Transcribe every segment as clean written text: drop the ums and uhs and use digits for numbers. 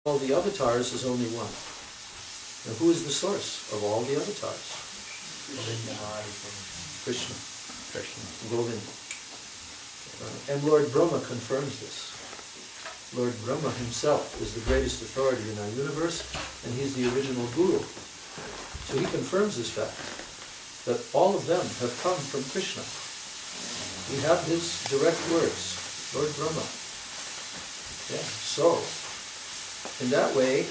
all the avatars is only one. Now who is the source of all the avatars? Krishna. Govinda. And Lord Brahma confirms this. Lord Brahma himself is the greatest authority in our universe, and he's the original guru. So he confirms this fact, that all of them have come from Krishna. We have his direct words, Lord Brahma. Yeah. So, in that way,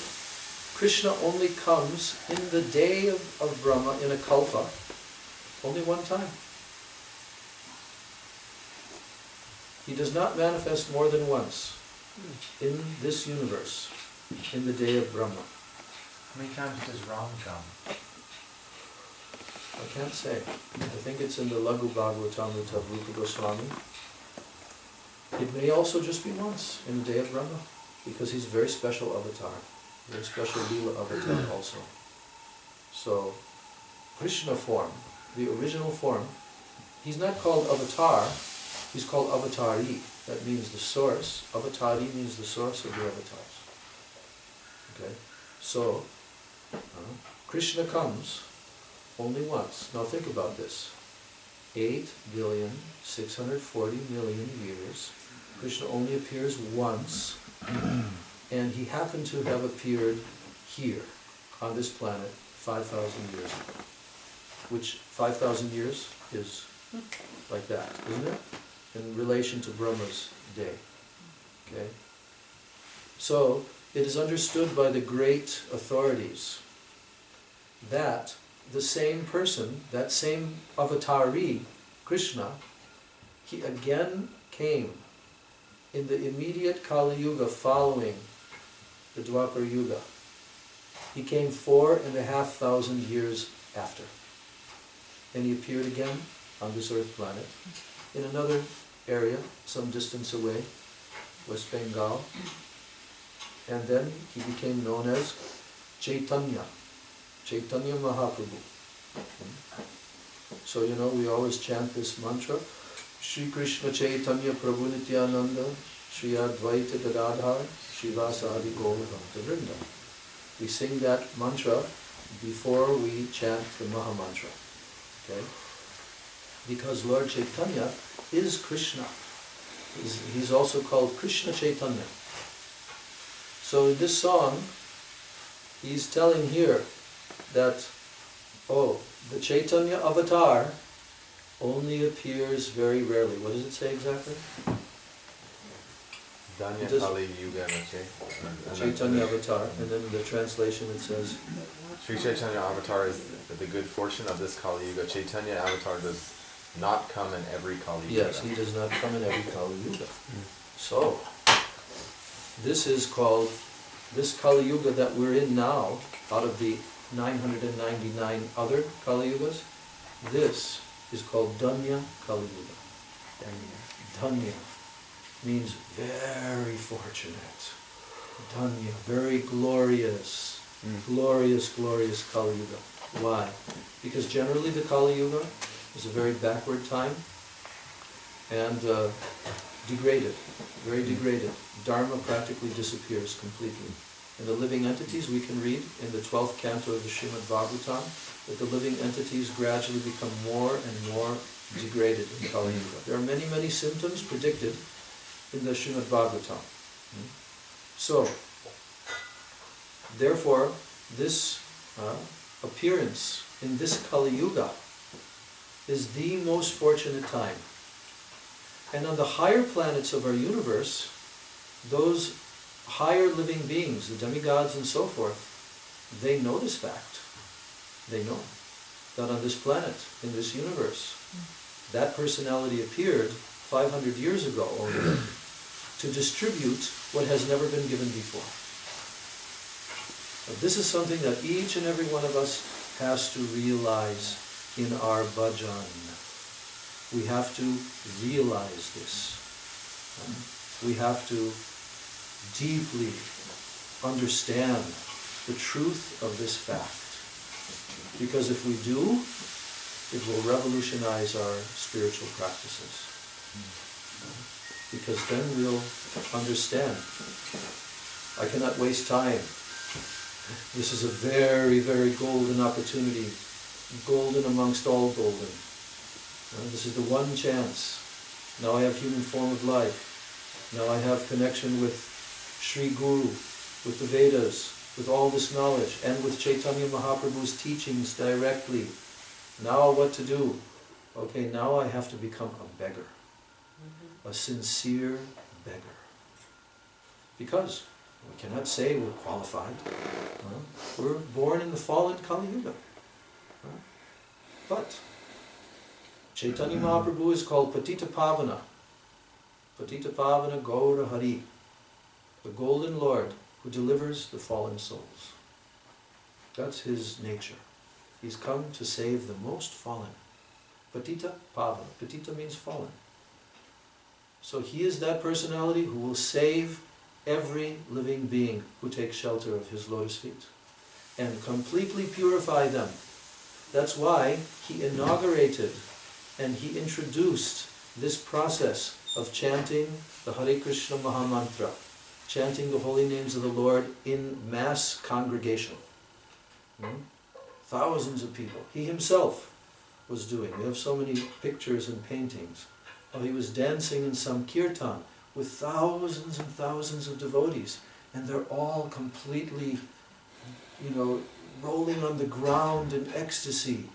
Krishna only comes in the day of Brahma in a kalpa, only one time. He does not manifest more than once in this universe, in the day of Brahma. How many times does Ram come? I can't say. I think it's in the Lagu Bhagavatamrita of Rupa Goswami. It may also just be once in the day of Brahma, because he's a very special avatar, very special Leela avatar also. So, Krishna form, the original form, he's not called avatar, he's called avatari. That means the source. Avatari means the source of the avatars. Okay? So, Krishna comes only once. Now think about this. 8,640,000,000 years. Krishna only appears once. And he happened to have appeared here, on this planet, 5,000 years ago. Which 5,000 years is like that, isn't it? In relation to Brahma's day. Okay? So, it is understood by the great authorities that the same person, that same avatari, Krishna, he again came in the immediate Kali Yuga following the Dwapara Yuga. He came 4,500 years after. And he appeared again on this earth planet in another area, some distance away, West Bengal. And then he became known as Chaitanya Mahaprabhu. So, you know, we always chant this mantra, Shri Krishna Chaitanya Prabhu Nityananda, Shri Advaita Gadadhar, Shivasadi Gaura Bhakta Vrinda. We sing that mantra before we chant the Maha Mantra. Okay? Because Lord Chaitanya is Krishna. He's also called Krishna Chaitanya. So in this song, he's telling here that, the Chaitanya avatar only appears very rarely. What does it say exactly? Danya Kali Yuga Chaitanya avatar. And then in the translation it says, Sri Chaitanya avatar is the good fortune of this Kali Yuga. Chaitanya avatar does not come in every Kali Yuga. Yes, he does not come in every Kali Yuga. So, this is called, this Kali Yuga that we're in now, out of the 999 other Kali Yugas, this is called Danya Kali Yuga. Danya means very fortunate. Danya, very glorious. Glorious Kali Yuga. Why? Because generally the Kali Yuga is a very backward time and degraded, very degraded. Dharma practically disappears completely. And the living entities, we can read in the 12th canto of the Srimad Bhagavatam, that the living entities gradually become more and more degraded in Kali Yuga. There are many, many symptoms predicted in the Srimad Bhagavatam. So, therefore, this appearance in this Kali Yuga is the most fortunate time. And on the higher planets of our universe, those higher living beings, the demigods and so forth, they know this fact. They know that on this planet, in this universe, that personality appeared 500 years ago only to distribute what has never been given before. But this is something that each and every one of us has to realize in our bhajan. We have to realize this. We have to deeply understand the truth of this fact. Because if we do, it will revolutionize our spiritual practices. Because then we'll understand I cannot waste time. This is a very, very golden opportunity. Golden amongst all golden. This is the one chance. Now I have human form of life. Now I have connection with Sri Guru, with the Vedas, with all this knowledge, and with Chaitanya Mahaprabhu's teachings directly. Now what to do? Okay, now I have to become a beggar. A sincere beggar. Because we cannot say we're qualified. We're born in the fallen Kali Yuga. But Chaitanya Mahaprabhu is called Patita Pavana. Patita Pavana Gaura Hari. The Golden Lord who delivers the fallen souls. That's his nature. He's come to save the most fallen. Patita Pavana. Patita means fallen. So he is that personality who will save every living being who takes shelter of his lotus feet and completely purify them. That's why he inaugurated and he introduced this process of chanting the Hare Krishna Mahamantra, chanting the holy names of the Lord in mass congregation. Thousands of people. He himself was doing. We have so many pictures and paintings. He was dancing in some kirtan with thousands and thousands of devotees, and they're all completely, rolling on the ground in ecstasy.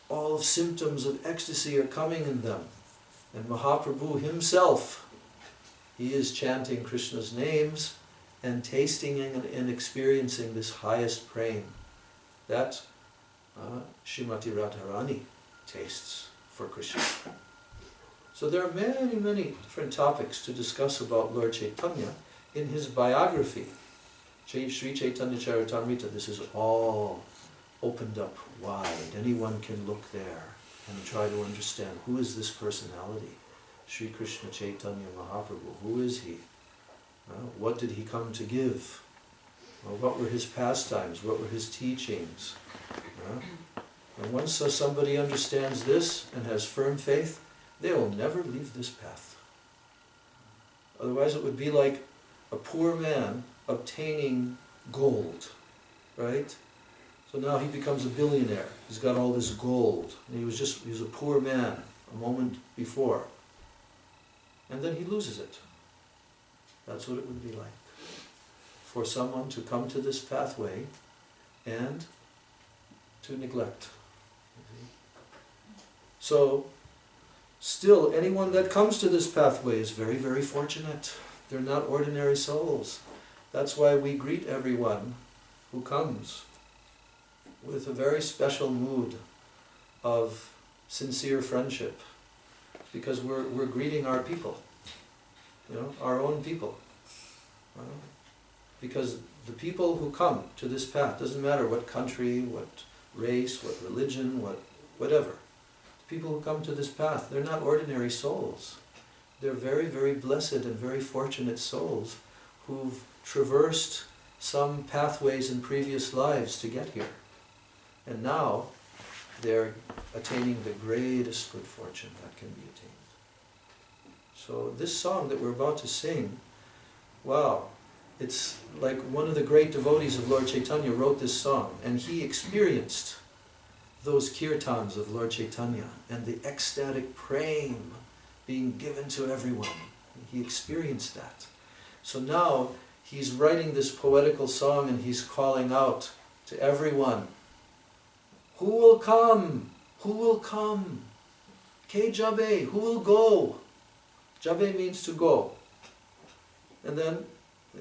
All symptoms of ecstasy are coming in them. And Mahaprabhu himself, he is chanting Krishna's names and tasting and experiencing this highest prema that Srimati Radharani tastes for Krishna. So there are many, many different topics to discuss about Lord Chaitanya in his biography. Sri Chaitanya Charitamrita, this is all opened up wide. Anyone can look there and try to understand who is this personality. Sri Krishna Chaitanya Mahaprabhu, who is he? What did he come to give? What were his pastimes? What were his teachings? And once somebody understands this and has firm faith, they will never leave this path. Otherwise it would be like a poor man obtaining gold, right? So now he becomes a billionaire. He's got all this gold. And he was a poor man a moment before. And then he loses it. That's what it would be like. For someone to come to this pathway and to neglect. So, still, anyone that comes to this pathway is very, very fortunate. They're not ordinary souls. That's why we greet everyone who comes with a very special mood of sincere friendship. Because we're greeting our people. Our own people. Because the people who come to this path, doesn't matter what country, what race, what religion, whatever. The people who come to this path, they're not ordinary souls. They're very, very blessed and very fortunate souls who've traversed some pathways in previous lives to get here. And now they're attaining the greatest good fortune that can be attained. So this song that we're about to sing, wow, it's like one of the great devotees of Lord Chaitanya wrote this song, and he experienced those kirtans of Lord Chaitanya and the ecstatic prema being given to everyone. He experienced that. So now he's writing this poetical song and he's calling out to everyone, who will come? Who will come? Ke jabe, who will go? Jabe means to go. And then,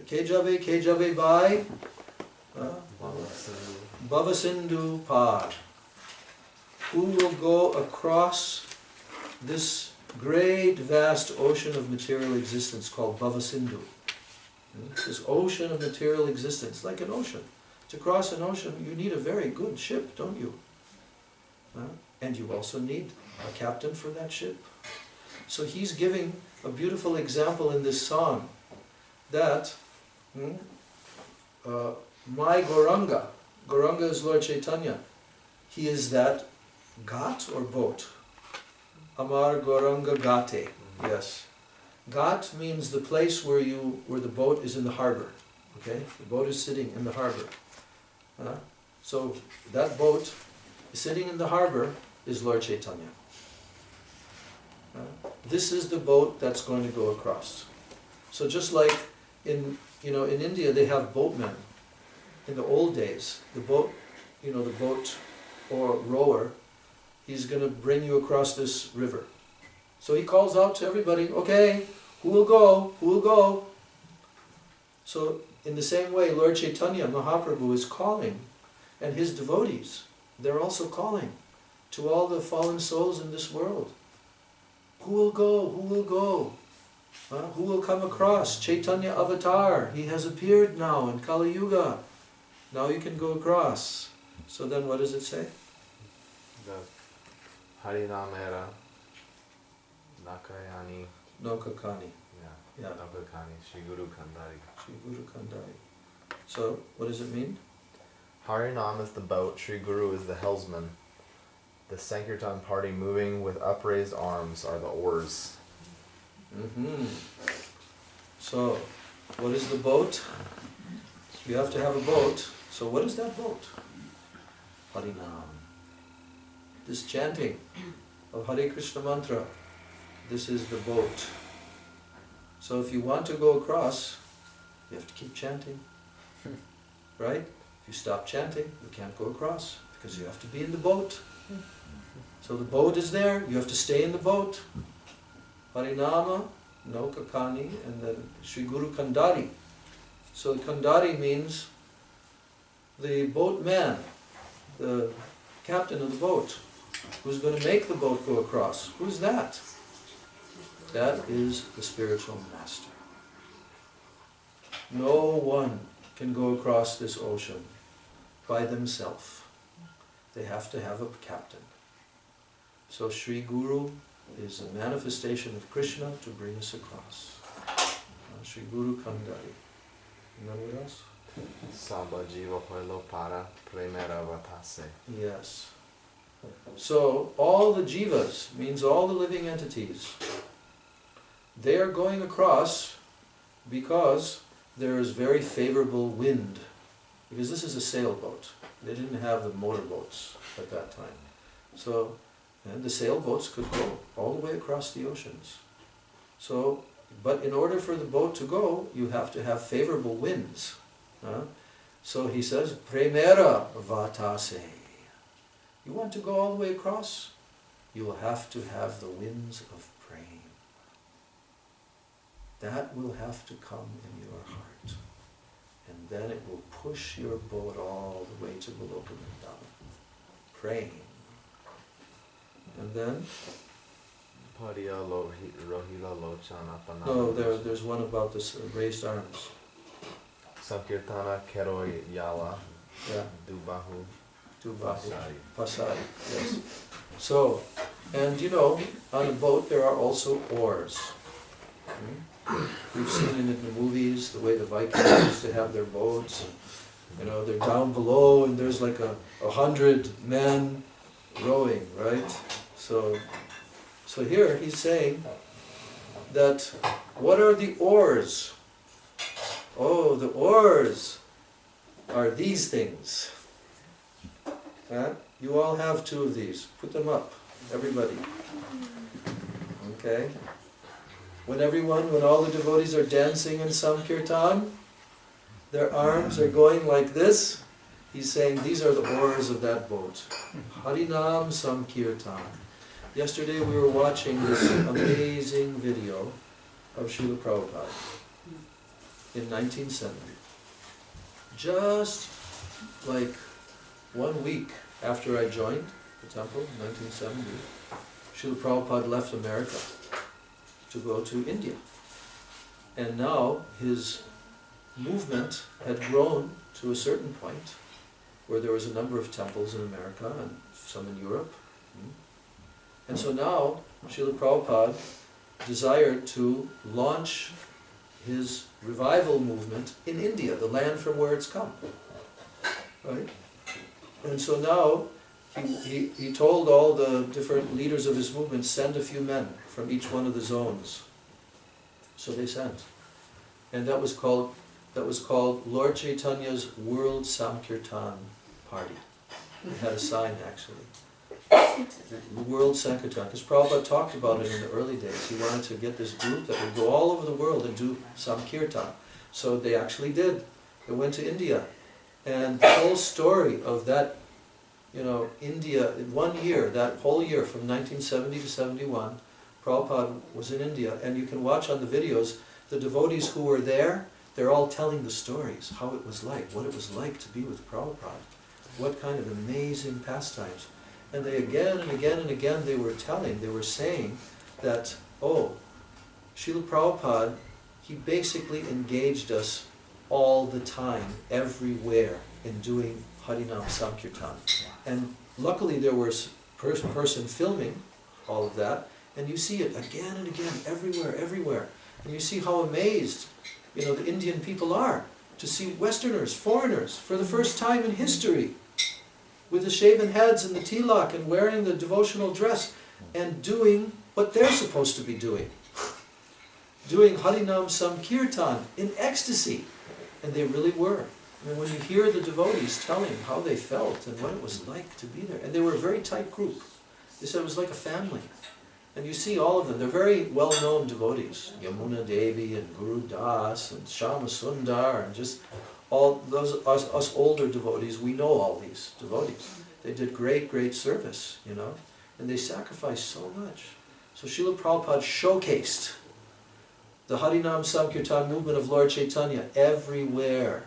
ke jabe by Bhavasindhu Par. Who will go across this great vast ocean of material existence called Bhavasindhu? This ocean of material existence, like an ocean. To cross an ocean, you need a very good ship, don't you? And you also need a captain for that ship. So he's giving a beautiful example in this song that my Gauranga is Lord Chaitanya. He is that ghat or boat. Amar Gauranga Gate. Yes. Ghat means the place where the boat is in the harbor. Okay? The boat is sitting in the harbor. So that boat sitting in the harbor is Lord Chaitanya. This is the boat that's going to go across. So just like in India they have boatmen. In the old days, the boat or rower, he's going to bring you across this river. So he calls out to everybody, okay, who will go? Who will go? So in the same way, Lord Chaitanya Mahaprabhu is calling, and his devotees, they're also calling to all the fallen souls in this world. Who will go? Who will go? Who will come across? Chaitanya Avatar, he has appeared now in Kali Yuga. Now you can go across. So then what does it say? The Harinamera Nakayani. Nokakani. Yeah. Nokakani. Shri Guru Kandari. Shri Guru Kandari. So what does it mean? Harinam is the boat, Shri Guru is the helmsman. The Sankirtan party moving with upraised arms are the oars. So, what is the boat? You have to have a boat. So what is that boat? Harinam. This chanting of Hare Krishna mantra, this is the boat. So if you want to go across, you have to keep chanting. Right? If you stop chanting, you can't go across because you have to be in the boat. So the boat is there, you have to stay in the boat. Harinama, Nokakani, and then Shri Guru Kandari. So Kandari means the boatman, the captain of the boat, who's going to make the boat go across. Who's that? That is the spiritual master. No one can go across this ocean by themselves. They have to have a captain. So Shri Guru is a manifestation of Krishna to bring us across. Shri Guru Kandari. And then what else? Samba Jiva Hoilo Para Premera Vatase. Yes. So all the jivas, means all the living entities, they are going across because there is very favorable wind. Because this is a sailboat. They didn't have the motorboats at that time. So the sailboats could go all the way across the oceans. So, but in order for the boat to go, you have to have favorable winds. So he says, Premera Vatase. You want to go all the way across? You will have to have the winds of praying. That will have to come in your heart. And then it will push your boat all the way to Goloka Vrindavan. Praying. And then? No, there's one about this raised arms. Sankirtana Keroi Yala. Yeah. Dubahu. Pasari, yes. So, and on a boat there are also oars. We've seen it in the movies, the way the Vikings used to have their boats. They're down below and there's like 100 men rowing, right? So here he's saying that, what are the oars? Oh, the oars are these things. You all have 2 of these. Put them up, everybody. Okay? When all the devotees are dancing in Sankirtan, their arms are going like this. He's saying these are the oars of that boat. Harinam Sankirtan. Yesterday we were watching this amazing video of Srila Prabhupada in 1970. Just like 1 week after I joined the temple in 1970, Srila Prabhupada left America to go to India. And now his movement had grown to a certain point where there was a number of temples in America and some in Europe. And so now Srila Prabhupada desired to launch his revival movement in India, the land from where it's come. Right? And so now he told all the different leaders of his movement, send a few men from each one of the zones. So they sent. And that was called that was called Lord Chaitanya's World Sankirtan Party. It had a sign actually. The World Sankirtan, because Prabhupada talked about it in the early days. He wanted to get this group that would go all over the world and do Sankirtan. So they actually did. They went to India. And the whole story of that, India, in 1 year, that whole year from 1970 to 71, Prabhupada was in India. And you can watch on the videos, the devotees who were there, they're all telling the stories, how it was like, what it was like to be with Prabhupada. What kind of amazing pastimes. And they again and again and again they were saying that, oh, Srila Prabhupada, he basically engaged us all the time, everywhere, in doing Harinam Sankirtan. And luckily there was a person filming all of that, and you see it again and again, everywhere. And you see how amazed, the Indian people are to see Westerners, foreigners, for the first time in history, with the shaven heads and the tilak and wearing the devotional dress and doing what they're supposed to be doing. Doing Harinam Sankirtan in ecstasy. And they really were. I mean, when you hear the devotees telling how they felt and what it was like to be there, and they were a very tight group. They said it was like a family. And you see all of them, they're very well-known devotees. Yamuna Devi and Guru Das and Shama Sundar and just all those, us older devotees, we know all these devotees. They did great service, and they sacrificed so much. So Srila Prabhupada showcased the Harinam Sankirtan movement of Lord Chaitanya everywhere.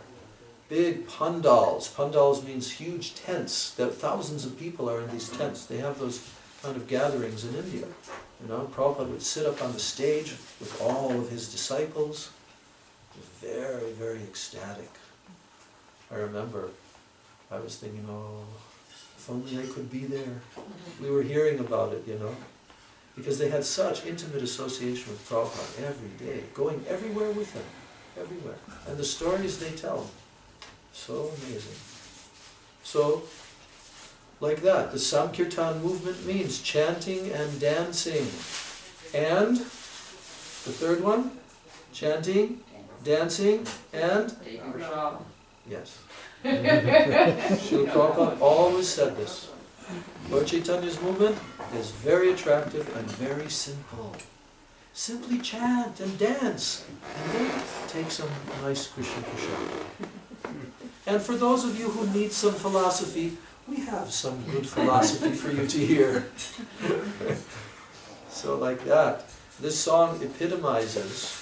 Big pandals. Pandals means huge tents. That thousands of people are in these tents. They have those kind of gatherings in India. Prabhupada would sit up on the stage with all of his disciples. It was very ecstatic. I remember, I was thinking, oh, if only I could be there. We were hearing about it, because they had such intimate association with Prabhupada every day, going everywhere with him, everywhere. And the stories they tell, so amazing. So, like that, the Sankirtan movement means chanting and dancing. And the third one, chanting, dancing, and yes. Srila Prabhupada always said this. Lord Chaitanya's movement is very attractive and very simple. Simply chant and dance, and then take some nice Krishna prasad. And for those of you who need some philosophy, we have some good philosophy for you to hear. So like that. This song epitomizes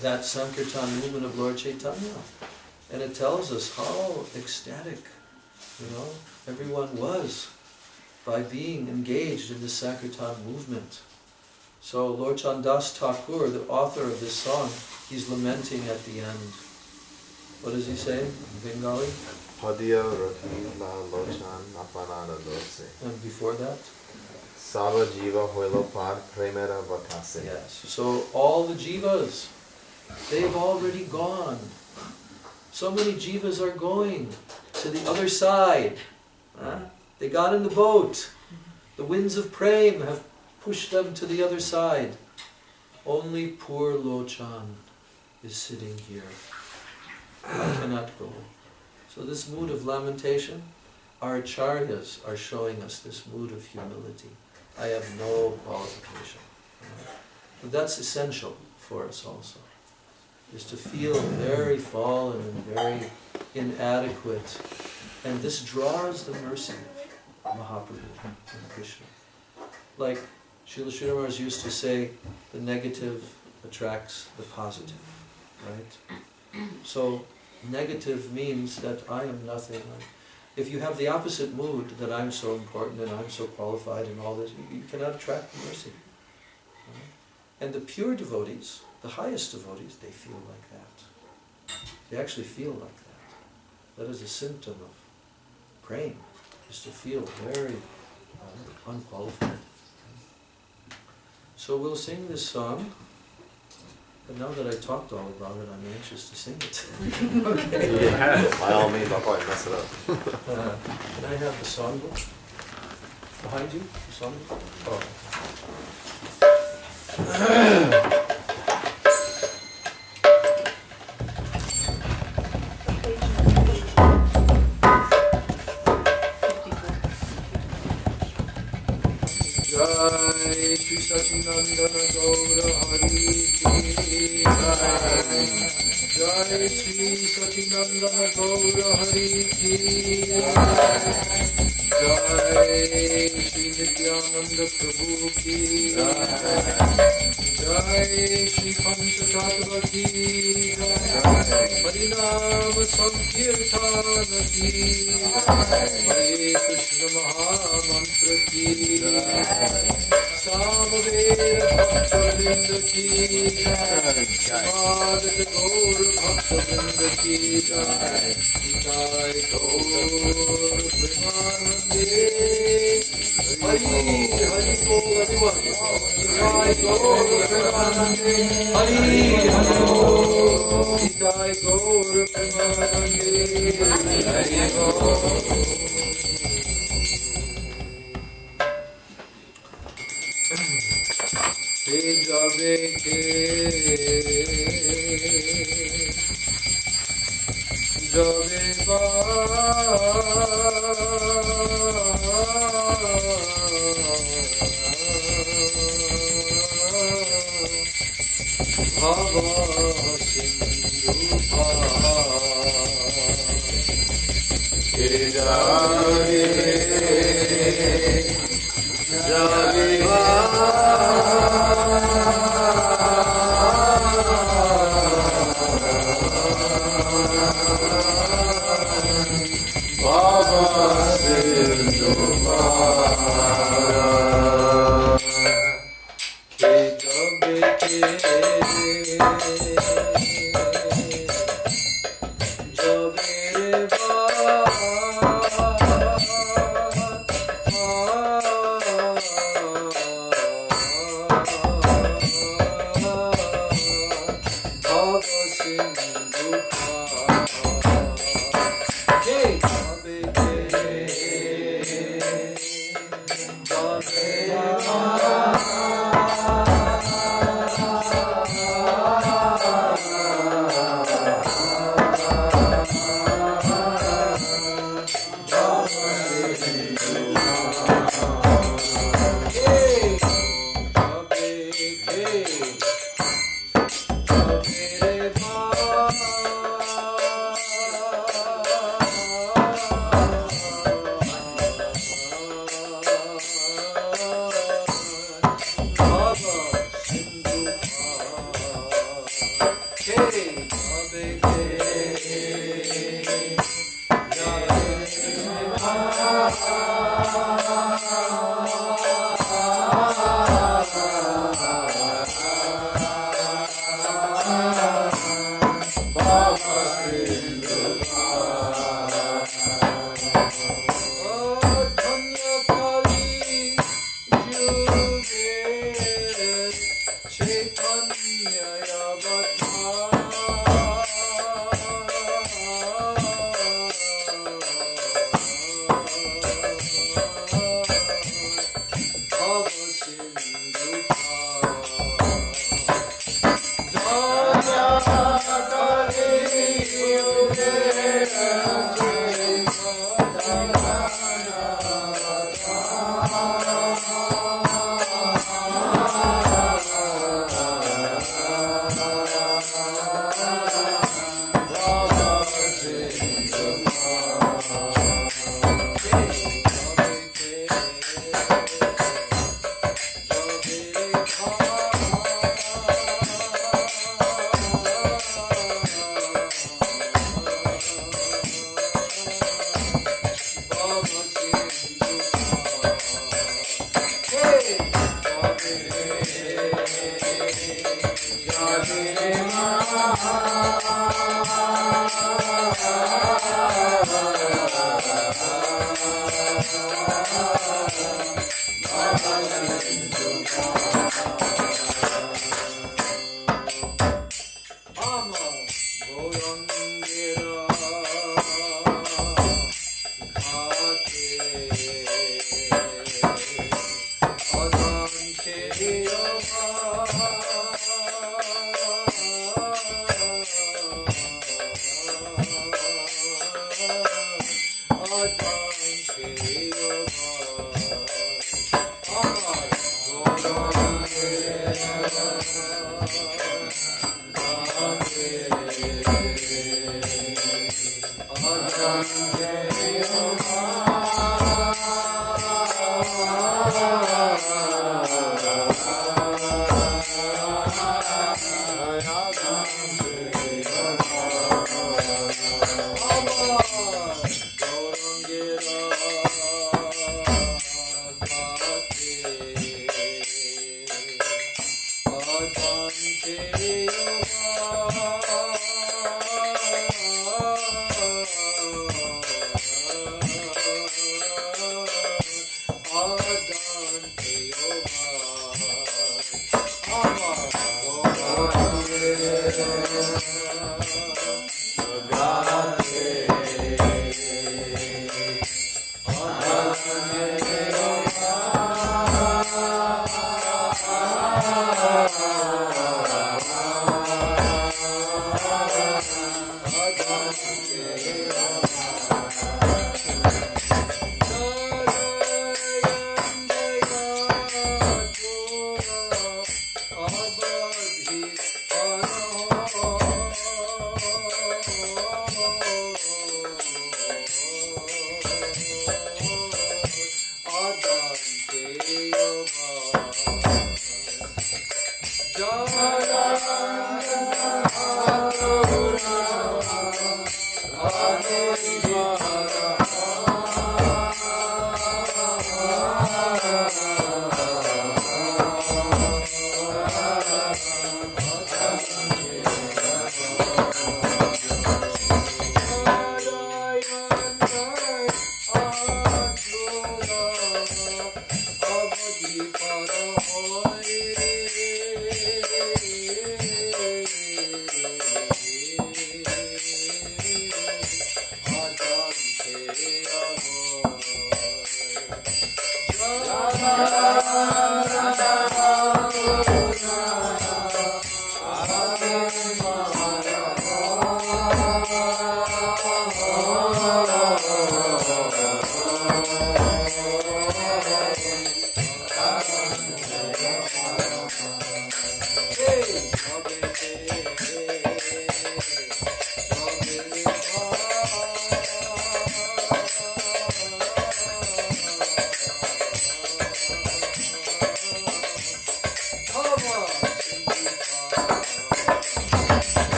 that Sankirtan movement of Lord Chaitanya. And it tells us how ecstatic, everyone was by being engaged in the Sankirtan movement. So Lord Chandas Thakur, the author of this song, he's lamenting at the end. What does he say in Bengali? And before that? Sava jiva hoilo par premera vatase. Yes. So all the jivas, they've already gone. So many jivas are going to the other side. They got in the boat. The winds of prem have pushed them to the other side. Only poor Lochan is sitting here. I cannot go. So this mood of lamentation, our acharyas are showing us this mood of humility. I have no qualification. But that's essential for us also, is to feel very fallen and very inadequate. And this draws the mercy of Mahaprabhu and Krishna. Like Srila Sridhar Maharaj used to say, the negative attracts the positive, right? So negative means that I am nothing. If you have the opposite mood, that I'm so important and I'm so qualified and all this, you cannot attract the mercy. Right? And the pure devotees, the highest devotees, they feel like that. They actually feel like that. That is a symptom of praying, is to feel very unqualified. So we'll sing this song, but now that I talked all about it, I'm anxious to sing it. Okay. Yeah, by all means, I'll probably mess it up. Can I have the songbook behind you? The songbook? Oh. Sachinandana Gaura Hari Ki Jai. Jai Shri Sachinandana Gaura Hari Ki Jai. Shri Nityananda Prabhu Ki Jai. Shri Panchatattva Ki Jai. Harinam Sankirtana Ki Hare Krishna Maha Mantra Ki Samaveda Bhakta Vrinda Ki Samadat Gaur Bhakta Vrinda Ki Jai. Jai Gaur Premanande Hari Hari Bol everyone. Jai Gaur Premanande Hari Hari Bol. Jai Gaur Premanande Hari Bol. Jabe ke jabe ba bhava sindhu pa ke jabe jabe ba Yuga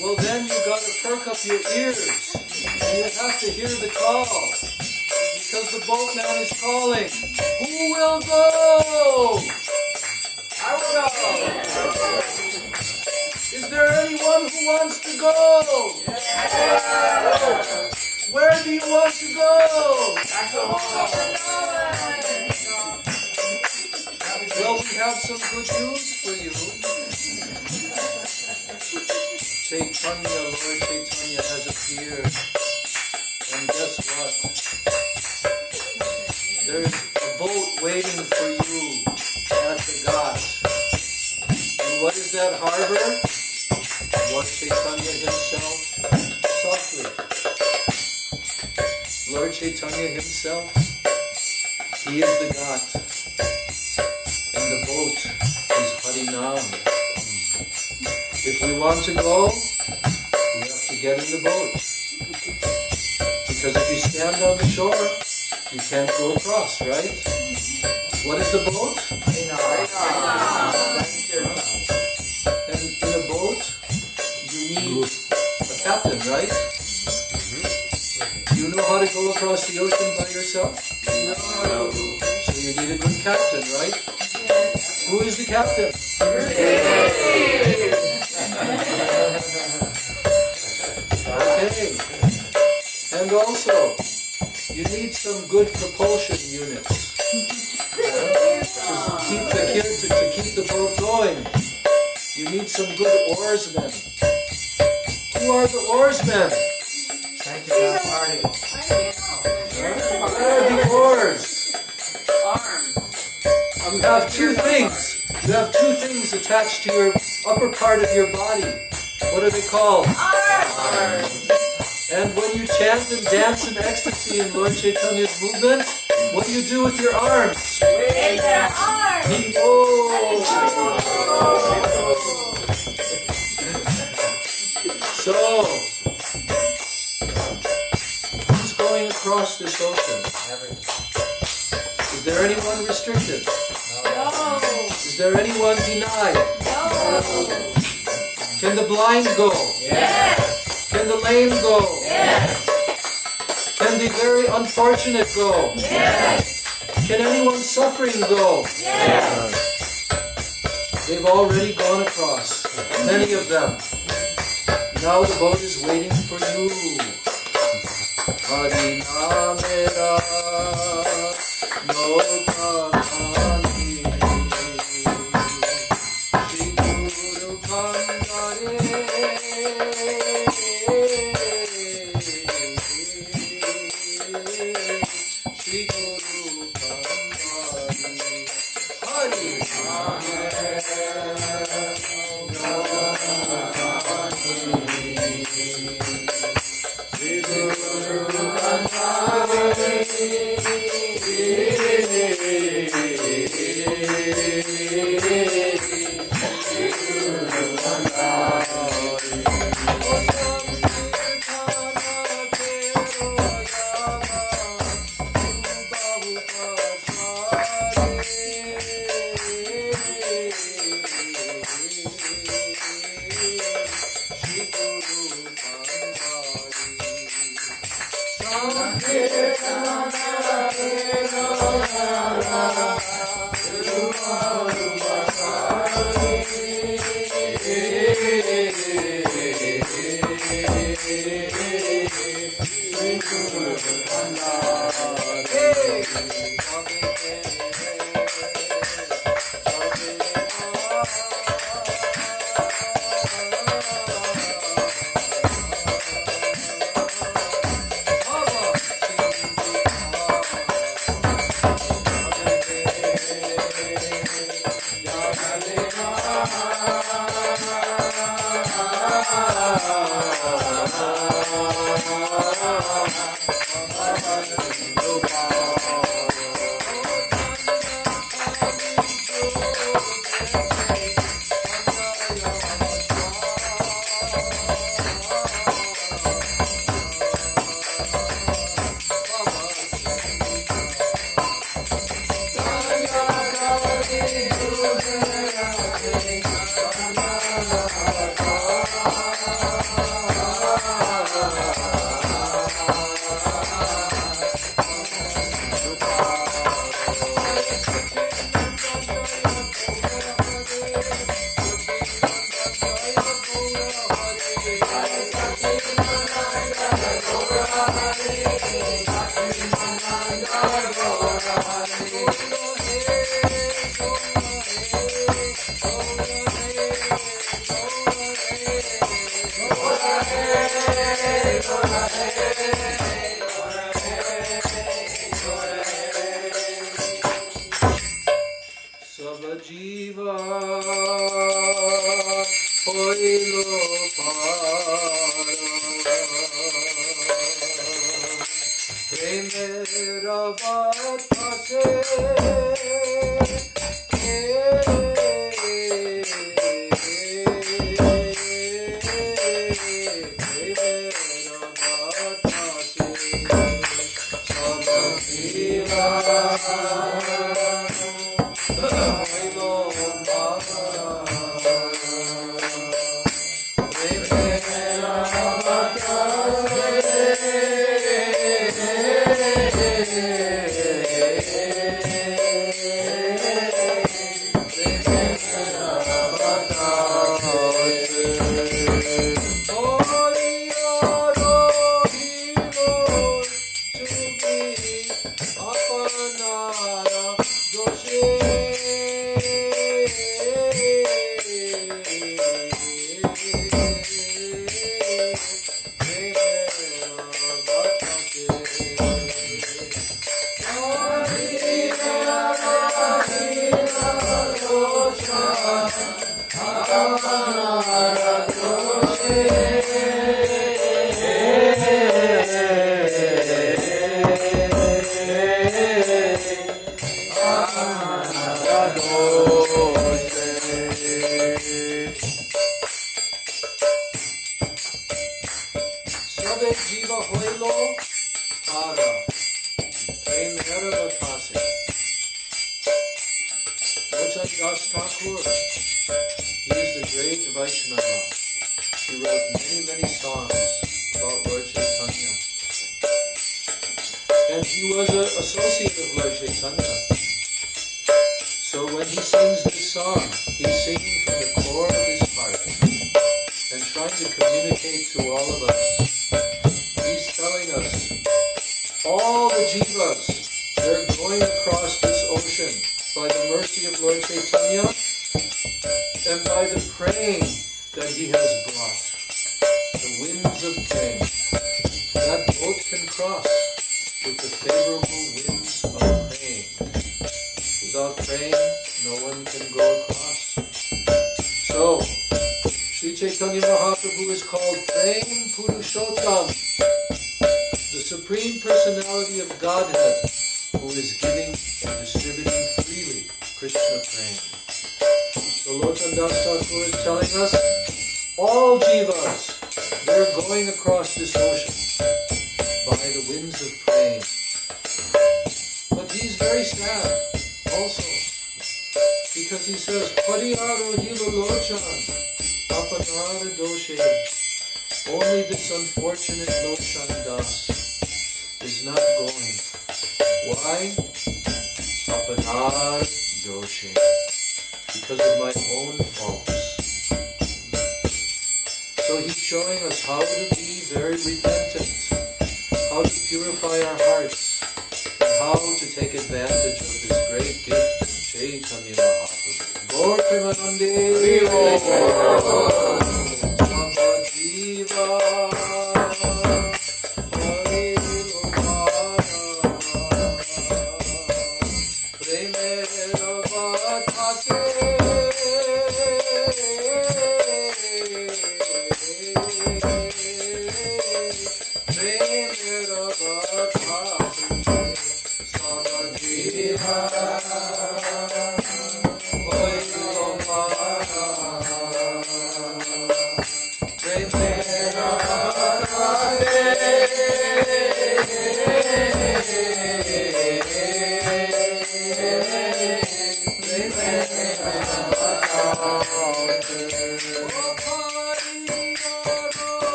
Well, then you got to perk up your ears, and you have to hear the call, because the boatman is calling. Who will go? I will go. Is there anyone who wants to go? Yes. Where do you want to go? Well, we have some good news for you. Chaitanya, Lord Chaitanya has appeared. And guess what? There's a boat waiting for you at the ghat. And what is that harbor? Lord Chaitanya himself. Softly. Lord Chaitanya himself. He is the ghat. And the boat is Harinam. If we want to go, we have to get in the boat. Because if you stand on the shore, you can't go across, right? What is the boat? And in a boat, you need a captain, right? Do you know how to go across the ocean by yourself? No. So you need a good captain, right? Who is the captain? Okay. And also, you need some good propulsion units to keep the boat going. You need some good oarsmen. Who are the oarsmen? What are the oars? You have two things. You have two things attached to your upper part of your body. What are they called? Arms. And when you chant and dance in ecstasy in Lord Chaitanya's movement, what do you do with your arms? Wave your arms. So, who's going across this ocean? Is there anyone restricted? No. Is there anyone denied? No. Can the blind go? Yes. Can the lame go? Yes. Can the very unfortunate go? Yes. Can anyone suffering go? Yes. They've already gone across, many of them. Now the boat is waiting for you. Harinamera Lokani Shri Guru Kandare Shri Guru Kandare Harinamera Lokani Jiva hoilo para premera batase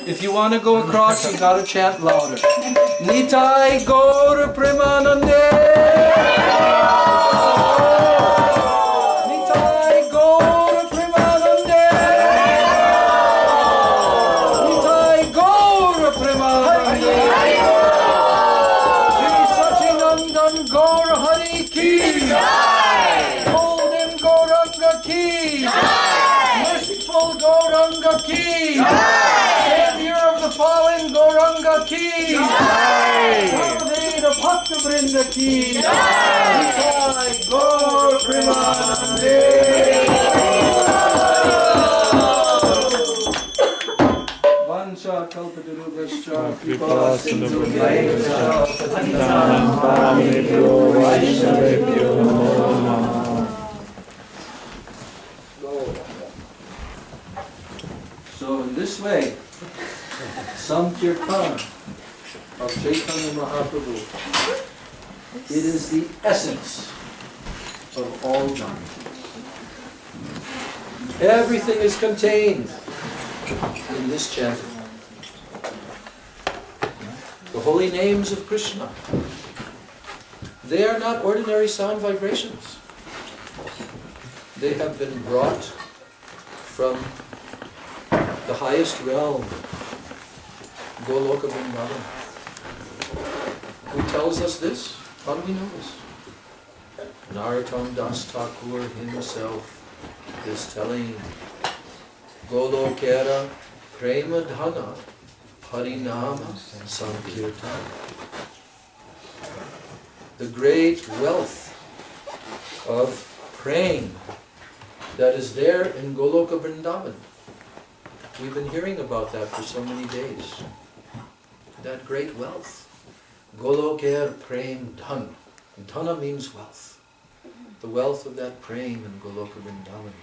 If you want to go across, you gotta chant louder. Nitai Gaura Premanande. Nitai Gaura Premanande. Nitai Gaura Premanande. Sri Sachinandan Gaura Hari Ki. Golden Gauranga Ki. Merciful Gauranga Ki. Fallen Gauranga Ki, Sarveda Bhakta Vrinda Ki, Nitai Gaur Premanande. Vancha Kalpatarubhascha Kripa Sindhu Vaishnava Patitanam Pavanebhyo Vaishnavebhyo Namo Namaha. So in this way, Sankirtan of Chaitanya Mahaprabhu, it is the essence of all Dharma. Everything is contained in this chanting. The holy names of Krishna, they are not ordinary sound vibrations. They have been brought from the highest realm, Goloka Vrindavan. Who tells us this? How do we know this? Narottam Das Thakur himself is telling Golokera Prema Dhana Harinama Sankirtan. The great wealth of praying that is there in Goloka Vrindavan. We've been hearing about that for so many days. That great wealth. Goloker Prem Dhan. Dhana means wealth. The wealth of that prem in Goloka Vrindavan.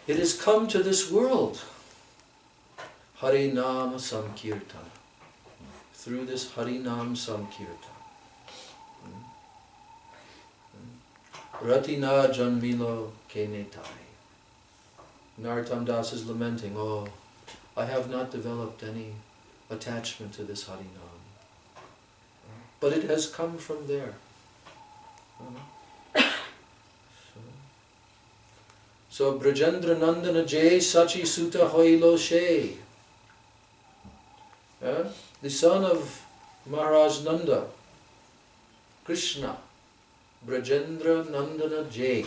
It has come to this world. Harinama Sankirtan. Through this Harinam Sankirtan. Ratina Janmilo Kenetai. Narottam Das is lamenting, oh, I have not developed any attachment to this Harinam. But it has come from there. So Brajendra Nandana Jay Sachi Sutta Hoilo She. The son of Maharaj Nanda, Krishna, Brajendra Nandana Jay.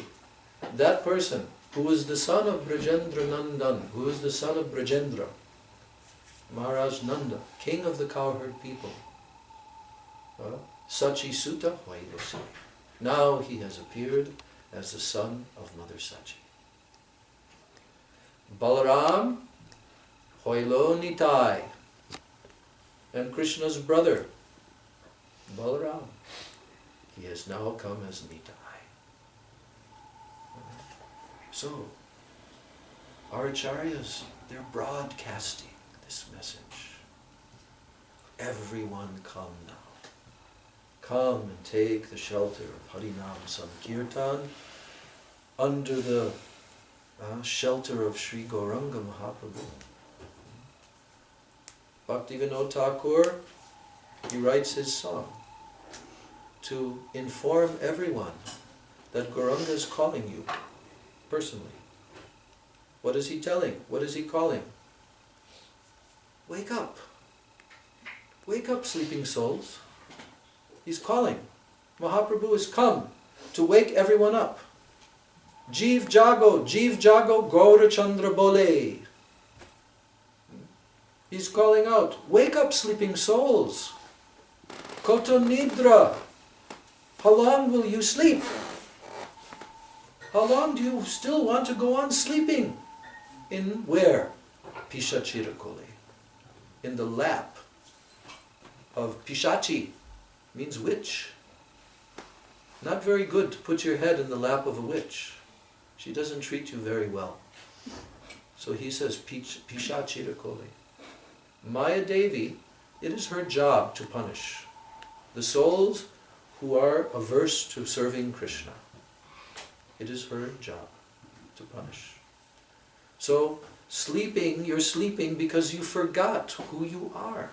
That person who is the son of Brajendra Nandan, who is the son of Brajendra, Maharaj Nanda, king of the cowherd people. Sachi Sutta Hoilo. Now he has appeared as the son of Mother Sachi. Balaram Hoilo Nitai, and Krishna's brother, Balaram. He has now come as Nitai. So, our acharyas, they're broadcasting this message. Everyone come now. Come and take the shelter of Harinam Sankirtan under the shelter of Sri Gauranga Mahaprabhu. Bhaktivinoda Thakur, he writes his song to inform everyone that Gauranga is calling you personally. What is he telling? What is he calling? Wake up. Wake up, sleeping souls. He's calling. Mahaprabhu has come to wake everyone up. Jeev Jago, Gaura Chandra Bole. He's calling out, wake up, sleeping souls. Koto Nidra. How long will you sleep? How long do you still want to go on sleeping? In where? Pishachirakole. In the lap of Pishachi. Means witch. Not very good to put your head in the lap of a witch. She doesn't treat you very well. So he says, Pishachirakole. Maya Devi, it is her job to punish the souls who are averse to serving Krishna. It is her job to punish. So, sleeping, you're sleeping because you forgot who you are.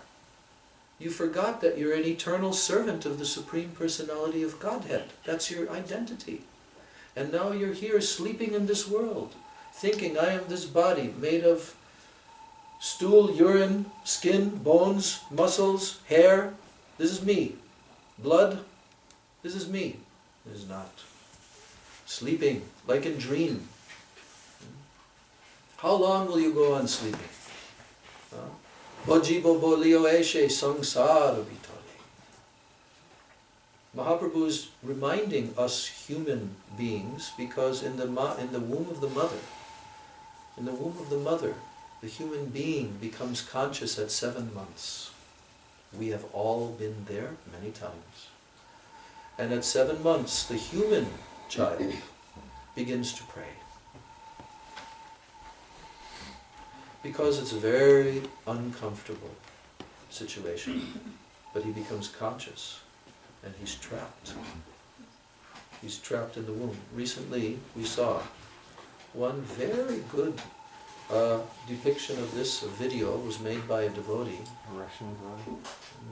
You forgot that you're an eternal servant of the Supreme Personality of Godhead. That's your identity. And now you're here sleeping in this world, thinking I am this body made of stool, urine, skin, bones, muscles, hair. This is me. Blood. This is me. It is not. Sleeping, like in dream. How long will you go on sleeping? Bojibo bolio eshe sangsara vitale. Mahaprabhu is reminding us human beings because in the womb of the mother, the human being becomes conscious at 7 months. We have all been there many times. And at 7 months, the human child begins to pray. Because it's a very uncomfortable situation. But he becomes conscious and he's trapped. He's trapped in the womb. Recently we saw one very good depiction of this. A video was made by a devotee. A Russian devotee?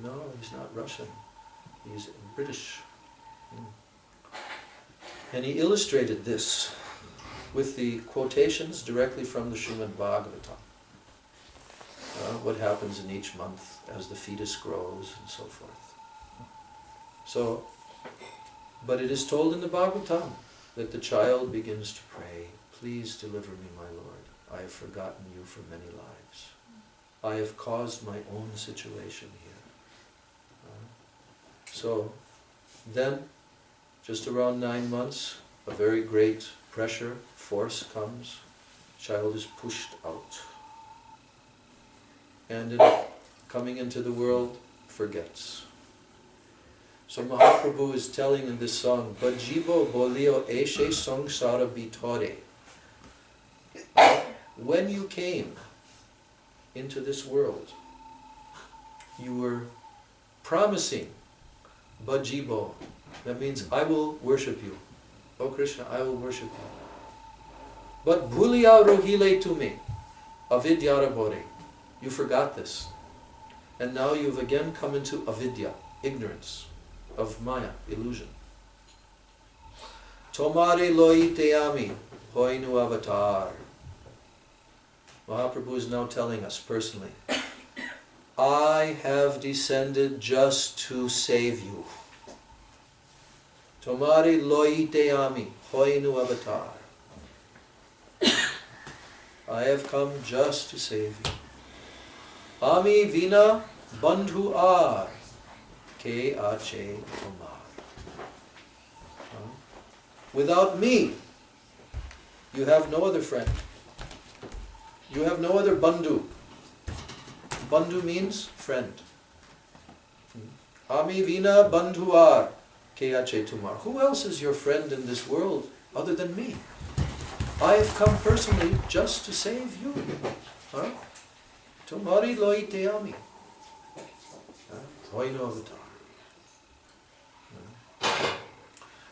No, he's not Russian. He's British. And he illustrated this with the quotations directly from the Srimad Bhagavatam. What happens in each month as the fetus grows and so forth. So, But it is told in the Bhagavatam that the child begins to pray, please deliver me, my Lord. I have forgotten you for many lives. I have caused my own situation here. So then, just around 9 months, a very great pressure, force comes. Child is pushed out. And coming into the world, forgets. So Mahaprabhu is telling in this song, Bajibo bolio eshe sangsara bitore. When you came into this world, you were promising Bajibo. That means, I will worship you. Oh Krishna, I will worship you. But bhuliya rohile tume, avidyara bore. You forgot this. And now you've again come into avidya, ignorance of Maya, illusion. Tomare loi teami, hoinu avatar. Mahaprabhu is now telling us personally, I have descended just to save you. Tomare loi teami, hoinu avatar. I have come just to save you. Ami vina bandhu ar, ke ache tomar. Without me, you have no other friend. You have no other bandhu. Bandhu means friend. Ami vina bandhu ar, ke ache tomar. Who else is your friend in this world other than me? I have come personally just to save you. Tomari loi teami. Hoino avatar.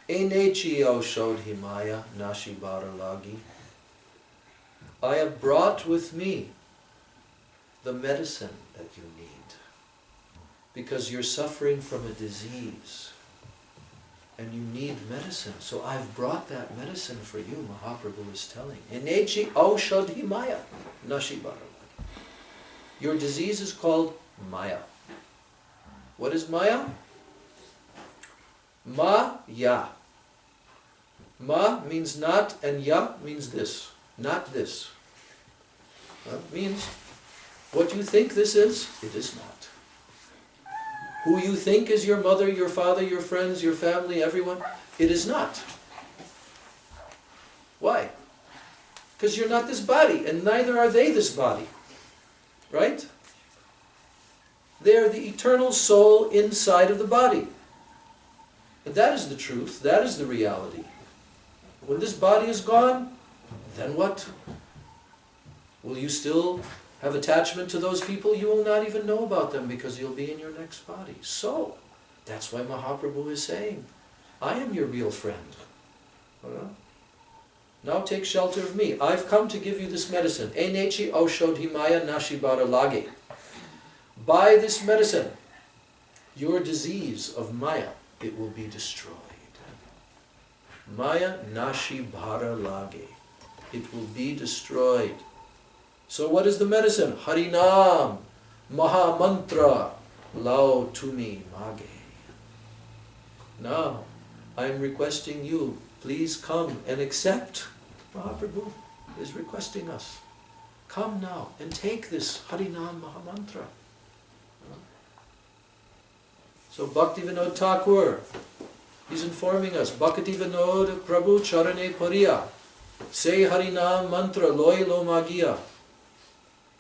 Enechi aushod himaya nashi baralagi. I have brought with me the medicine that you need. Because you're suffering from a disease. And you need medicine. So I've brought that medicine for you, Mahaprabhu is telling. Enechi aushad himaya nashi baralagi. Your disease is called Maya. What is Maya? Ma-ya. Ma means not and ya means this. Not this. Means what you think this is, it is not. Who you think is your mother, your father, your friends, your family, everyone, it is not. Why? Because you're not this body, and neither are they this body. Right? They are the eternal soul inside of the body. And that is the truth, that is the reality. When this body is gone, then what? Will you still have attachment to those people? You will not even know about them because you'll be in your next body. So, that's why Mahaprabhu is saying, I am your real friend. Now take shelter of me. I've come to give you this medicine. Enechi aushodhimaya nashi baralage. By this medicine, your disease of Maya, it will be destroyed. Maya nashi baralage. It will be destroyed. So what is the medicine? Harinam, Maha Mantra, Lao Tumi Mage. Now, I am requesting you, please come and accept. Mahaprabhu is requesting us. Come now and take this Harinam Mahamantra. So Bhakti Vinod Thakur, he's informing us, Bhakti Vinod Prabhu Charane Pariya, say Harinam Mantra Loi Lo Magiya.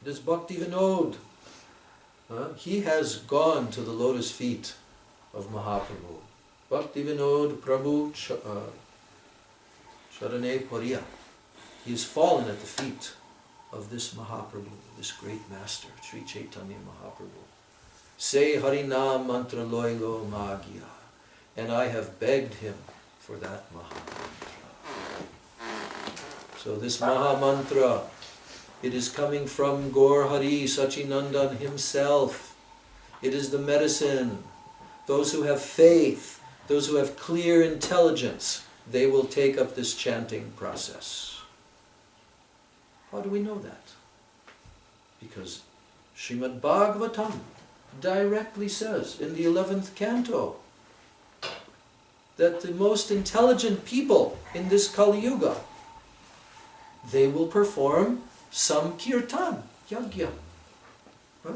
This Bhakti Vinod, he has gone to the lotus feet of Mahaprabhu. Bhakti Vinod Prabhu Charane Pariya. He has fallen at the feet of this Mahaprabhu, this great master, Sri Chaitanya Mahaprabhu. Say Harinam Mantra Loi Lo Magiya. And I have begged him for that Mahamantra. So this Mahamantra, it is coming from Gaur Hari Sachinandan himself. It is the medicine. Those who have faith, those who have clear intelligence, they will take up this chanting process. How do we know that? Because Srimad Bhagavatam directly says in the 11th canto that the most intelligent people in this Kali Yuga, they will perform some kirtan, yajna. Huh?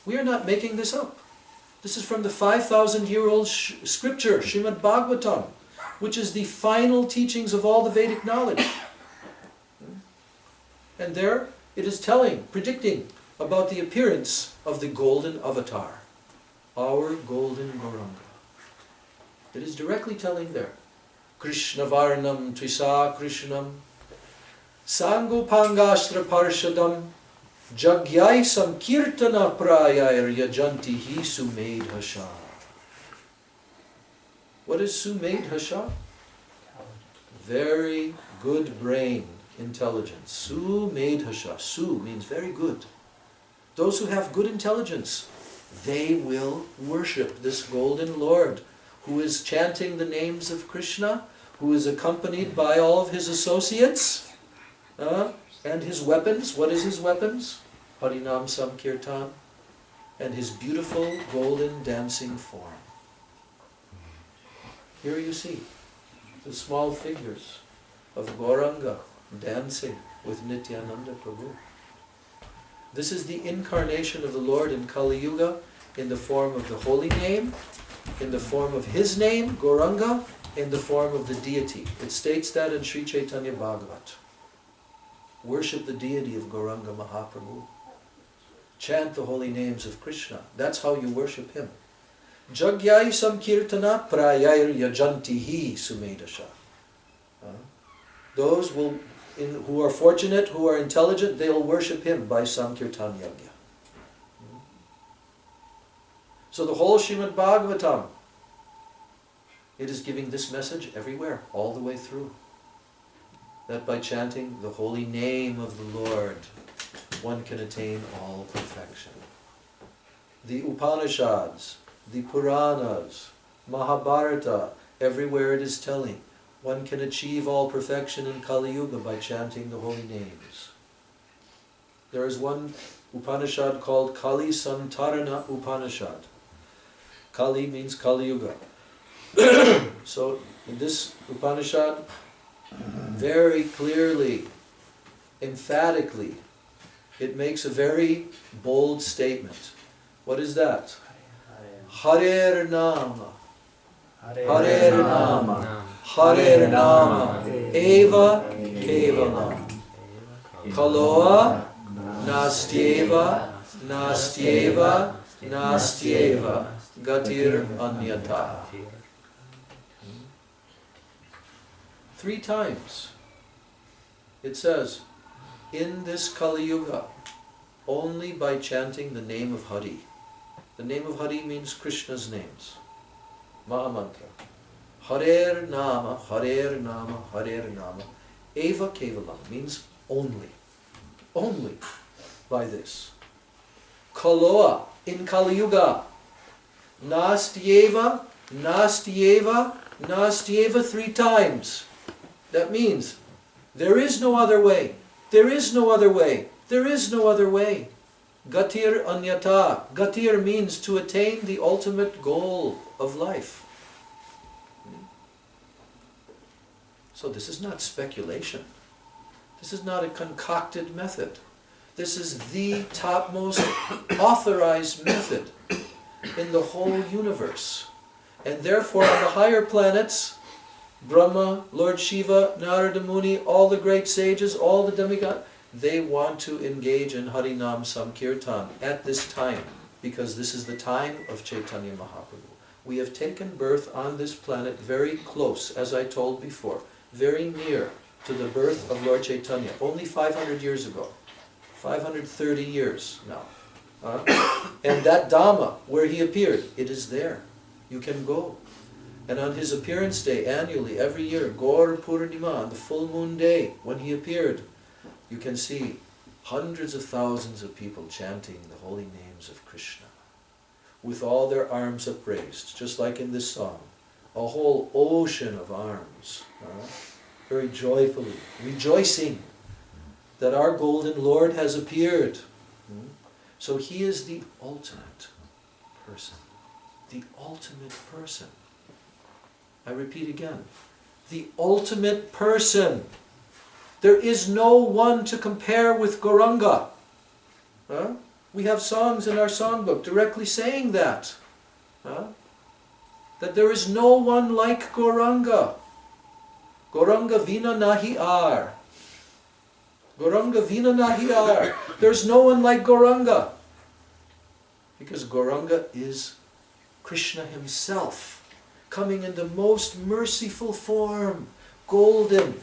We are not making this up. This is from the 5,000-year-old scripture, Srimad Bhagavatam, which is the final teachings of all the Vedic knowledge. And there it is predicting about the appearance of the golden avatar, our golden Gauranga. It is directly telling there, Krishna Varnam Tvisa Krishnam Sangopangashtra Parshadam Jagyai Samkirtana Prayayar Yajanti Hi Sumedhasha. What is Sumedhasha? Very good brain, intelligence. Sumedhasha. Su means very good. Those who have good intelligence, they will worship this golden Lord who is chanting the names of Krishna, who is accompanied by all of his associates, and his weapons. What is his weapons? Harinam Samkirtan, and his beautiful golden dancing form. Here you see the small figures of Gauranga dancing with Nityananda Prabhu. This is the incarnation of the Lord in Kali Yuga in the form of the holy name, in the form of his name, Gauranga, in the form of the deity. It states that in Sri Chaitanya Bhagavat. Worship the deity of Gauranga Mahaprabhu. Chant the holy names of Krishna. That's how you worship him. Jagyai Samkirtana Prayayar Yajanti Hi Sumedhasha. Those who are fortunate, who are intelligent, they'll worship him by Samkirtan Yajna. So the whole Srimad Bhagavatam, it is giving this message everywhere, all the way through. That by chanting the holy name of the Lord, one can attain all perfection. The Upanishads, the Puranas, Mahabharata, everywhere it is telling, one can achieve all perfection in Kali Yuga by chanting the holy names. There is one Upanishad called Kali Santarana Upanishad. Kali means Kali Yuga. So in this Upanishad, very clearly, emphatically, it makes a very bold statement. What is that? Harer Nama. Harer Nama. Harer Nama. Eva Kevalam. Kaloa Nastyeva. Nastyeva. Nastyeva. Gatir Anyata. 3 times it says, in this Kali Yuga, only by chanting the name of Hari. The name of Hari means Krishna's names. Mahamantra. Harer Nama, Harer Nama, Harer Nama. Eva Kevalam means only. Only by this. Kaloa in Kali Yuga. Nastyeva, Nastyeva, Nastyeva 3 times. That means there is no other way. There is no other way. There is no other way. Gatir Anyata. Gatir means to attain the ultimate goal of life. So this is not speculation. This is not a concocted method. This is the topmost authorized method in the whole universe. And therefore on the higher planets, Brahma, Lord Shiva, Narada Muni, all the great sages, all the demigods, they want to engage in Harinam Samkirtan at this time, because this is the time of Chaitanya Mahaprabhu. We have taken birth on this planet very close, as I told before, very near to the birth of Lord Chaitanya, only 500 years ago, 530 years now. And that Dhamma, where he appeared, it is there. You can go. And on his appearance day, annually, every year, Gaur Purnima, on the full moon day, when he appeared, you can see hundreds of thousands of people chanting the holy names of Krishna, with all their arms upraised, just like in this song. A whole ocean of arms, very joyfully, rejoicing that our golden Lord has appeared. So he is the ultimate person. The ultimate person. I repeat again, the ultimate person. There is no one to compare with Gauranga. Huh? We have songs in our songbook directly saying that. Huh? That there is no one like Gauranga. Gauranga vina nahi ar. Gauranga vina nahi ar. There's no one like Gauranga. Because Gauranga is Krishna himself, coming in the most merciful form, golden.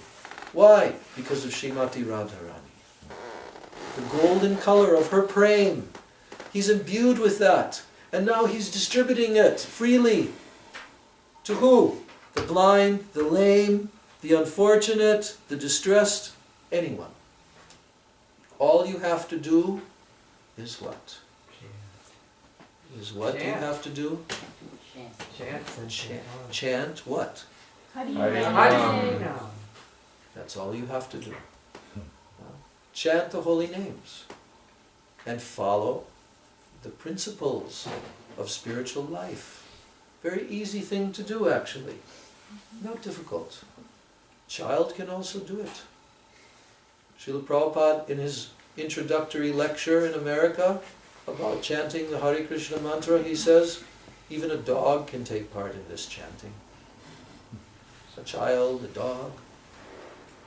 Why? Because of Srimati Radharani. The golden color of her prema. He's imbued with that. And now he's distributing it freely. To who? The blind, the lame, the unfortunate, the distressed, anyone. All you have to do is what? What do you have to do? Chant what? That's all you have to do. Chant the holy names and follow the principles of spiritual life. Very easy thing to do, actually. Not difficult. Child can also do it. Srila Prabhupada, in his introductory lecture in America about chanting the Hare Krishna mantra, he says, even a dog can take part in this chanting. A child, a dog.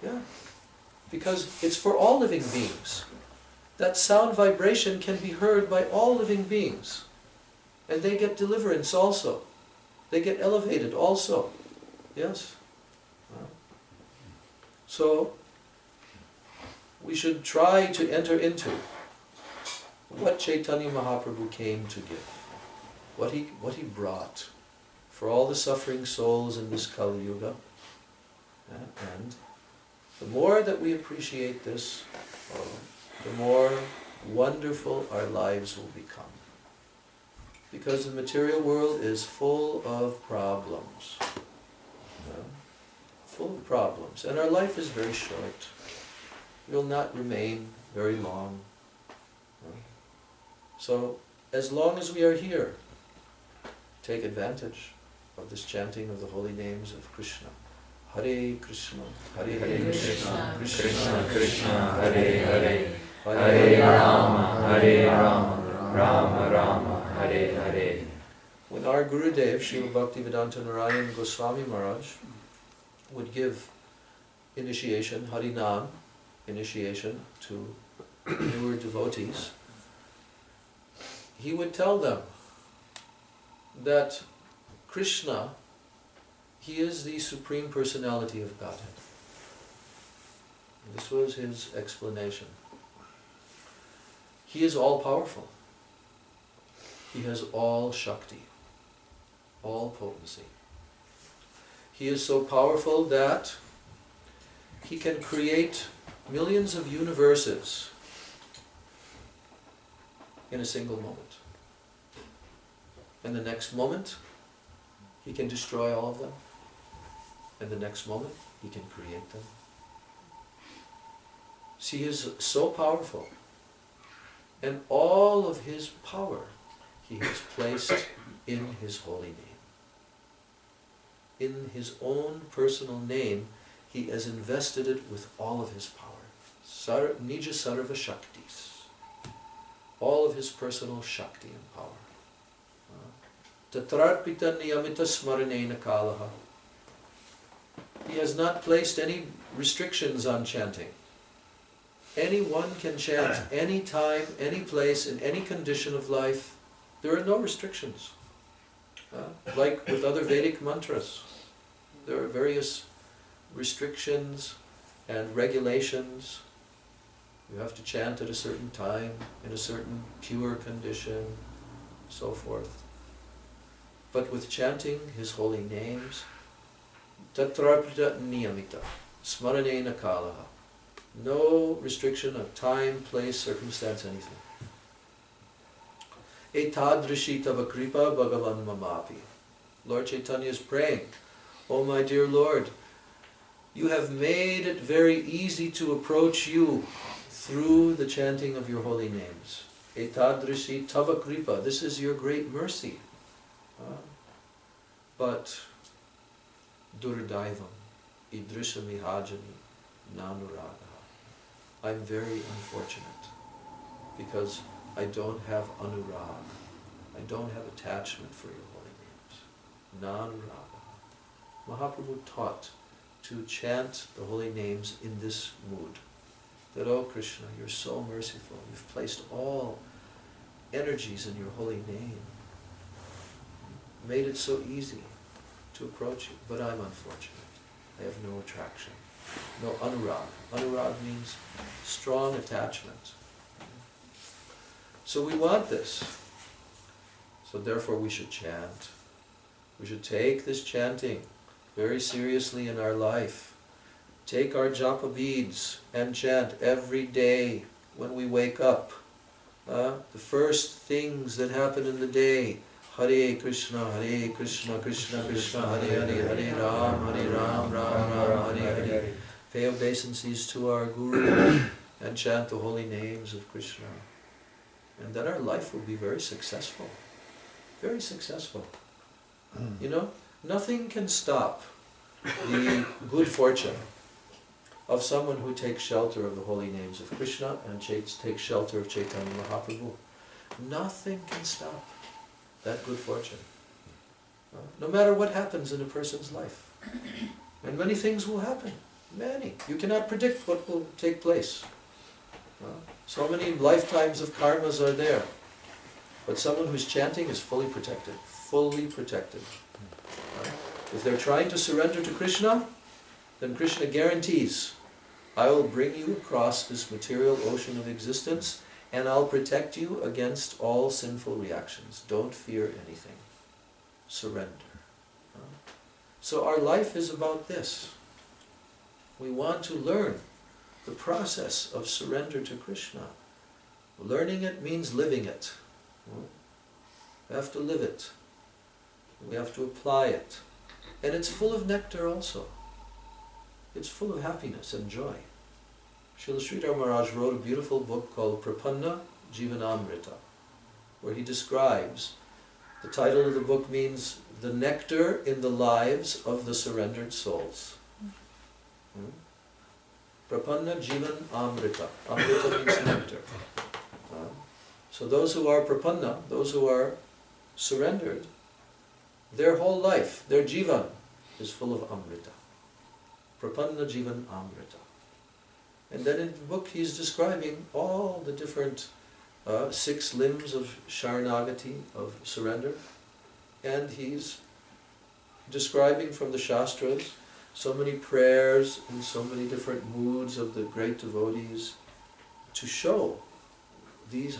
Yeah. Because it's for all living beings. That sound vibration can be heard by all living beings. And they get deliverance also. They get elevated also. Yes? So, we should try to enter into what Chaitanya Mahaprabhu came to give. What he brought for all the suffering souls in this Kali Yuga. And the more that we appreciate this, the more wonderful our lives will become. Because the material world is full of problems. Full of problems. And our life is very short. It will not remain very long. So, as long as we are here, take advantage of this chanting of the holy names of Krishna. Hare Krishna, Hare Krishna, Krishna Krishna, Hare Hare, Hare Rama, Hare Rama, Rama Rama, Hare Hare. When our Gurudev, Srila Bhaktivedanta Narayan Goswami Maharaj, would give initiation, Harinam, initiation to newer devotees, he would tell them that Krishna, he is the Supreme Personality of Godhead. And this was his explanation. He is all-powerful. He has all Shakti, all potency. He is so powerful that he can create millions of universes in a single moment. And the next moment, he can destroy all of them. And the next moment, he can create them. See, he is so powerful. And all of his power, he has placed in his holy name. In his own personal name, he has invested it with all of his power. Nija Sarva Shaktis. All of his personal Shakti and power. Tatrarpita niyamita smaranena kalaha. He has not placed any restrictions on chanting. Anyone can chant any time, any place, in any condition of life. There are no restrictions. Like with other Vedic mantras, there are various restrictions and regulations. You have to chant at a certain time, in a certain pure condition, so forth. But with chanting his holy names, tatrapita niyamita, smaranena kalaha, no restriction of time, place, circumstance, anything. Etadrishi tava kripa bhagavan mamapi. Lord Chaitanya is praying, oh my dear Lord, you have made it very easy to approach you through the chanting of your holy names. Etadrishi tava kripa, this is your great mercy. But Durdaivam idrishamihajani nanuraga. I'm very unfortunate because I don't have anurag. I don't have attachment for your holy names. Nanuraga. Mahaprabhu taught to chant the holy names in this mood. That, oh Krishna, you're so merciful. You've placed all energies in your holy name. Made it so easy to approach you. But I'm unfortunate. I have no attraction. No anurag. Anurag means strong attachment. So we want this. So therefore we should chant. We should take this chanting very seriously in our life. Take our japa beads and chant every day when we wake up. The first things that happen in the day. Hare Krishna, Krishna Krishna, Hare Hare, Hare Ram, Ram Ram, Hare Hare. Pay obeisances to our Guru and chant the holy names of Krishna. And then our life will be very successful. Very successful. You know, nothing can stop the good fortune of someone who takes shelter of the holy names of Krishna and takes shelter of Chaitanya Mahaprabhu. Nothing can stop that good fortune. No matter what happens in a person's life. And many things will happen. Many. You cannot predict what will take place. So many lifetimes of karmas are there. But someone who's chanting is fully protected. Fully protected. If they're trying to surrender to Krishna, then Krishna guarantees, I will bring you across this material ocean of existence and I'll protect you against all sinful reactions. Don't fear anything. Surrender. So our life is about this. We want to learn the process of surrender to Krishna. Learning it means living it. We have to live it. We have to apply it. And it's full of nectar also. It's full of happiness and joy. Srila Sridhar Maharaj wrote a beautiful book called Prapanna Jivanamrita, where he describes, the title of the book means the nectar in the lives of the surrendered souls. Prapanna Jivan Amrita. Amrita means nectar. So those who are prapanna, those who are surrendered, their whole life, their jivan, is full of amrita. Prapanna Jivan Amrita. And then in the book he's describing all the different 6 limbs of Sharanagati, of surrender. And he's describing from the Shastras so many prayers and so many different moods of the great devotees to show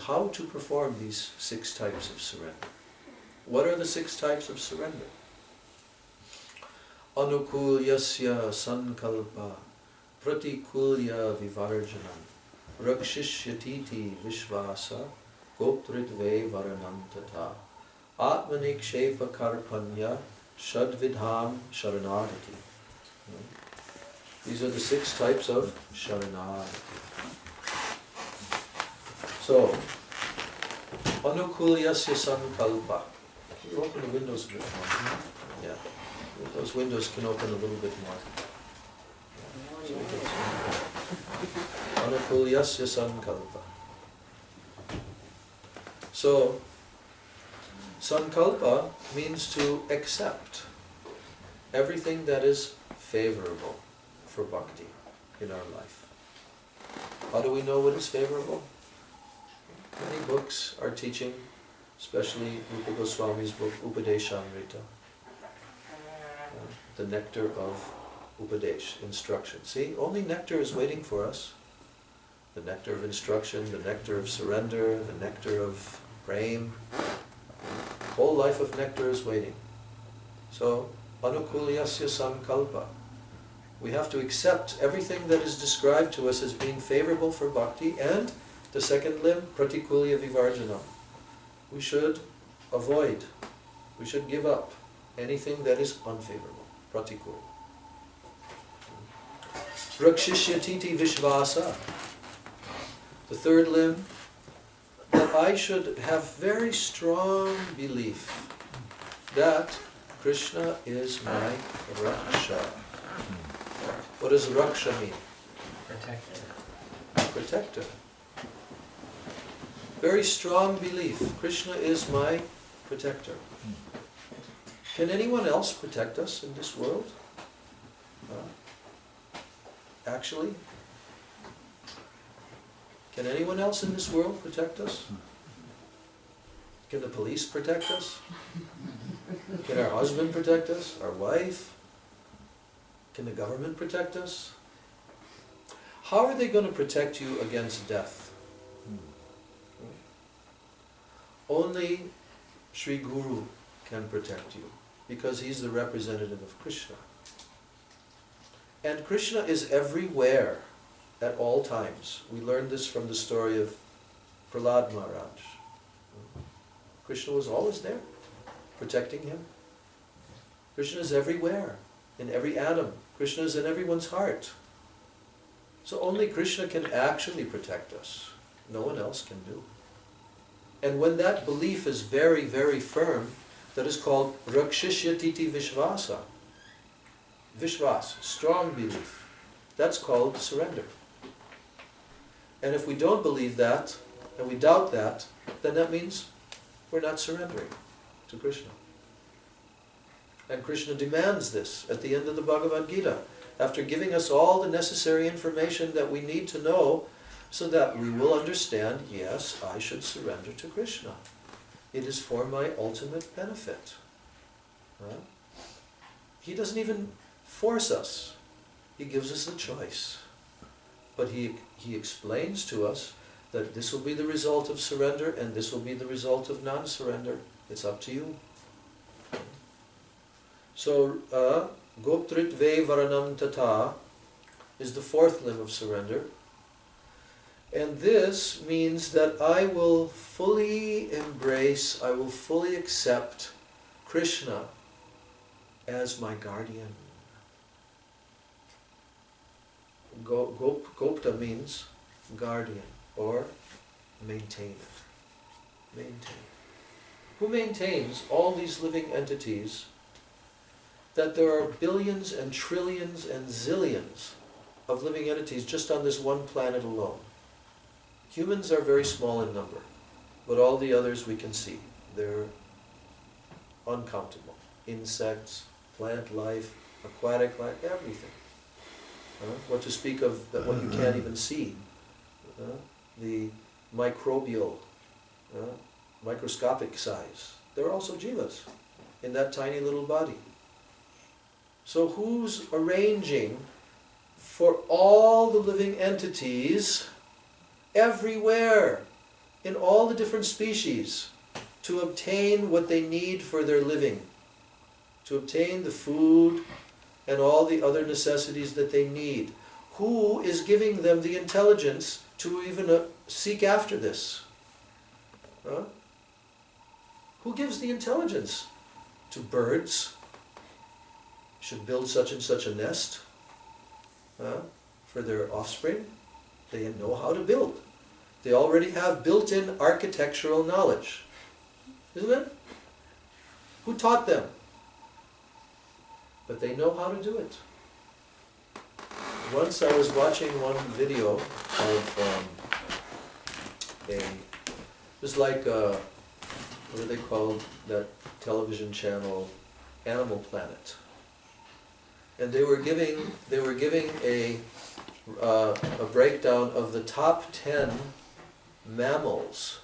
how to perform these 6 types of surrender. What are the 6 types of surrender? Anukulyasya sankalpa pratikulya vivarjanam rakshishyatiti vishvasa goptritve varanantata atmanikshepa karpanya shadvidham sharanagati. These are the 6 types of sharanagati. So, anukulyasya sankalpa. Can you open the windows a bit more? Yeah. Those windows can open a little bit more. Anukulyasya sankalpa. So, sankalpa means to accept everything that is favorable for bhakti in our life. How do we know what is favorable? Many books are teaching, especially Rupa Goswami's book, Upadeshamrita, the nectar of Upadesh, instruction. See, only nectar is waiting for us. The nectar of instruction, the nectar of surrender, the nectar of prema. Whole life of nectar is waiting. So, anukulyasya sankalpa. We have to accept everything that is described to us as being favorable for bhakti, and the second limb, pratikulya vivarjanam. We should avoid, we should give up anything that is unfavorable, pratikul. Rakshishyatiti vishvasa. The third limb, that I should have very strong belief that Krishna is my Raksha. What does Raksha mean? Protector. Protector. Very strong belief. Krishna is my protector. Can anyone else protect us in this world? Actually? Can anyone else in this world protect us? Can the police protect us? Can our husband protect us? Our wife? Can the government protect us? How are they going to protect you against death? Only Sri Guru can protect you, because he's the representative of Krishna. And Krishna is everywhere at all times. We learned this from the story of Prahlad Maharaj. Krishna was always there, protecting him. Krishna is everywhere, in every atom. Krishna is in everyone's heart. So only Krishna can actually protect us. No one else can do. And when that belief is very, very firm, that is called Rakshishyatiti Vishvasa. Vishvas, strong belief. That's called surrender. And if we don't believe that, and we doubt that, then that means we're not surrendering to Krishna. And Krishna demands this at the end of the Bhagavad Gita, after giving us all the necessary information that we need to know, so that we will understand, yes, I should surrender to Krishna. It is for my ultimate benefit. He doesn't even force us. He gives us the choice. But he explains to us that this will be the result of surrender and this will be the result of non-surrender. It's up to you. So, Goptritve Varanam Tata is the fourth limb of surrender. And this means that I will fully embrace, I will fully accept Krishna as my guardian. Gopta means guardian or maintainer. Maintain. Who maintains all these living entities, that there are billions and trillions and zillions of living entities just on this one planet alone. Humans are very small in number, but all the others we can see. They're uncountable. Insects, plant life, aquatic life, everything. What to speak of what you can't even see. The microbial, microscopic size. They're also jivas in that tiny little body. So who's arranging for all the living entities everywhere, in all the different species, to obtain what they need for their living, to obtain the food and all the other necessities that they need? Who is giving them the intelligence to even seek after this? Who gives the intelligence to birds? Should build such and such a nest for their offspring. They know how to build. They already have built-in architectural knowledge. Isn't it? Who taught them? But they know how to do it. Once I was watching one video of it was like, what are they called, that television channel, Animal Planet. And they were giving a breakdown of the top 10 mammals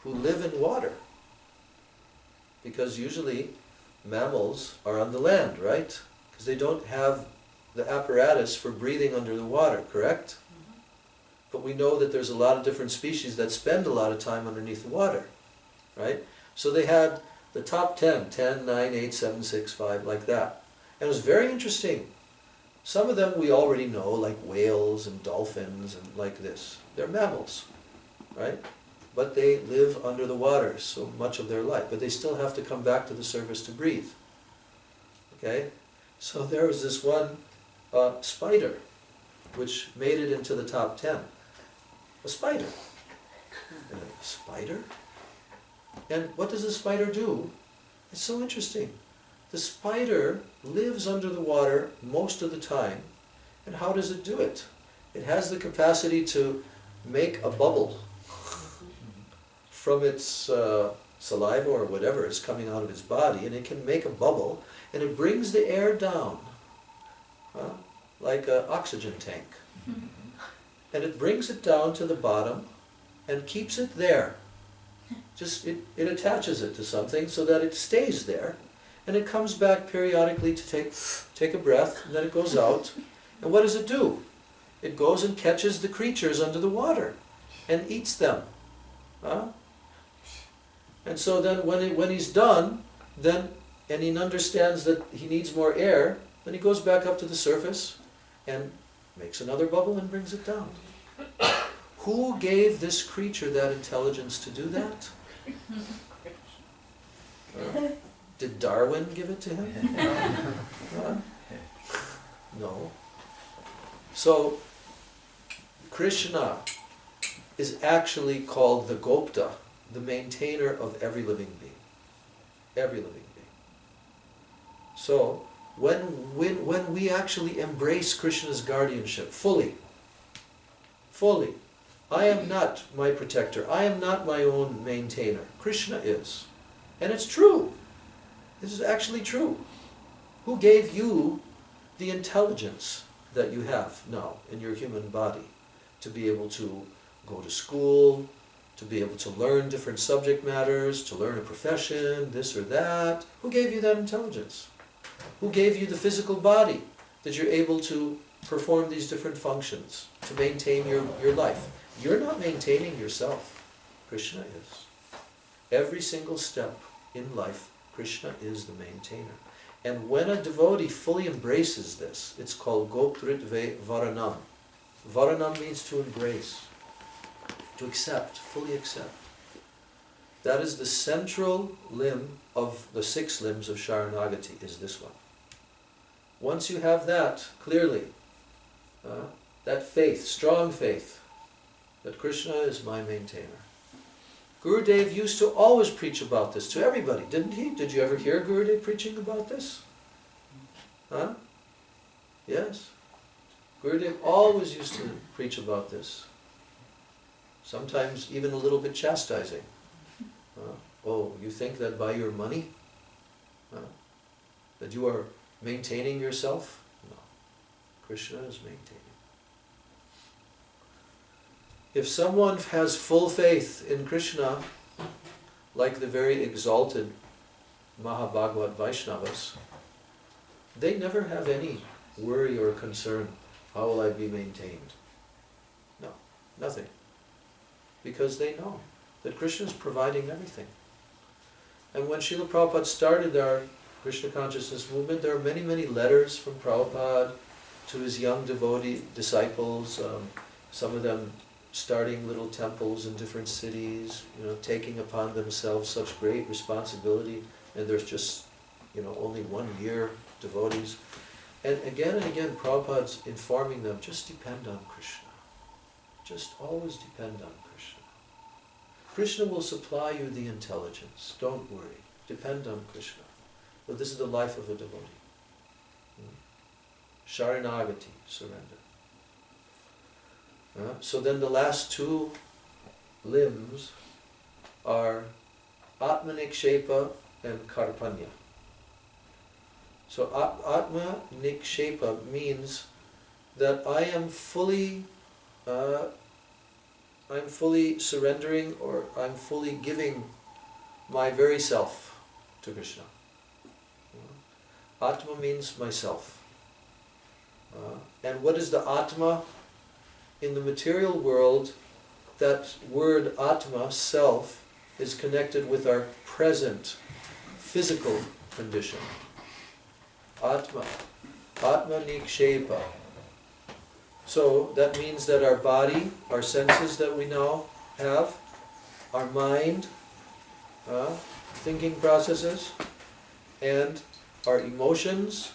who live in water. Because usually mammals are on the land, right? Because they don't have the apparatus for breathing under the water, correct? But we know that there's a lot of different species that spend a lot of time underneath the water, right? So they had the top 10, 10, 9, 8, 7, 6, 5, like that. And it was very interesting. Some of them we already know, like whales and dolphins and like this. They're mammals, right? But they live under the water so much of their life. But they still have to come back to the surface to breathe. Okay? So there was this one spider, which made it into the top 10. A spider. A spider? And what does a spider do? It's so interesting. The spider lives under the water most of the time. And how does it do it? It has the capacity to make a bubble from its saliva or whatever is coming out of its body, and it can make a bubble, and it brings the air down, like an oxygen tank. And it brings it down to the bottom and keeps it there. Just it attaches it to something so that it stays there, and it comes back periodically to take a breath, and then it goes out. And what does it do? It goes and catches the creatures under the water and eats them. And so then when he's done, and he understands that he needs more air, then he goes back up to the surface and makes another bubble and brings it down. Who gave this creature that intelligence to do that? Did Darwin give it to him? No. So, Krishna is actually called the Gopta, the maintainer of every living being. Every living being. So, when we actually embrace Krishna's guardianship fully, I am not my protector, I am not my own maintainer. Krishna is. And it's true. This is actually true. Who gave you the intelligence that you have now in your human body to be able to go to school, to be able to learn different subject matters, to learn a profession, this or that? Who gave you that intelligence? Who gave you the physical body that you're able to perform these different functions, to maintain your life? You're not maintaining yourself. Krishna is. Every single step in life, Krishna is the maintainer. And when a devotee fully embraces this, it's called Goptritve Varanam. Varanam means to embrace, to accept, fully accept. That is the central limb of the 6 limbs of Sharanagati, is this one. Once you have that, clearly, that faith, strong faith, that Krishna is my maintainer. Gurudev used to always preach about this to everybody, didn't he? Did you ever hear Gurudev preaching about this? Yes. Gurudev always used to preach about this. Sometimes even a little bit chastising. Oh, you think that by your money, that you are maintaining yourself? No. Krishna is maintaining. If someone has full faith in Krishna, like the very exalted Mahabhagavat Vaishnavas, they never have any worry or concern, how will I be maintained? No, nothing. Because they know that Krishna is providing everything. And when Srila Prabhupada started our Krishna consciousness movement, there are many, many letters from Prabhupada to his young devotee disciples, some of them starting little temples in different cities, taking upon themselves such great responsibility, and there's just, only 1 year devotees. And again, Prabhupada's informing them, just depend on Krishna. Just always depend on Krishna. Krishna will supply you the intelligence. Don't worry. Depend on Krishna. But this is the life of a devotee. Sharanagati, surrender. So then the last 2 limbs are Atma-nikshepa and Karpanya. So Atma-nikshepa means that I am fully surrendering, or I'm fully giving my very self to Krishna. Atma means myself. And what is the Atma? In the material world, that word Atma, self, is connected with our present physical condition. Atma, Atma-nikshepa. So that means that our body, our senses that we now have, our mind, thinking processes, and our emotions,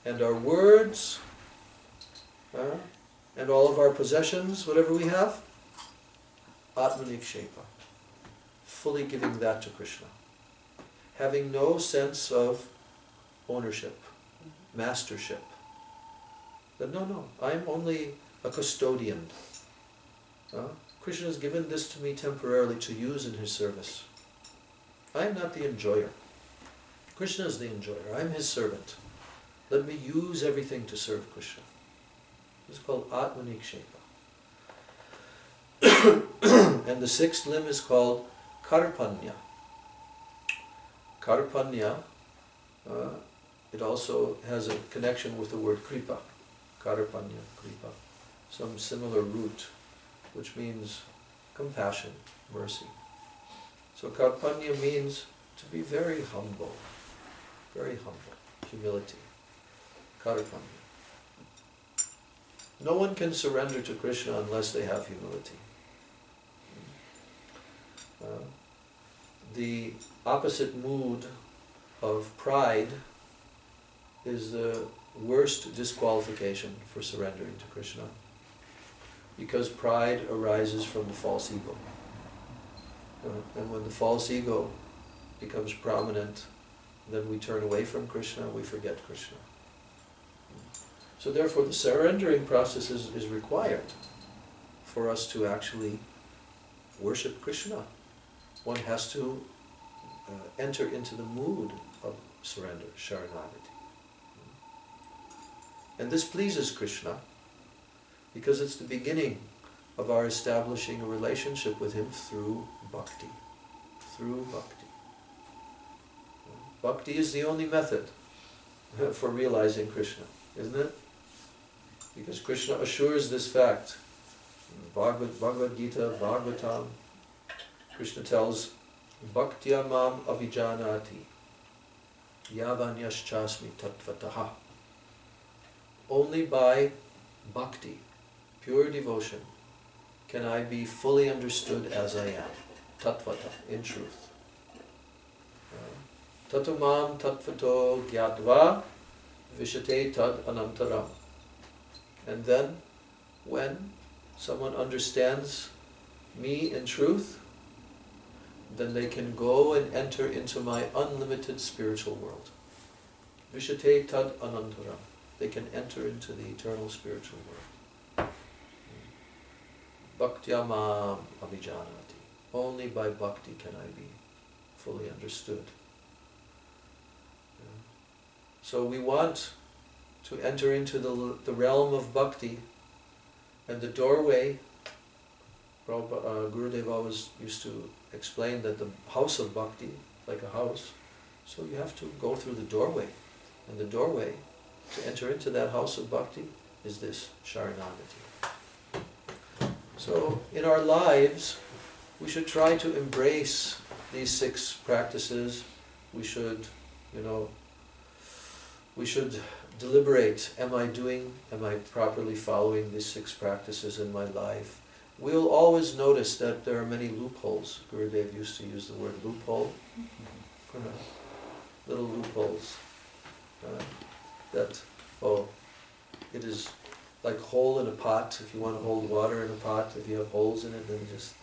and our words, and all of our possessions, whatever we have, Atma-nikshepa. Fully giving that to Krishna. Having no sense of ownership, mastership. That no, I'm only a custodian. Krishna has given this to me temporarily to use in his service. I am not the enjoyer. Krishna is the enjoyer. I'm his servant. Let me use everything to serve Krishna. It's called Atmanikshepa. And the sixth limb is called Karpanya. Karpanya, it also has a connection with the word kripa. Karpanya, kripa. Some similar root, which means compassion, mercy. So Karpanya means to be very humble, humility. Karpanya. No one can surrender to Krishna unless they have humility. The opposite mood of pride is the worst disqualification for surrendering to Krishna, because pride arises from the false ego. And when the false ego becomes prominent, then we turn away from Krishna, we forget Krishna. So therefore the surrendering process is required for us to actually worship Krishna. One has to enter into the mood of surrender, sharanagati. And this pleases Krishna because it's the beginning of our establishing a relationship with him through bhakti. Through bhakti. Bhakti is the only method for realizing Krishna, isn't it? Because Krishna assures this fact. In Bhagavad Gita, Bhagavatam, Krishna tells, Bhaktya mam abhijanati yavanyaschasmi tattvataha. Only by bhakti, pure devotion, can I be fully understood as I am, tattvata, in truth. Tatumam tattvato gyatva vishate tad anantaram. And then, when someone understands me in truth, then they can go and enter into my unlimited spiritual world. Vishate tad anantaram. They can enter into the eternal spiritual world. Bhaktya mam abhijanati. Only by bhakti can I be fully understood. So we want to enter into the realm of bhakti, and the doorway, Gurudev always used to explain that the house of bhakti, like a house, so you have to go through the doorway, and the doorway to enter into that house of bhakti is this, sharanagati. So in our lives, we should try to embrace these 6 practices. We should, we should deliberate, am I properly following these 6 practices in my life? We'll always notice that there are many loopholes. Gurudev used to use the word loophole. Little loopholes. It is like hole in a pot. If you want to hold water in a pot, if you have holes in it, then it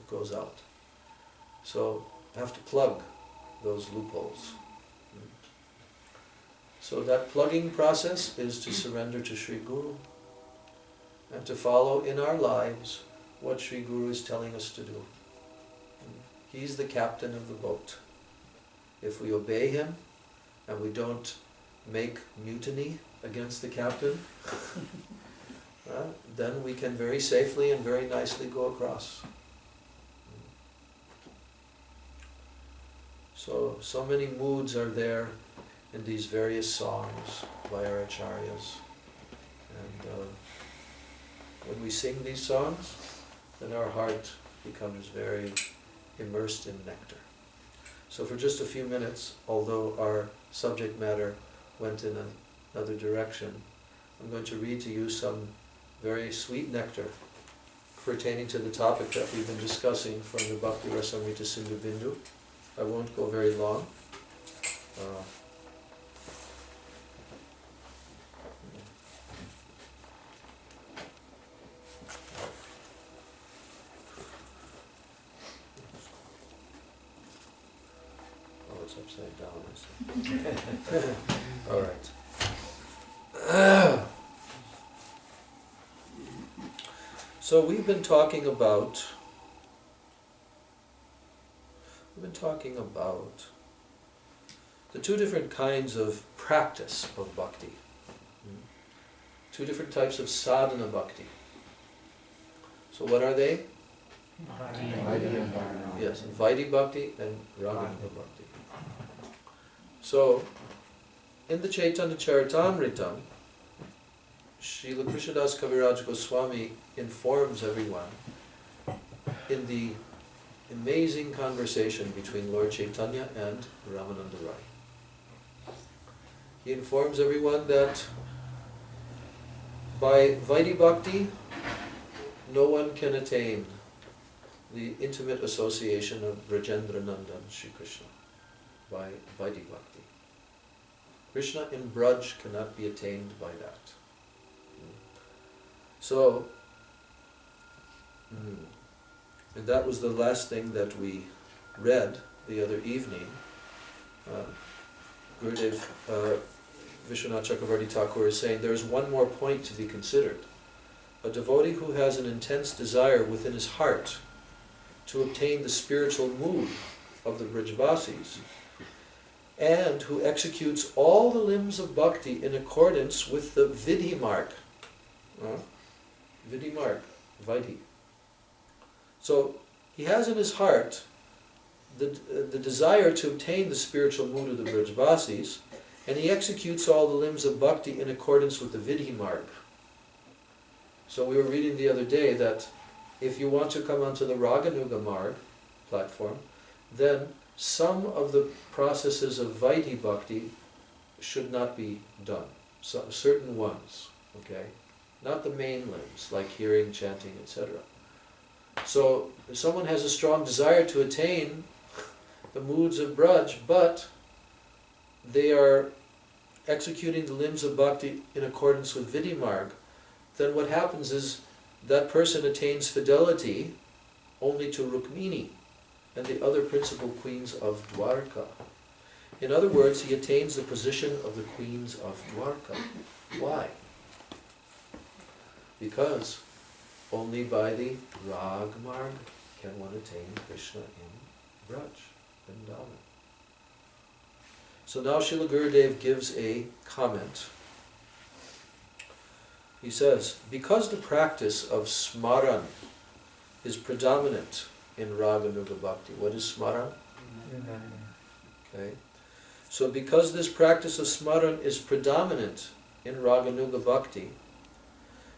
goes out. So you have to plug those loopholes. So that plugging process is to surrender to Sri Guru and to follow in our lives what Sri Guru is telling us to do. He's the captain of the boat. If we obey him and we don't make mutiny against the captain, then we can very safely and very nicely go across. So many moods are there in these various songs by our acharyas. And when we sing these songs, then our heart becomes very immersed in nectar. So for just a few minutes, although our subject matter went in another direction, I'm going to read to you some very sweet nectar pertaining to the topic that we've been discussing from the Bhakti Rasamrita Sindhu Bindu. I won't go very long. upside down. All right. So we've been talking about the two different kinds of practice of bhakti. Two different types of sadhana bhakti. So what are they? Yes, Vaidhi Bhakti and Raganuga Bhakti. So, in the Chaitanya Charitamritam, Srila Krishnadas Kaviraj Goswami informs everyone in the amazing conversation between Lord Chaitanya and Ramananda Rai. He informs everyone that by Vaidhi Bhakti, no one can attain the intimate association of Brajendra Nandan Shri Krishna by Vaidhi Bhakti. Krishna in Braj cannot be attained by that. So, and that was the last thing that we read the other evening. Gurudev Vishwanath Chakravarti Thakur is saying there is one more point to be considered. A devotee who has an intense desire within his heart to obtain the spiritual mood of the Brajvasis, and who executes all the limbs of bhakti in accordance with the Vidhi mark. Vidhi mark, Vaidhi. So he has in his heart the desire to obtain the spiritual mood of the Brajvasis, and he executes all the limbs of bhakti in accordance with the Vidhi mark. So we were reading the other day that if you want to come onto the Raganuga Marg platform, then some of the processes of Vaidhi Bhakti should not be done. So, certain ones, okay? Not the main limbs, like hearing, chanting, etc. So, if someone has a strong desire to attain the moods of Braj, but they are executing the limbs of Bhakti in accordance with Vidhi Marg, then what happens is that person attains fidelity only to Rukmini and the other principal queens of Dwarka. In other words, he attains the position of the queens of Dwarka. Why? Because only by the Rag Marg can one attain Krishna in Braj, Vrindavan. So now Srila Gurudev gives a comment. He says, because the practice of Smaran is predominant in Raganuga Bhakti. What is Smaran? Okay. So because this practice of Smaran is predominant in Raganuga Bhakti,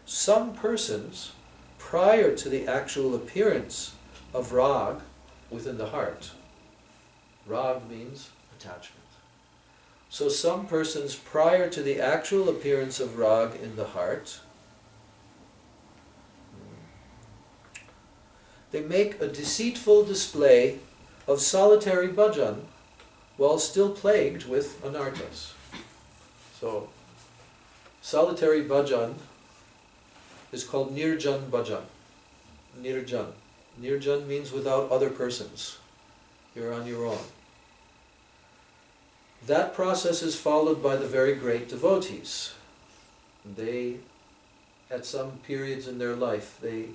some persons, prior to the actual appearance of Rag within the heart, Rag means attachment. So some persons, prior to the actual appearance of Rag in the heart, they make a deceitful display of solitary bhajan while still plagued with anarthas. So, solitary bhajan is called nirjan bhajan. Nirjan. Nirjan means without other persons. You're on your own. That process is followed by the very great devotees. They, at some periods in their life, they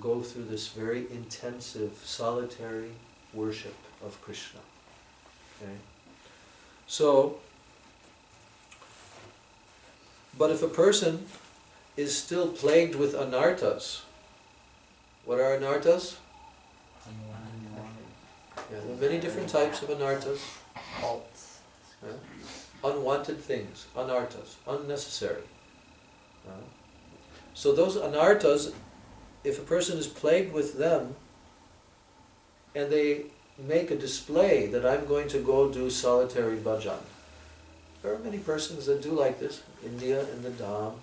go through this very intensive, solitary worship of Krishna. Okay? So, but if a person is still plagued with anarthas, what are anarthas? Yeah, there are many different types of anarthas. Unwanted things, anarthas, unnecessary. So those anarthas, if a person is plagued with them, and they make a display that I'm going to go do solitary bhajan. There are many persons that do like this, India and the Dham.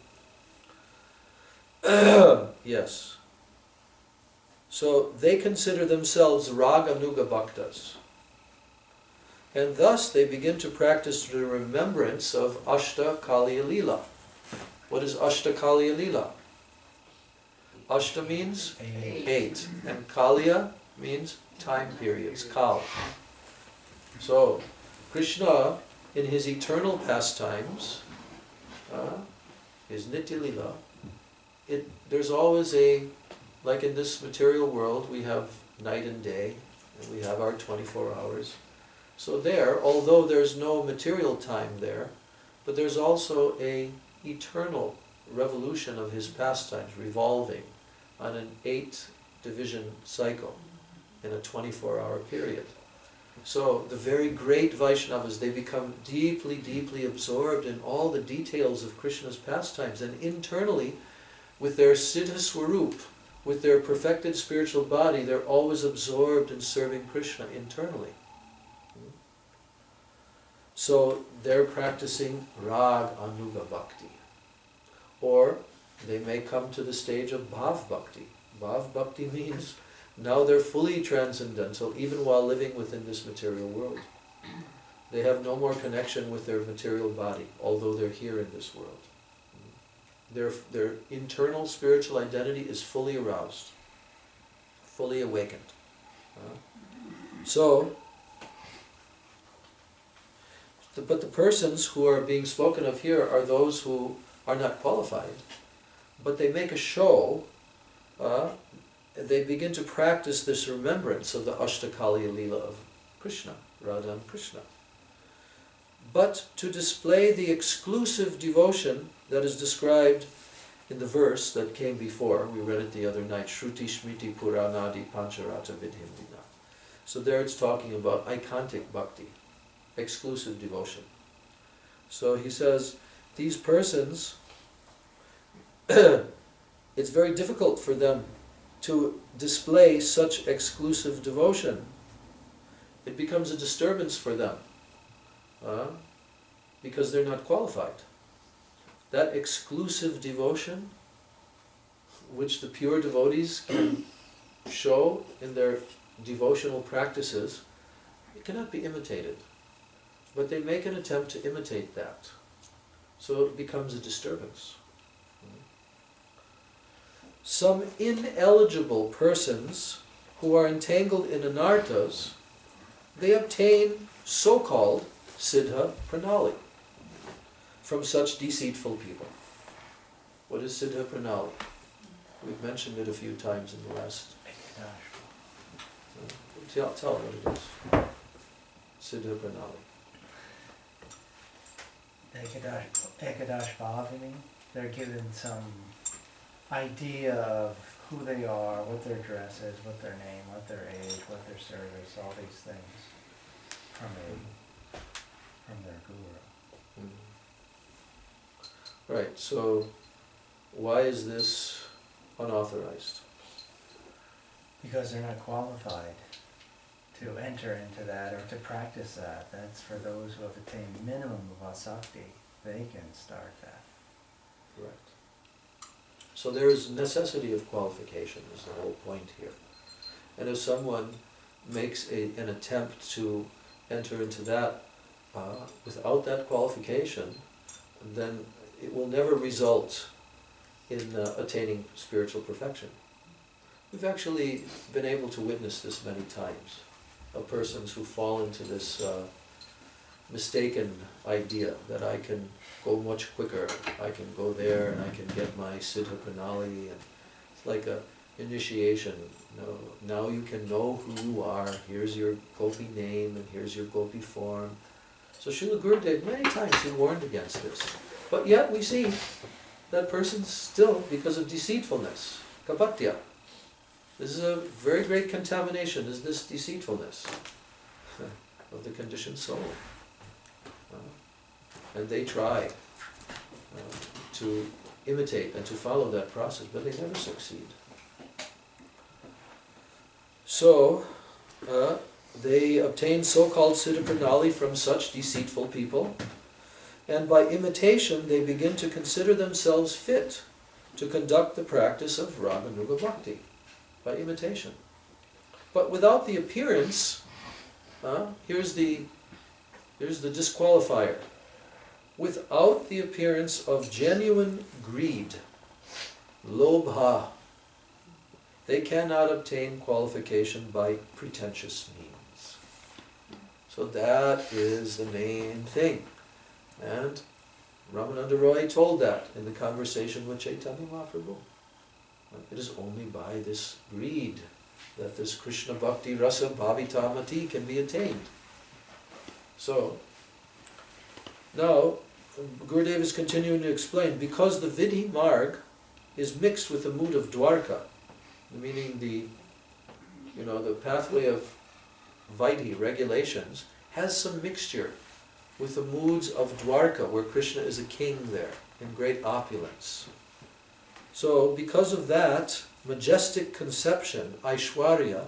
Yes. So they consider themselves Raganuga Bhaktas. And thus they begin to practice the remembrance of Ashta Kaliya Lila. What is Ashta Kaliya Lila? Ashta means 8. And Kaliya means time periods, Kal. So, Krishna, in his eternal pastimes, his Nitya Lila, there's always like in this material world, we have night and day, and we have our 24 hours. So there, although there's no material time there, but there's also a eternal revolution of his pastimes, revolving on an 8-division cycle in a 24-hour period. So the very great Vaishnavas, they become deeply, deeply absorbed in all the details of Krishna's pastimes, and internally, with their Siddha Swarup, with their perfected spiritual body, they're always absorbed in serving Krishna internally. So they're practicing Rag Anuga Bhakti. Or they may come to the stage of Bhav Bhakti. Bhav Bhakti means now they're fully transcendental, even while living within this material world. They have no more connection with their material body, although they're here in this world. Their internal spiritual identity is fully aroused, fully awakened. But the persons who are being spoken of here are those who are not qualified, but they make a show. They begin to practice this remembrance of the Ashtakali Leela of Krishna, Radha and Krishna. But to display the exclusive devotion that is described in the verse that came before, we read it the other night, Shruti Smriti Puranadi Pancharata Vidhimdina. So there it's talking about ikantic bhakti, exclusive devotion. So he says, these persons, it's very difficult for them to display such exclusive devotion. It becomes a disturbance for them because they're not qualified. That exclusive devotion which the pure devotees can show in their devotional practices, it cannot be imitated. But they make an attempt to imitate that. So it becomes a disturbance. Some ineligible persons who are entangled in anarthas, they obtain so-called siddha pranali from such deceitful people. What is siddha pranali? We've mentioned it a few times in the last... Tell what it is. Siddha pranali. Ekadash Bhavini, they're given some idea of who they are, what their dress is, what their name, what their age, what their service, all these things from their guru. Right, so why is this unauthorized? Because they're not qualified to enter into that or to practice that. That's for those who have attained minimum of asakti. They can start that. Correct. So there is necessity of qualification is the whole point here. And if someone makes an attempt to enter into that without that qualification, then it will never result in attaining spiritual perfection. We've actually been able to witness this many times, of persons who fall into this mistaken idea that I can go much quicker, I can go there and I can get my siddha pranali, and it's like a initiation. Now you can know who you are, here's your gopi name and here's your gopi form. So Srila Gurudev many times he warned against this. But yet we see that person still, because of deceitfulness, kapatya. This is a very great contamination, is this deceitfulness of the conditioned soul. And they try to imitate and to follow that process, but they never succeed. So, they obtain so-called siddha pranali from such deceitful people, and by imitation they begin to consider themselves fit to conduct the practice of Raganuga Bhakti, by imitation. But without the appearance, here's the disqualifier. Without the appearance of genuine greed, lobha, they cannot obtain qualification by pretentious means. So that is the main thing. And Ramananda Roy told that in the conversation with Chaitanya Mahaprabhu. It is only by this greed that this Krishna Bhakti Rasa Bhavitamati can be attained. So, now, Gurudev is continuing to explain, because the Vidhi Marg is mixed with the mood of Dwarka, meaning the pathway of Vaidhi, regulations, has some mixture with the moods of Dwarka, where Krishna is a king there, in great opulence. So, because of that majestic conception, Aishwarya,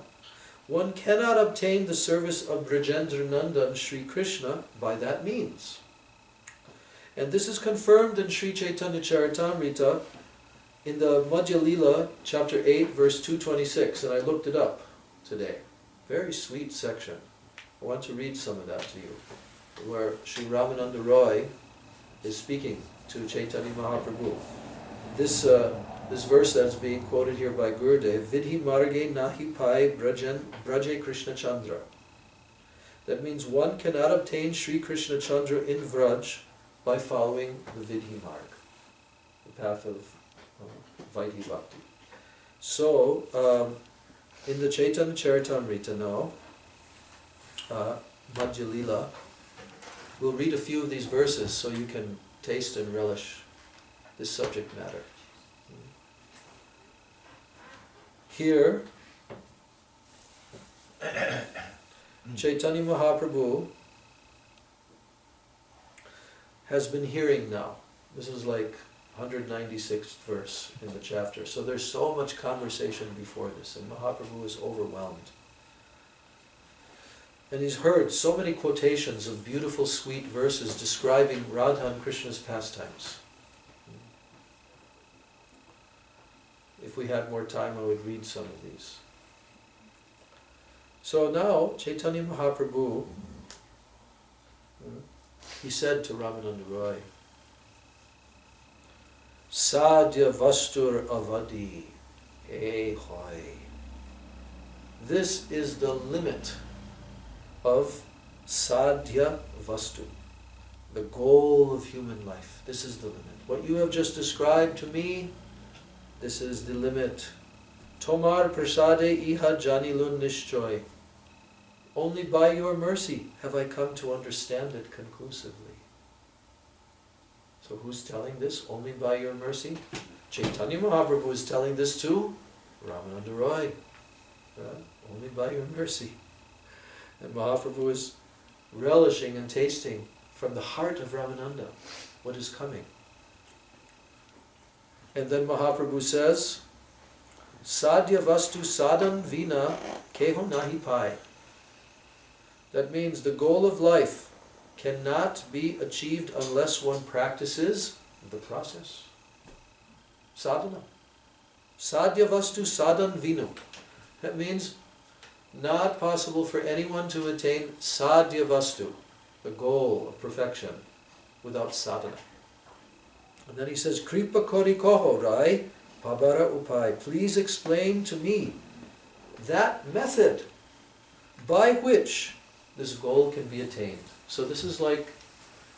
one cannot obtain the service of Brajendra Nandan Sri Krishna by that means. And this is confirmed in Sri Chaitanya Charitamrita in the Madhya Lila, chapter 8, verse 226, and I looked it up today. Very sweet section. I want to read some of that to you, where Sri Ramananda Roy is speaking to Chaitanya Mahaprabhu. This verse that's being quoted here by Gurudev, Vidhi Marge Nahi Pai Braje Krishna Chandra. That means one cannot obtain Sri Krishna Chandra in Vraj by following the Vidhi Marg, the path of Vaidhi Bhakti. So, in the Chaitanya Charitamrita now, Madhya Lila, we'll read a few of these verses so you can taste and relish this subject matter. Here, Chaitanya Mahaprabhu has been hearing now. This is like 196th verse in the chapter. So there's so much conversation before this, and Mahaprabhu is overwhelmed. And he's heard so many quotations of beautiful, sweet verses describing Radha and Krishna's pastimes. If we had more time, I would read some of these. So now, Chaitanya Mahaprabhu, he said to Ramananda Roy, Sadhya Vastur Avadi, hoy. This is the limit of Sadhya Vastu, the goal of human life. This is the limit. What you have just described to me, this is the limit. Tomar prasade iha janilun nishchoy. Only by your mercy have I come to understand it conclusively. So who's telling this? Only by your mercy? Chaitanya Mahaprabhu is telling this to Ramananda Roy. Only by your mercy. And Mahaprabhu is relishing and tasting from the heart of Ramananda what is coming. And then Mahaprabhu says, Sadhya Vastu Sadhan Vina Keho Nahi Pai. That means the goal of life cannot be achieved unless one practices the process. Sadhana. Sadhya Vastu Sadhan Vinu. That means not possible for anyone to attain Sadhya Vastu, the goal of perfection, without sadhana. And then he says, Kripa Kori Koho Rai Pabara Upai. Please explain to me that method by which this goal can be attained. So this is like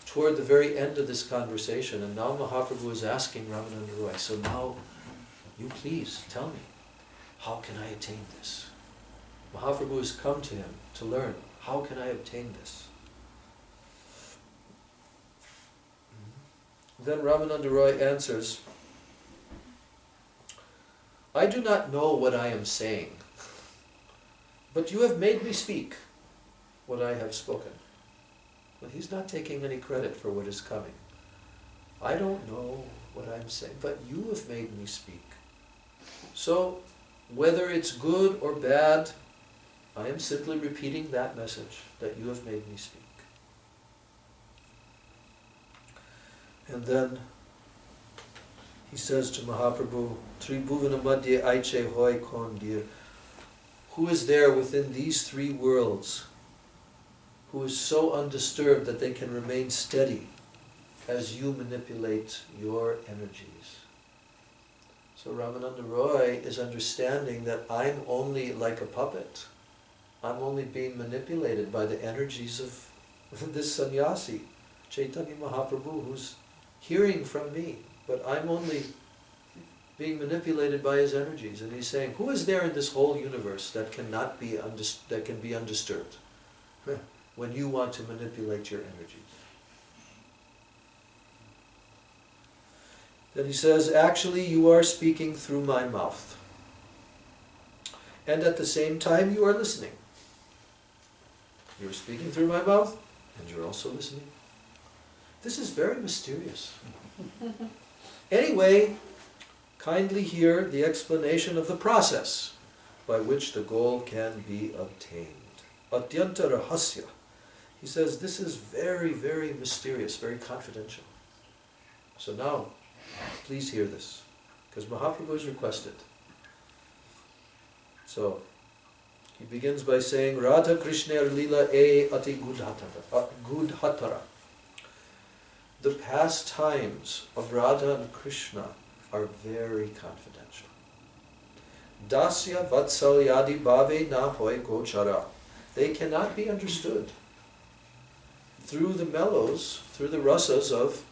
toward the very end of this conversation, and now Mahaprabhu is asking Ramananda Roy, so now you please tell me, how can I attain this? Mahaprabhu has come to him to learn, how can I obtain this? Then Ramananda Roy answers, I do not know what I am saying, but you have made me speak what I have spoken. But he's not taking any credit for what is coming. I don't know what I'm saying, but you have made me speak. So, whether it's good or bad, I am simply repeating that message that you have made me speak. And then he says to Mahaprabhu, Tribhuvana Madhya Aiche Hoy Kondir. Who is there within these three worlds who is so undisturbed that they can remain steady as you manipulate your energies? So Ramananda Roy is understanding that I'm only like a puppet. I'm only being manipulated by the energies of this sannyasi, Chaitanya Mahaprabhu, who's hearing from me, but I'm only being manipulated by his energies. And he's saying, who is there in this whole universe that cannot be that can be undisturbed when you want to manipulate your energies? Then he says, actually you are speaking through my mouth. And at the same time you are listening. You're speaking through my mouth, and you're also listening. This is very mysterious. Anyway, kindly hear the explanation of the process by which the goal can be obtained. Atyanta rahasya. He says this is very, very mysterious, very confidential. So now, please hear this, because Mahaprabhu has requested. So, he begins by saying, Radha Krishna Lila E Ati Gudhatara. The pastimes of Radha and Krishna are very confidential. Dasya Vatsalyadi Bhave Na Hoy Gochara. They cannot be understood through the mellows, through the rasas of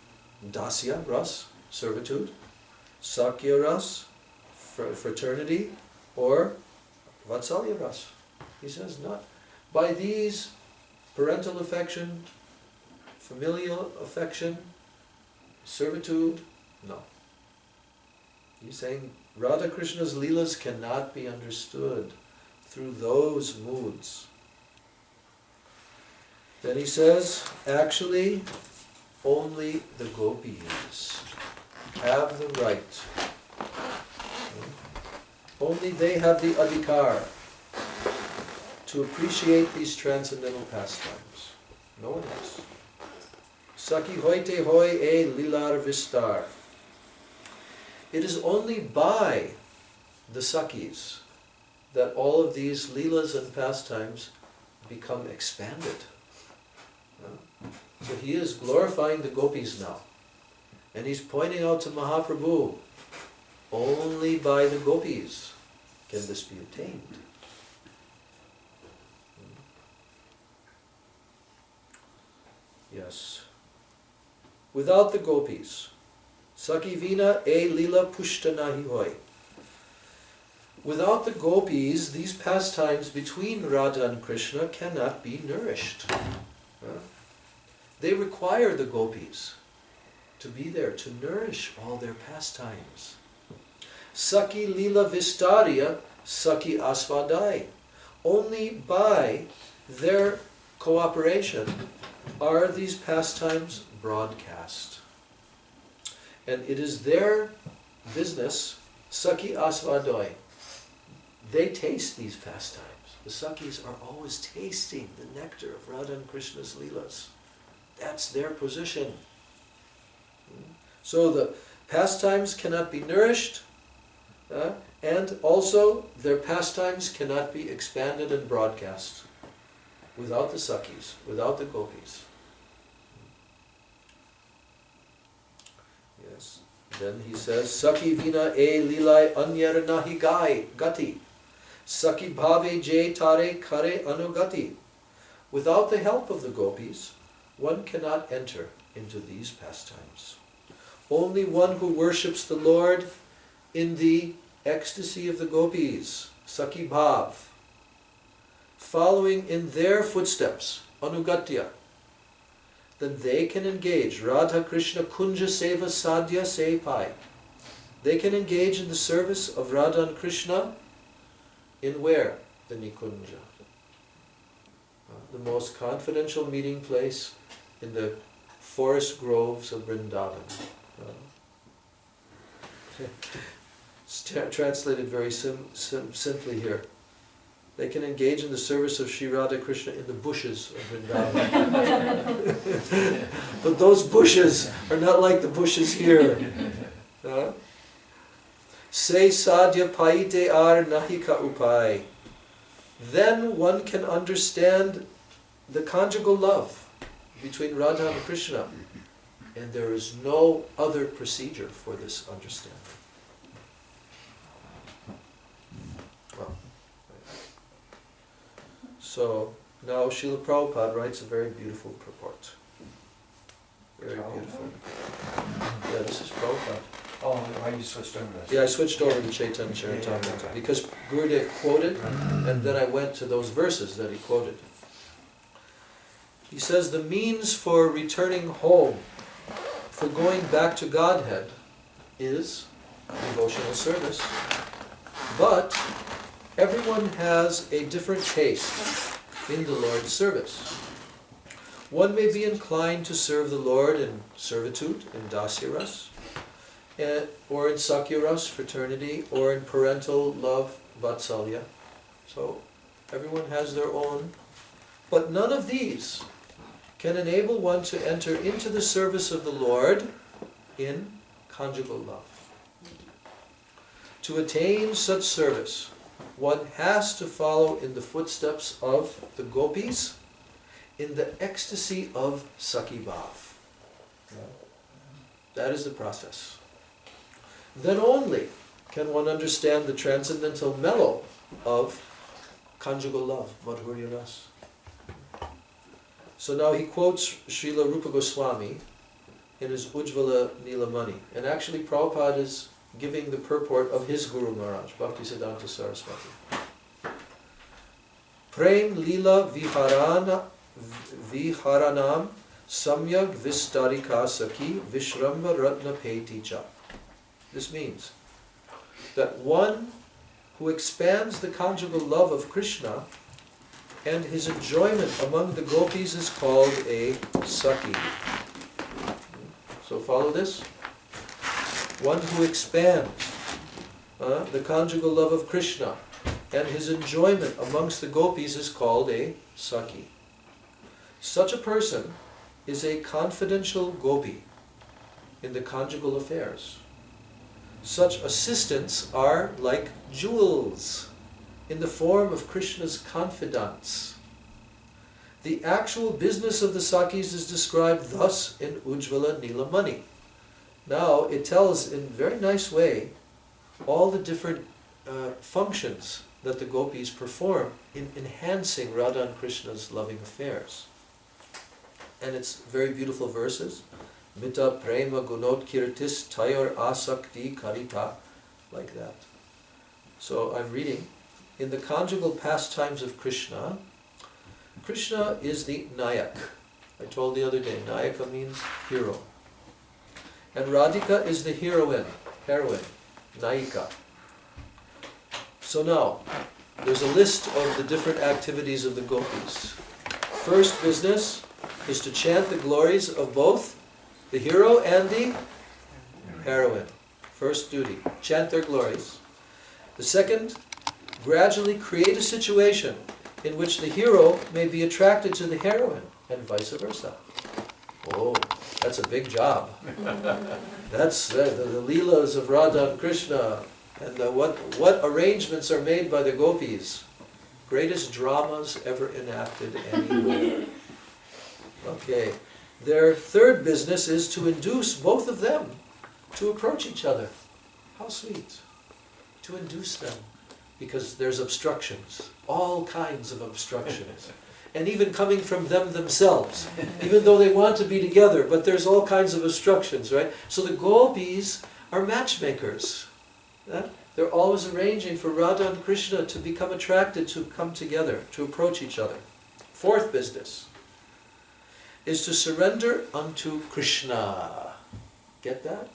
Dasya, ras, servitude, Sakya ras, fraternity, or Vatsalya ras. He says not. By these, parental affection, familial affection, servitude, no. He's saying Radha Krishna's leelas cannot be understood through those moods. Then he says, actually, only the gopis have the right. Only they have the adhikar to appreciate these transcendental pastimes. No one else. Saki hoite hoi e lilar vistar. It is only by the sakis that all of these leelas and pastimes become expanded. So he is glorifying the gopis now. And he's pointing out to Mahaprabhu, only by the gopis can this be attained. Yes. Without the gopis, Saki Vina e lila pushtanahi hoy. Without the gopis, these pastimes between Radha and Krishna cannot be nourished. They require the gopis to be there to nourish all their pastimes. Saki lila vistarya, saki asvadai. Only by their cooperation are these pastimes broadcast. And it is their business, saki asvadai. They taste these pastimes. The sakis are always tasting the nectar of Radha and Krishna's leelas. That's their position. So the pastimes cannot be nourished, and also their pastimes cannot be expanded and broadcast without the sakis, without the gopis. Yes. Then he says, Saki vina e lilai anyar nahi gati. Saki bhave jay tare kare anugati. Without the help of the gopis, one cannot enter into these pastimes. Only one who worships the Lord in the ecstasy of the gopis, Saki Bhav, following in their footsteps, Anugatya, then they can engage Radha Krishna Kunja Seva Sadhya Sepai. They can engage in the service of Radha and Krishna in where? The Nikunja. The most confidential meeting place in the forest groves of Vrindavan. It's translated very simply here. They can engage in the service of Sri Radha Krishna in the bushes of Vrindavan. But those bushes are not like the bushes here. Se sadhya paite ar nahika upai. Then one can understand the conjugal love between Radha and Krishna. And there is no other procedure for this understanding. Well, So now Srila Prabhupada writes a very beautiful purport. Very beautiful. Yeah, this is Prabhupada. Oh, why you switched over to this? Yeah, I switched over to Chaitanya Charitamrita because Gurudev quoted, and then I went to those verses that he quoted. He says the means for returning home, for going back to Godhead, is devotional service. But everyone has a different taste in the Lord's service. One may be inclined to serve the Lord in servitude, in dasyaras, or in sakyaras, fraternity, or in parental love, vatsalya. So everyone has their own. But none of these can enable one to enter into the service of the Lord in conjugal love. To attain such service, one has to follow in the footsteps of the gopis in the ecstasy of Sakhi Bhav. That is the process. Then only can one understand the transcendental mellow of conjugal love, Madhurya Ras. So now he quotes Srila Rupa Goswami in his Ujjvala Nilamani. And actually Prabhupada is giving the purport of his Guru Maharaj, Bhaktisiddhanta Saraswati. Prem Lila Viharanam Samyag Vistarika Saki Vishramba Ratna Peticha. This means that one who expands the conjugal love of Krishna and his enjoyment among the gopis is called a Sakhi. So follow this. One who expands the conjugal love of Krishna and his enjoyment amongst the gopis is called a Sakhi. Such a person is a confidential gopi in the conjugal affairs. Such assistants are like jewels in the form of Krishna's confidants. The actual business of the Sakhis is described thus in Ujjvala Nilamani. Now it tells in a very nice way all the different functions that the gopis perform in enhancing Radha and Krishna's loving affairs. And it's very beautiful verses. Mita prema gunot kirtis tayor asakti karita, like that. So I'm reading. In the conjugal pastimes of Krishna, Krishna is the Nayak. I told the other day, Nayaka means hero. And Radhika is the heroine, Nayika. So now, there's a list of the different activities of the gopis. First business is to chant the glories of both the hero and the heroine. First duty, chant their glories. The second, gradually create a situation in which the hero may be attracted to the heroine, and vice versa. Oh, that's a big job. That's the Leelas of Radha and Krishna, and what arrangements are made by the gopis. Greatest dramas ever enacted anywhere. Okay, their third business is to induce both of them to approach each other. How sweet. To induce them. Because there's obstructions, all kinds of obstructions. And even coming from them themselves, even though they want to be together, but there's all kinds of obstructions, right? So the gopis are matchmakers. Yeah? They're always arranging for Radha and Krishna to become attracted, to come together, to approach each other. Fourth business is to surrender unto Krishna. Get that?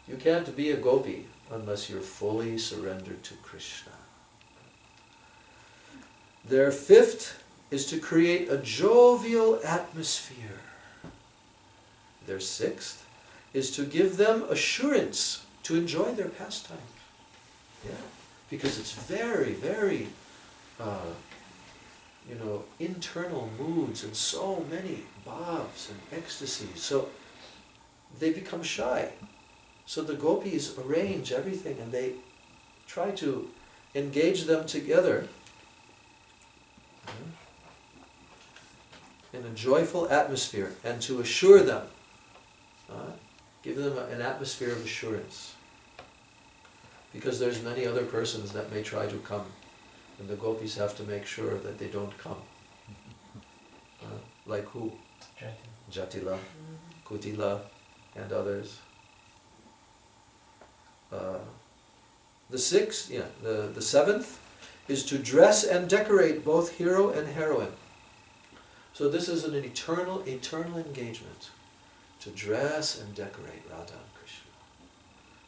You can't be a gopi unless you're fully surrendered to Krishna. Their fifth is to create a jovial atmosphere. Their sixth is to give them assurance to enjoy their pastime. Yeah, because it's very, very, internal moods and so many bhavs and ecstasies. So they become shy. So the gopis arrange everything and they try to engage them together in a joyful atmosphere and to assure them, give them an atmosphere of assurance. Because there's many other persons that may try to come And the gopis have to make sure that they don't come. Like who? Jatila, Kutila, and others. The seventh is to dress and decorate both hero and heroine. So this is an eternal engagement, to dress and decorate Radha and Krishna.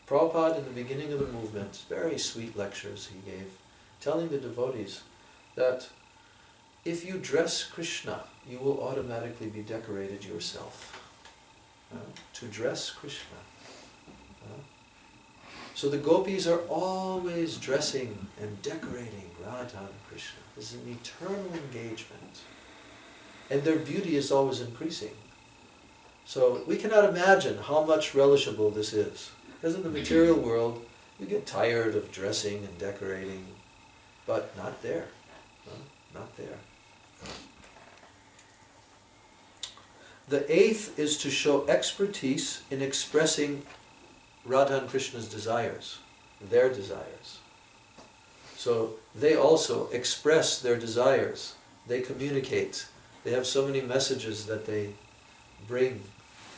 Prabhupada, in the beginning of the movement, very sweet lectures he gave, telling the devotees that if you dress Krishna, you will automatically be decorated yourself. To dress Krishna. So the gopis are always dressing and decorating Radha and Krishna. This is an eternal engagement. And their beauty is always increasing. So we cannot imagine how much relishable this is. Because in the material world, you get tired of dressing and decorating, but not there. Not there. The eighth is to show expertise in expressing Radha and Krishna's desires, their desires. So they also express their desires. They communicate. They have so many messages that they bring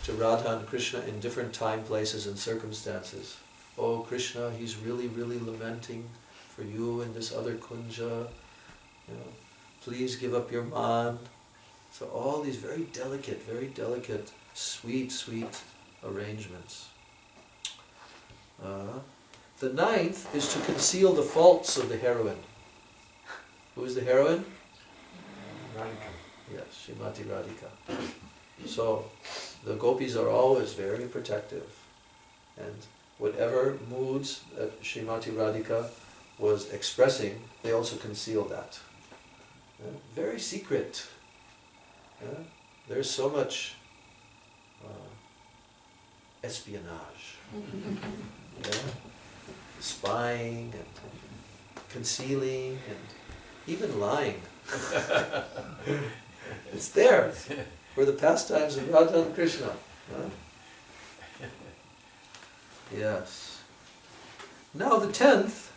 to Radha and Krishna in different time, places, and circumstances. Oh Krishna, he's really, really lamenting for you in this other kunja. Please give up your man. So all these very delicate, sweet arrangements. The ninth is to conceal the faults of the heroine. Who is the heroine? Radhika. Yes, Srimati Radhika. So the gopis are always very protective, and whatever moods that Srimati Radhika was expressing, they also conceal that. Very secret. There's so much espionage, spying and concealing and even lying. It's there for the pastimes of Radha and Krishna. Yes. Now the 10th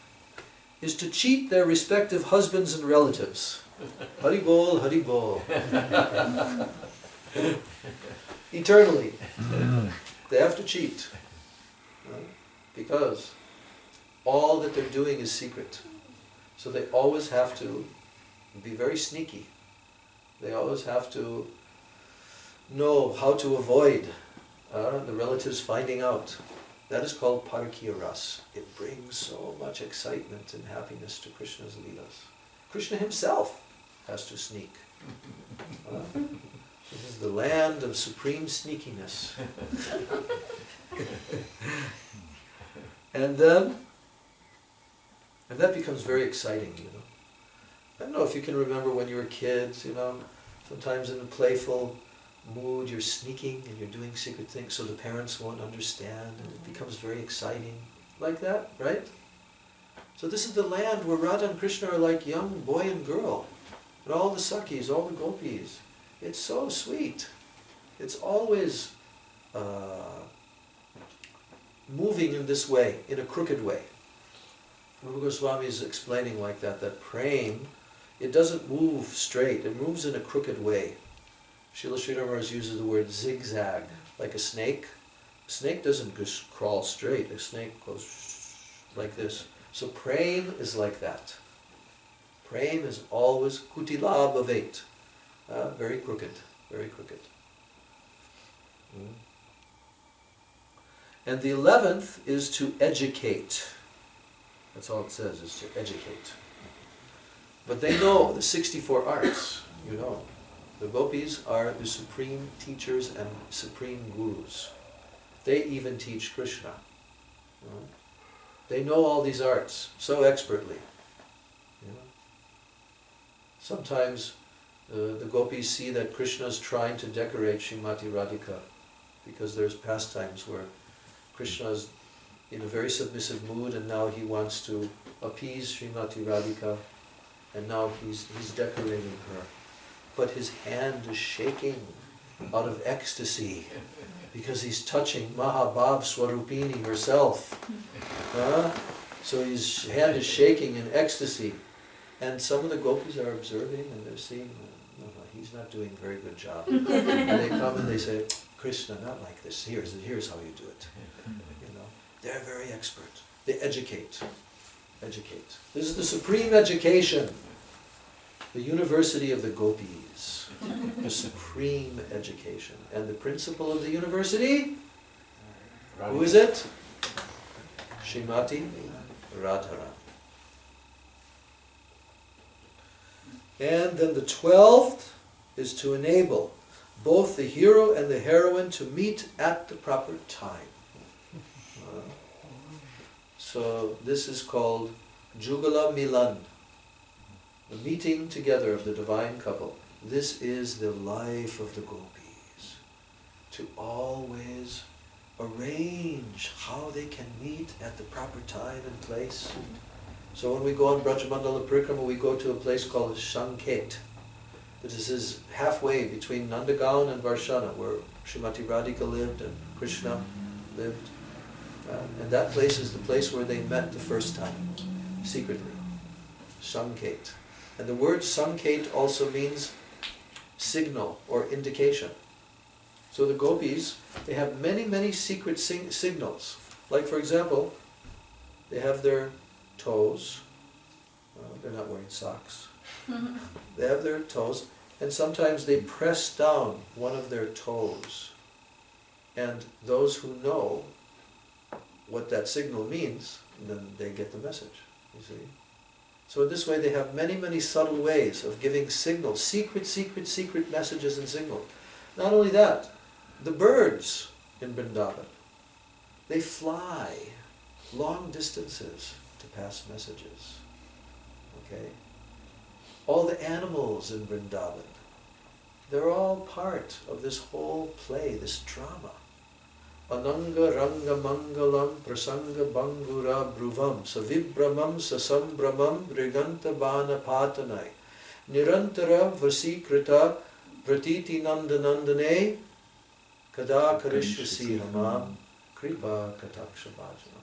is to cheat their respective husbands and relatives. Hari bol, Hari bol. Eternally. They have to cheat. Because all that they're doing is secret. So they always have to be very sneaky. They always have to know how to avoid the relatives finding out. That is called Parakiya Ras. It brings so much excitement and happiness to Krishna's Leelas. Krishna himself has to sneak. This is the land of supreme sneakiness. And that becomes very exciting, I don't know if you can remember when you were kids, sometimes in a playful mood you're sneaking and you're doing secret things so the parents won't understand, and it becomes very exciting. Like that, right? So this is the land where Radha and Krishna are like young boy and girl. And all the Sakhis, all the gopis. It's so sweet. It's always moving in this way, in a crooked way. Rupa Goswami is explaining like that praying, it doesn't move straight, it moves in a crooked way. Srila Sridhar Maharaj uses the word zigzag, like a snake. A snake doesn't just crawl straight, a snake goes like this. So praying is like that. Praying is always kutila bhavet, very crooked, very crooked. And the 11th is to educate. That's all it says, is to educate. But they know the 64 arts, The gopis are the supreme teachers and supreme gurus. They even teach Krishna. They know all these arts so expertly. Sometimes the gopis see that Krishna is trying to decorate Srimati Radhika, because there's pastimes where Krishna is in a very submissive mood and now he wants to appease Srimati Radhika, and now he's decorating her. But his hand is shaking out of ecstasy because he's touching Mahabhav Swarupini herself. So his hand is shaking in ecstasy. And some of the gopis are observing and they're seeing, no, he's not doing a very good job. And they come and they say, Krishna, not like this. Here's how you do it. You know, they're very expert. They educate. Educate. This is the supreme education. The university of the gopis. The supreme education. And the principal of the university? Who is it? Srimati Radharani. And then the 12th is to enable both the hero and the heroine to meet at the proper time. So this is called Jugala Milan, the meeting together of the divine couple. This is the life of the gopis, to always arrange how they can meet at the proper time and place. So when we go on Brajamandala Parikrama, we go to a place called Shanket. This is halfway between Nandagaon and Varshana, where Srimati Radhika lived and Krishna lived. And that place is the place where they met the first time, secretly. Shanket. And the word Sanket also means signal or indication. So the gopis, they have many, many secret signals. Like for example, they have their toes. They're not wearing socks. They have their toes, and sometimes they press down one of their toes. And those who know what that signal means, then they get the message, you see. So in this way they have many, many subtle ways of giving signals, secret messages and signals. Not only that, the birds in Vrindavan, they fly long distances to pass messages. Okay? All the animals in Vrindavan, they're all part of this whole play, this drama. Ananga Ranga Mangalam Prasanga Bangura Bruvam Savibramam Sasambramam Vriganta Bana Patanai Nirantara Vasikrita Pratiti Nandanandane Kada Karishyasi Hamam Kripa Kataksha Bhajana.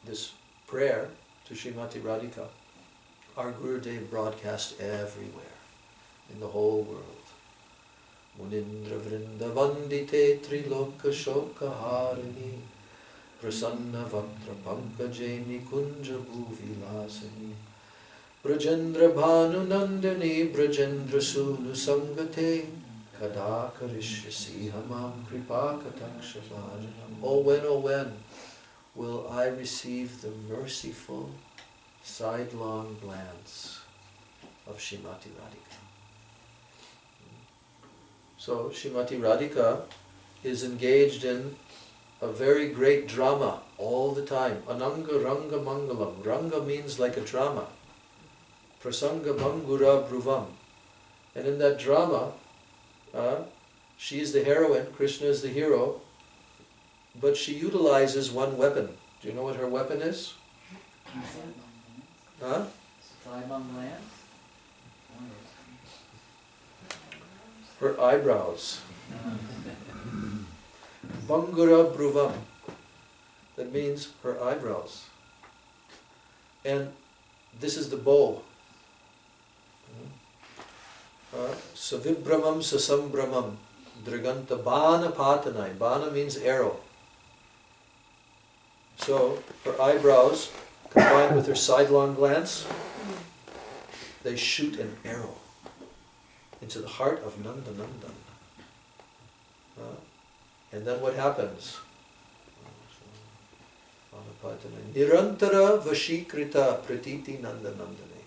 This prayer to Srimati Radhika, our Gurudev broadcast everywhere, in the whole world. Munindra Vrindavandite Triloka Shoka Harini Prasanna Vaktra Pankajeni Kunja Bhuvilasani Brajendra Bhanu Nandani Brajendra Sunu Sangate Kada Karishyasi Hamam Kripa Kataksha Bhajanam. Oh when will I receive the merciful sidelong glance of Srimati Radhika? So Srimati Radhika is engaged in a very great drama all the time. Ananga Ranga Mangalam. Ranga means like a drama. Prasanga Bangura Bruvam. And in that drama, she is the heroine, Krishna is the hero, but she utilizes one weapon. Do you know what her weapon is? Huh? Her eyebrows. Bangura Bruvam. That means her eyebrows. And this is the bow. Savibramam Sasambramam Driganta Bana Patanai. Bana means arrow. So her eyebrows, combined with her sidelong glance, they shoot an arrow into the heart of Nandanandan. And then what happens? Nirantara Vashikrita Pratiti Nandanandane.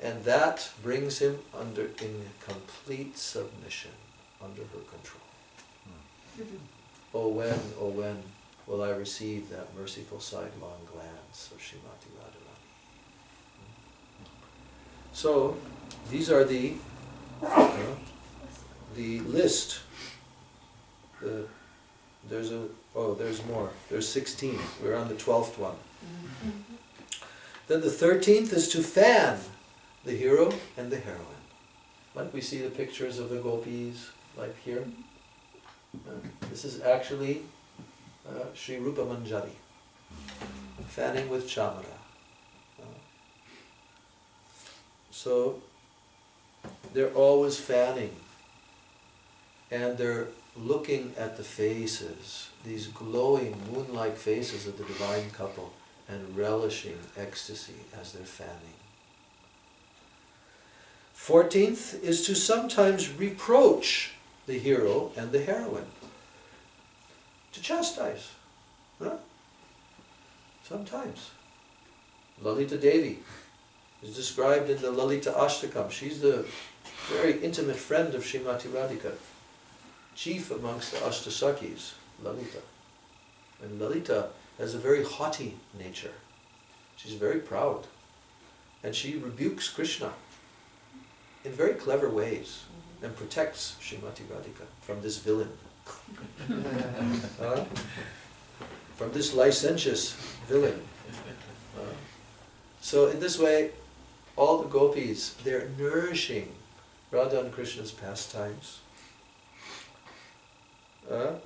And that brings him in complete submission, under her control. Oh when will I receive that merciful sidelong glance of Srimati Radharani? So, these are the list. There's more. There's 16. We're on the 12th one. Then the 13th is to fan the hero and the heroine. Like we see the pictures of the gopis, like here. This is actually Sri Rupa Manjari, fanning with chamara. So they're always fanning, and they're looking at the faces, these glowing moon-like faces of the divine couple, and relishing ecstasy as they're fanning. 14th is to sometimes reproach the hero and the heroine, to chastise. Huh? Sometimes. Lalita Devi is described in the Lalita Ashtakam. She's the very intimate friend of Srimati Radhika, chief amongst the Ashtasakis, Lalita. And Lalita has a very haughty nature. She's very proud. And she rebukes Krishna in very clever ways and protects Srimati Radhika from this villain. From this licentious villain. So in this way, all the gopis, they're nourishing Radha and Krishna's pastimes. The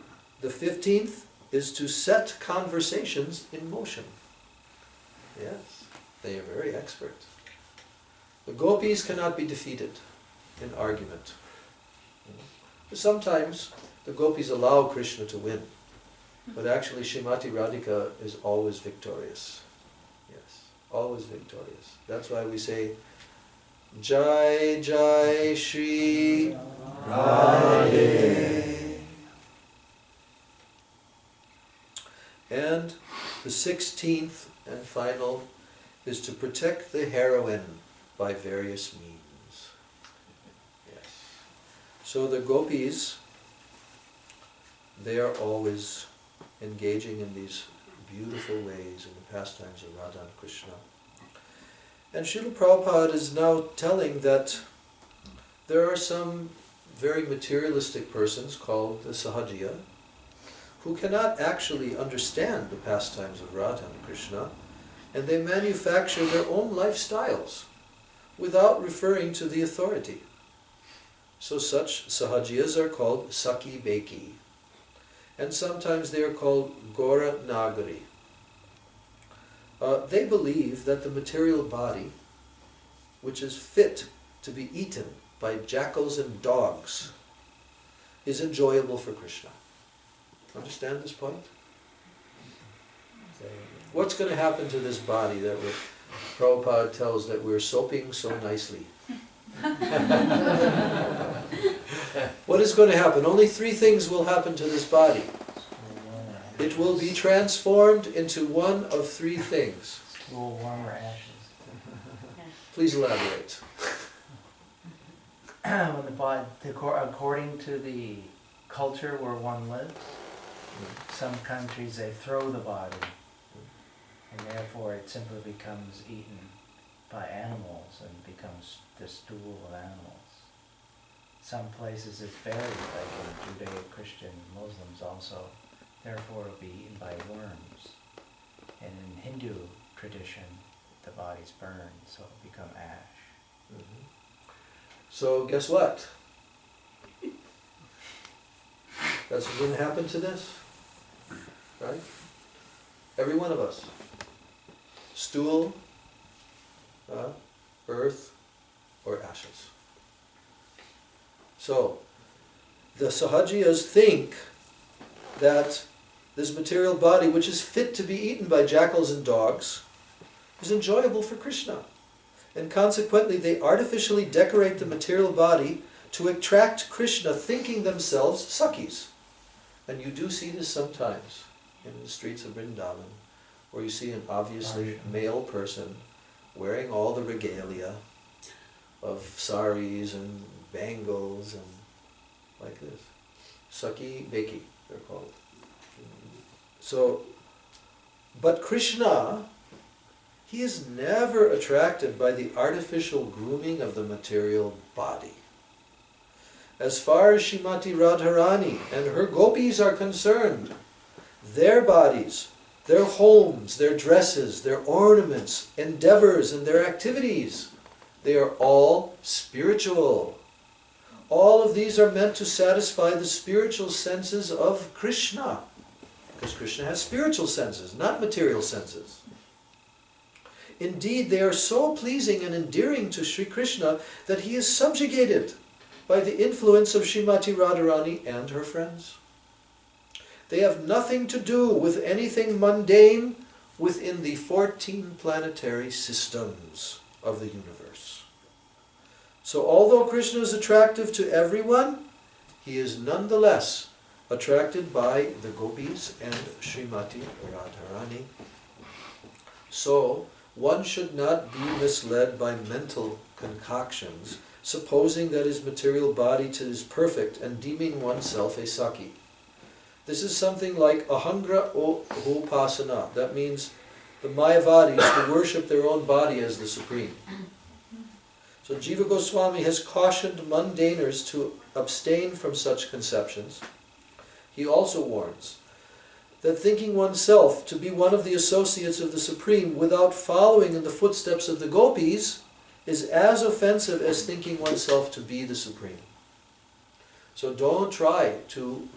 15th is to set conversations in motion. Yes, they are very expert. The gopis cannot be defeated in argument. Sometimes the gopis allow Krishna to win, but actually Srimati Radhika is always victorious. Yes, always victorious. That's why we say, Jai Jai Shri Radhe. And the 16th and final is to protect the heroine by various means. Yes. So the gopis, they are always engaging in these beautiful ways in the pastimes of Radha and Krishna. And Srila Prabhupada is now telling that there are some very materialistic persons called the Sahajiya who cannot actually understand the pastimes of Radha and Krishna, and they manufacture their own lifestyles without referring to the authority. So such Sahajiyas are called Saki Beki, and sometimes they are called Gora Nagari. They believe that the material body, which is fit to be eaten by jackals and dogs, is enjoyable for Krishna. Understand this point? What's going to happen to this body that Prabhupada tells that we're soaping so nicely? What is going to happen? Only 3 things will happen to this body. It will be transformed into one of 3 things. Stool, worm, or ashes. Please elaborate. When the body, according to the culture where one lives, some countries they throw the body, and therefore it simply becomes eaten by animals and becomes the stool of animals. Some places it's buried, like in Judeo-Christian Muslims also, therefore it will be eaten by worms. And in Hindu tradition, the body's burned, so it will become ash. Mm-hmm. So guess what? That's what's going to happen to this. Right? Every one of us. Stool, earth, or ashes. So, the Sahajiyas think that this material body, which is fit to be eaten by jackals and dogs, is enjoyable for Krishna. And consequently, they artificially decorate the material body to attract Krishna, thinking themselves Sakis. And you do see this sometimes in the streets of Vrindavan, where you see an obviously male person wearing all the regalia of saris and bangles and like this. Saki Beki, they're called. So, but Krishna, he is never attracted by the artificial grooming of the material body. As far as Srimati Radharani and her gopis are concerned, their bodies, their homes, their dresses, their ornaments, endeavors, and their activities, they are all spiritual. All of these are meant to satisfy the spiritual senses of Krishna, because Krishna has spiritual senses, not material senses. Indeed, they are so pleasing and endearing to Sri Krishna that he is subjugated by the influence of Srimati Radharani and her friends. They have nothing to do with anything mundane within the 14 planetary systems of the universe. So although Krishna is attractive to everyone, he is nonetheless attracted by the gopis and Srimati Radharani. So one should not be misled by mental concoctions, supposing that his material body is perfect and deeming oneself a Saki. This is something like ahangra upasana. That means the Mayavadis who worship their own body as the supreme. So Jiva Goswami has cautioned mundaners to abstain from such conceptions. He also warns that thinking oneself to be one of the associates of the Supreme without following in the footsteps of the gopis is as offensive as thinking oneself to be the Supreme. So don't try to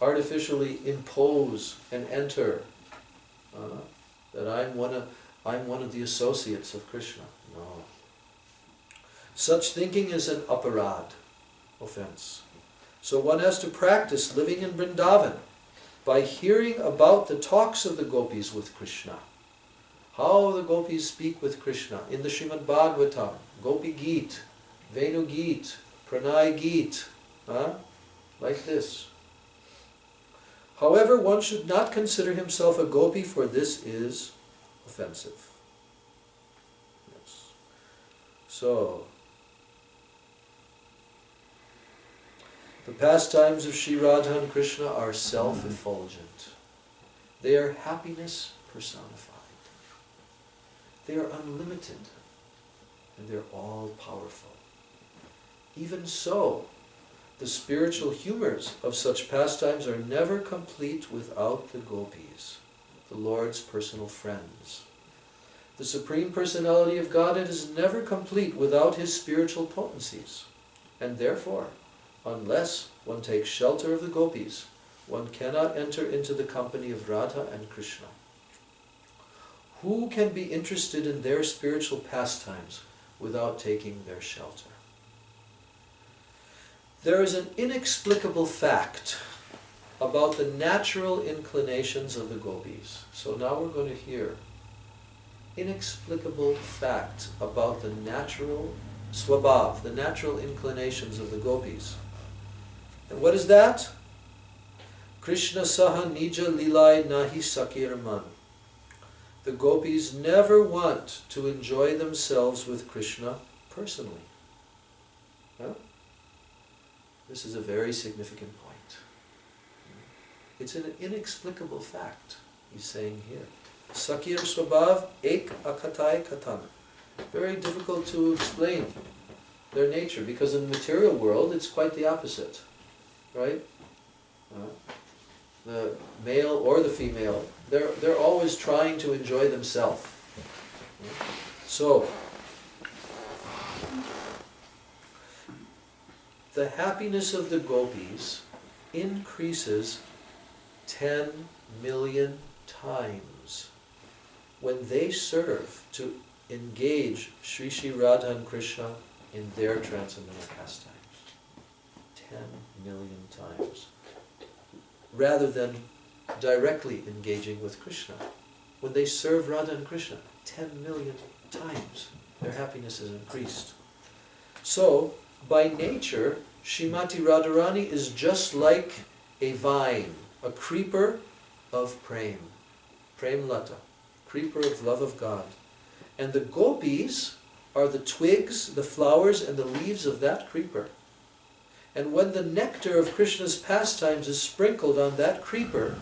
artificially impose and enter that I'm one of the associates of Krishna. No. Such thinking is an aparad, offense. So one has to practice living in Vrindavan by hearing about the talks of the gopis with Krishna. How the gopis speak with Krishna in the Srimad Bhagavatam, Gopi Geet, Venu Geet, Pranay Geet, like this. However, one should not consider himself a gopi, for this is offensive. Yes. So, the pastimes of Sri Radha and Krishna are self-effulgent. They are happiness personified. They are unlimited, and they're all-powerful. Even so, the spiritual humors of such pastimes are never complete without the gopis, the Lord's personal friends. The Supreme Personality of Godhead is never complete without his spiritual potencies, and therefore, unless one takes shelter of the gopis, one cannot enter into the company of Radha and Krishna. Who can be interested in their spiritual pastimes without taking their shelter? There is an inexplicable fact about the natural inclinations of the gopis. So now we're going to hear inexplicable fact about the natural swabhav, the natural inclinations of the gopis. And what is that? Krishna saha nija lilai nahi sakir man. The gopis never want to enjoy themselves with Krishna personally. Huh? This is a very significant point. It's an inexplicable fact, he's saying here. Sakir swabhav ek akatai katan. Very difficult to explain their nature, because in the material world it's quite the opposite. Right? The male or the female, they're always trying to enjoy themselves. So, the happiness of the gopis increases 10 million times when they serve to engage Sri Sri Radha and Krishna in their transcendental pastimes. 10 million times. Rather than directly engaging with Krishna. When they serve Radha and Krishna, 10 million times their happiness is increased. So, by nature, Srimati Radharani is just like a vine, a creeper of prem, prem lata, creeper of love of God. And the gopis are the twigs, the flowers, and the leaves of that creeper. And when the nectar of Krishna's pastimes is sprinkled on that creeper,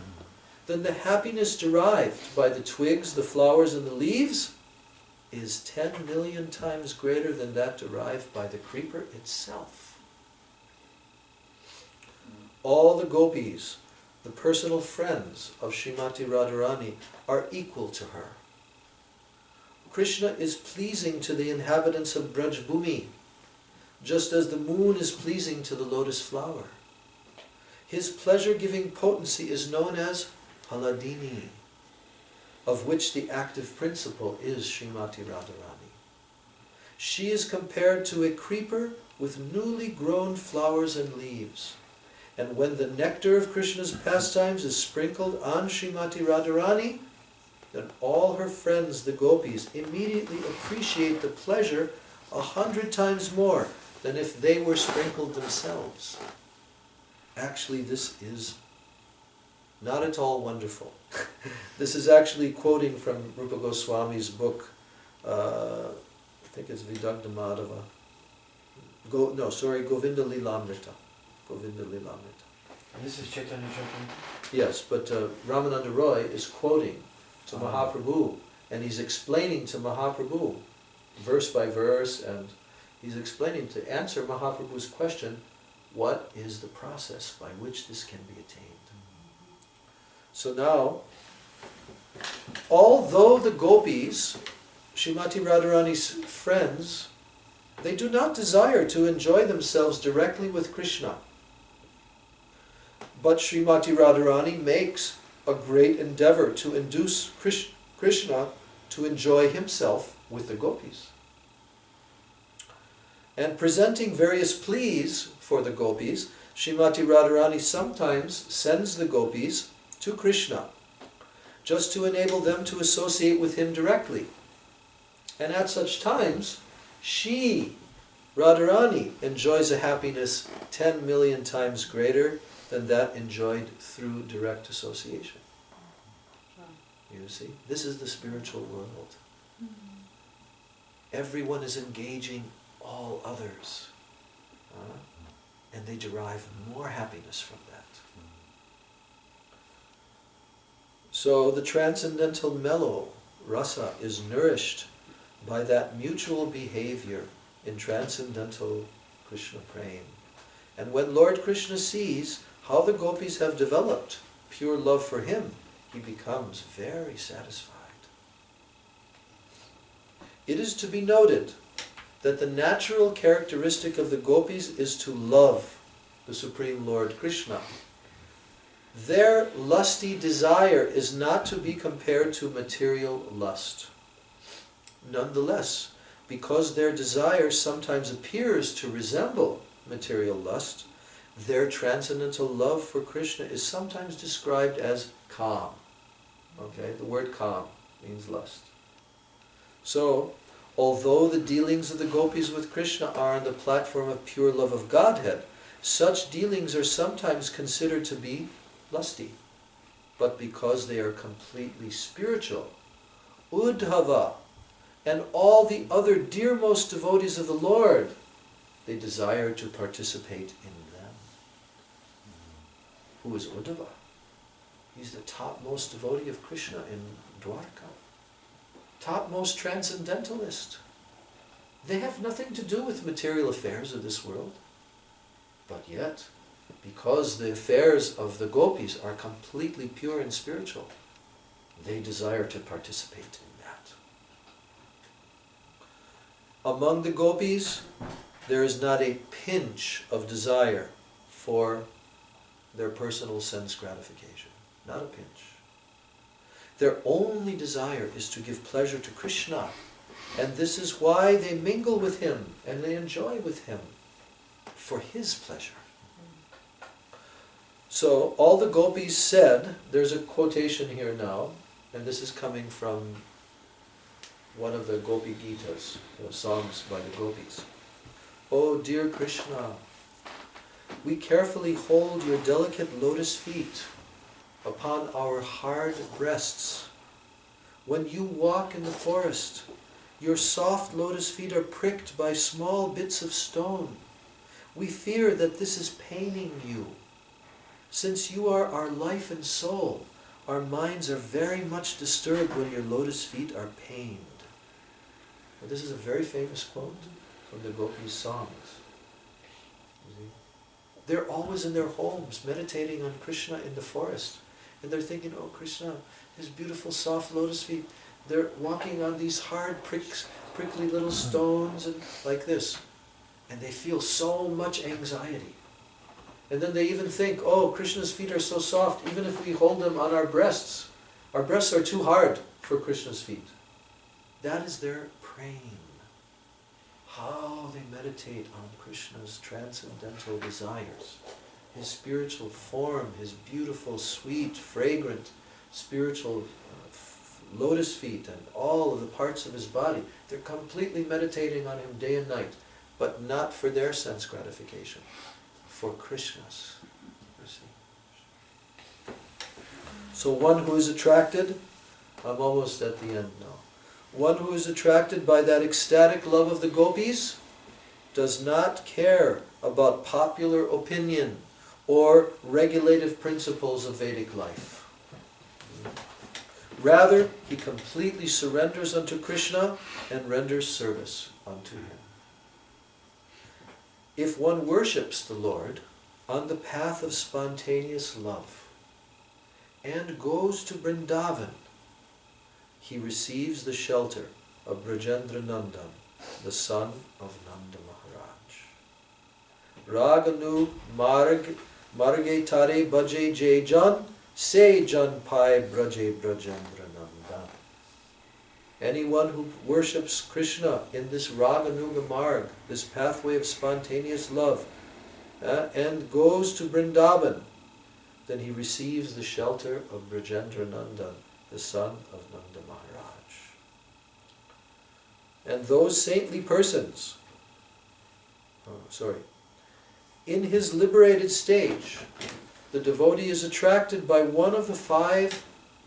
then the happiness derived by the twigs, the flowers, and the leaves is 10 million times greater than that derived by the creeper itself. All the gopis, the personal friends of Srimati Radharani, are equal to her. Krishna is pleasing to the inhabitants of Braj Bhumi, just as the moon is pleasing to the lotus flower. His pleasure-giving potency is known as Paladini. of which the active principle is Srimati Radharani. She is compared to a creeper with newly grown flowers and leaves. And when the nectar of Krishna's pastimes is sprinkled on Srimati Radharani, then all her friends, the gopis, immediately appreciate the pleasure 100 times more than if they were sprinkled themselves. Actually, this is not at all wonderful. This is actually quoting from Rupa Goswami's book, I think it's Vidagdhamadava. Govinda Lilamrita. Govinda Lilamrita. And this is Chaitanya Chaitanya. Yes, but Ramananda Roy is quoting to Mahaprabhu, and he's explaining to Mahaprabhu, verse by verse, and he's explaining to answer Mahaprabhu's question, what is the process by which this can be attained? So now, although the gopis, Srimati Radharani's friends, they do not desire to enjoy themselves directly with Krishna. But Srimati Radharani makes a great endeavor to induce Krishna to enjoy himself with the gopis. And presenting various pleas for the gopis, Srimati Radharani sometimes sends the gopis to Krishna, just to enable them to associate with him directly. And at such times, she, Radharani, enjoys a happiness 10 million times greater than that enjoyed through direct association. You see, this is the spiritual world. Everyone is engaging all others, and they derive more happiness from that. So the transcendental mellow, rasa, is nourished by that mutual behavior in transcendental Krishna prema. And when Lord Krishna sees how the gopis have developed pure love for him, he becomes very satisfied. It is to be noted that the natural characteristic of the gopis is to love the Supreme Lord Krishna. Their lusty desire is not to be compared to material lust. Nonetheless, because their desire sometimes appears to resemble material lust, their transcendental love for Krishna is sometimes described as kam. Okay, the word kam means lust. So, although the dealings of the gopis with Krishna are on the platform of pure love of Godhead, such dealings are sometimes considered to be lusty. But because they are completely spiritual, Uddhava and all the other dearmost devotees of the Lord, they desire to participate in them. Who is Uddhava? He's the topmost devotee of Krishna in Dwarka. Topmost transcendentalist. They have nothing to do with material affairs of this world. But yet, because the affairs of the gopis are completely pure and spiritual, they desire to participate in that. Among the gopis, there is not a pinch of desire for their personal sense gratification. Not a pinch. Their only desire is to give pleasure to Krishna. And this is why they mingle with him and they enjoy with him for his pleasure. So all the gopis said, there's a quotation here now, and this is coming from one of the Gopi Gitas, songs by the gopis. Oh dear Krishna, we carefully hold your delicate lotus feet upon our hard breasts. When you walk in the forest, your soft lotus feet are pricked by small bits of stone. We fear that this is paining you. Since you are our life and soul, our minds are very much disturbed when your lotus feet are pained. Now, this is a very famous quote from the Gopis' songs. They're always in their homes meditating on Krishna in the forest. And they're thinking, oh Krishna, his beautiful soft lotus feet. They're walking on these hard prickly little stones and like this. And they feel so much anxiety. And then they even think, oh, Krishna's feet are so soft, even if we hold them on our breasts, Our breasts are too hard for Krishna's feet. That is their praying. How they meditate on Krishna's transcendental desires. His spiritual form, his beautiful, sweet, fragrant, spiritual lotus feet and all of the parts of his body. They're completely meditating on him day and night, but not for their sense gratification, for Krishna's. You see. So one who is attracted, I'm almost at the end now. One who is attracted by that ecstatic love of the gopis does not care about popular opinion or regulative principles of Vedic life. Rather, he completely surrenders unto Krishna and renders service unto him. If one worships the Lord on the path of spontaneous love and goes to Vrindavan, he receives the shelter of Brajendra Nandan, the son of Nanda Maharaj. Raganu marge tare bhaje jay jan, say jan pai braje brajendra nandan. Anyone who worships Krishna in this Raganuga Marg, this pathway of spontaneous love, and goes to Vrindavan, then he receives the shelter of Brajendra Nandan, the son of Nanda Maharaj. And those saintly persons, in his liberated stage, the devotee is attracted by one of the 5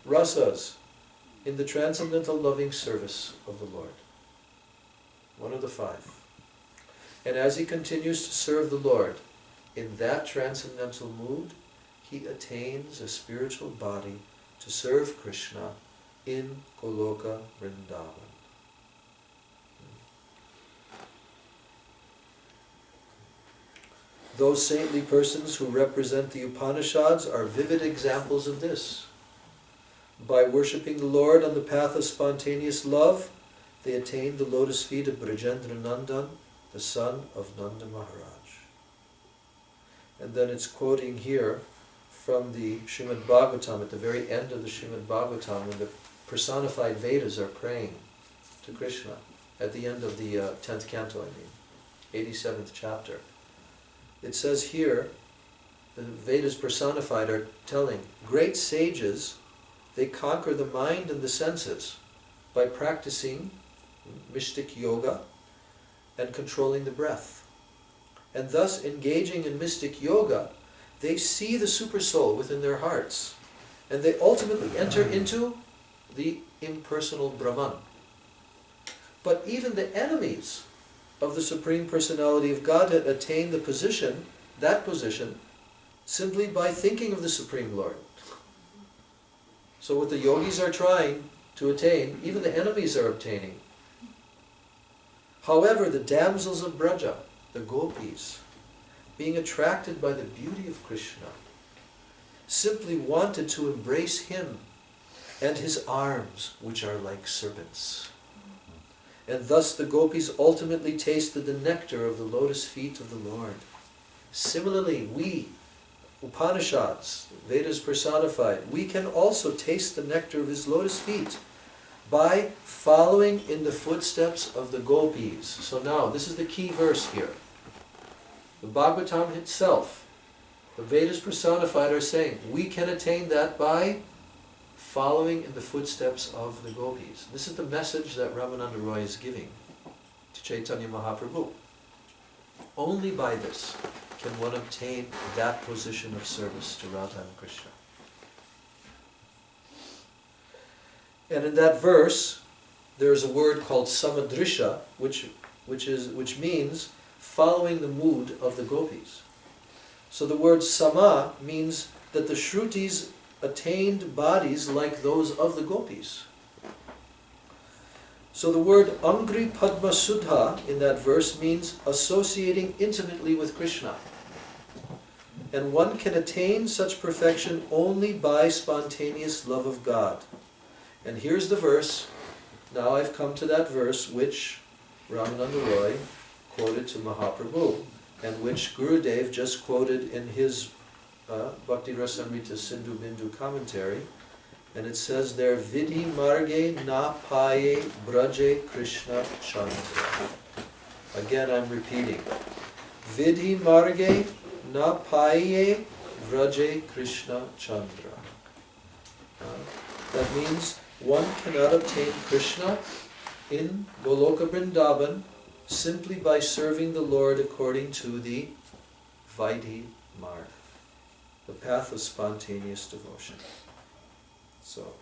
rasas in the transcendental loving service of the Lord. One of the 5. And as he continues to serve the Lord in that transcendental mood, he attains a spiritual body to serve Krishna in Goloka Vrindavan. Those saintly persons who represent the Upanishads are vivid examples of this. By worshipping the Lord on the path of spontaneous love, they attain the lotus feet of Brajendra Nandan, the son of Nanda Maharaj. And then it's quoting here from the Srimad Bhagavatam, at the very end of the Srimad Bhagavatam, when the personified Vedas are praying to Krishna, at the end of the 10th canto, 87th chapter. It says here, the Vedas personified are telling, great sages, they conquer the mind and the senses by practicing mystic yoga and controlling the breath. And thus, engaging in mystic yoga, they see the supersoul within their hearts, and they ultimately enter into the impersonal Brahman. But even the enemies of the Supreme Personality of Godhead attain the position, that position, simply by thinking of the Supreme Lord. So what the yogis are trying to attain, even the enemies are obtaining. However, the damsels of Braja, the gopis, being attracted by the beauty of Krishna, simply wanted to embrace him and his arms, which are like serpents. And thus the gopis ultimately tasted the nectar of the lotus feet of the Lord. Similarly, we, Upanishads, Vedas personified, we can also taste the nectar of his lotus feet by following in the footsteps of the gopis. So now, this is the key verse here. The Bhagavatam itself, the Vedas personified are saying, we can attain that by following in the footsteps of the gopis. This is the message that Ramananda Roy is giving to Chaitanya Mahaprabhu. Only by this can one obtain that position of service to Radha and Krishna. And in that verse, there is a word called samadrisha, which means following the mood of the gopis. So the word sama means that the Shrutis attained bodies like those of the gopis. So the word Angri Padma Sudha in that verse means associating intimately with Krishna. And one can attain such perfection only by spontaneous love of God. And here's the verse. Now I've come to that verse which Ramananda Roy quoted to Mahaprabhu, and which Gurudev just quoted in his Bhakti Rasamrita Sindhu Bindu commentary, And it says there, Vidhi marge na paye braje Krishna Chandra. Again, I'm repeating. Vidhi marge na paye braje Krishna Chandra. That means one cannot obtain Krishna in Goloka Vrindavan simply by serving the Lord according to the Vaidhi Marg, the path of spontaneous devotion. So,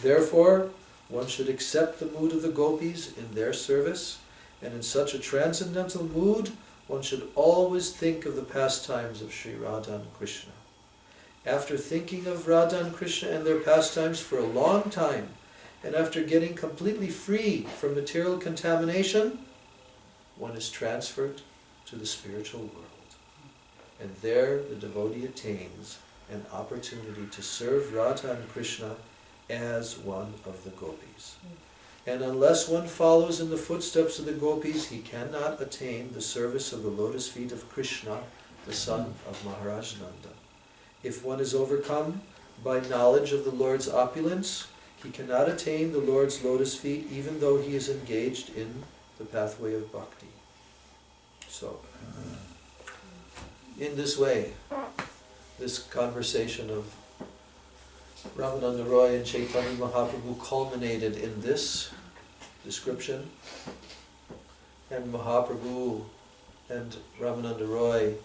therefore, one should accept the mood of the gopis in their service, and in such a transcendental mood, one should always think of the pastimes of Sri Radha and Krishna. After thinking of Radha and Krishna and their pastimes for a long time, and after getting completely free from material contamination, one is transferred to the spiritual world. And there the devotee attains an opportunity to serve Radha and Krishna as one of the gopis. And unless one follows in the footsteps of the gopis, he cannot attain the service of the lotus feet of Krishna, the son of Maharaj Nanda. If one is overcome by knowledge of the Lord's opulence, he cannot attain the Lord's lotus feet even though he is engaged in the pathway of bhakti. So, in this way, this conversation of Ramananda Roy and Chaitanya Mahaprabhu culminated in this description, and Mahaprabhu and Ramananda Roy,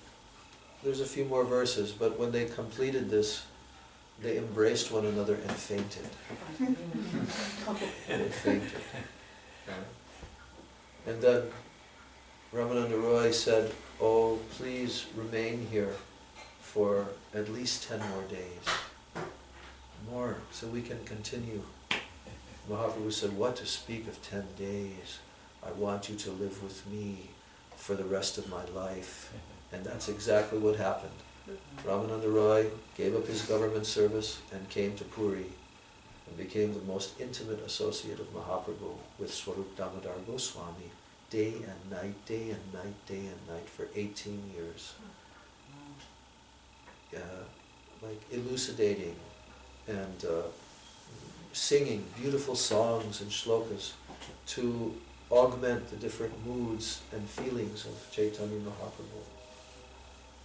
there's a few more verses, but when they completed this, they embraced one another and fainted. They fainted. And then Ramananda Roy said, "Oh, please remain here for at least 10 more days. More, so we can continue." Mahaprabhu said, "What to speak of 10 days? I want you to live with me for the rest of my life." And that's exactly what happened. Ramananda Roy gave up his government service and came to Puri and became the most intimate associate of Mahaprabhu with Swarup Damodar Goswami, day and night, day and night, day and night for 18 years. Like elucidating and singing beautiful songs and shlokas to augment the different moods and feelings of Chaitanya Mahaprabhu.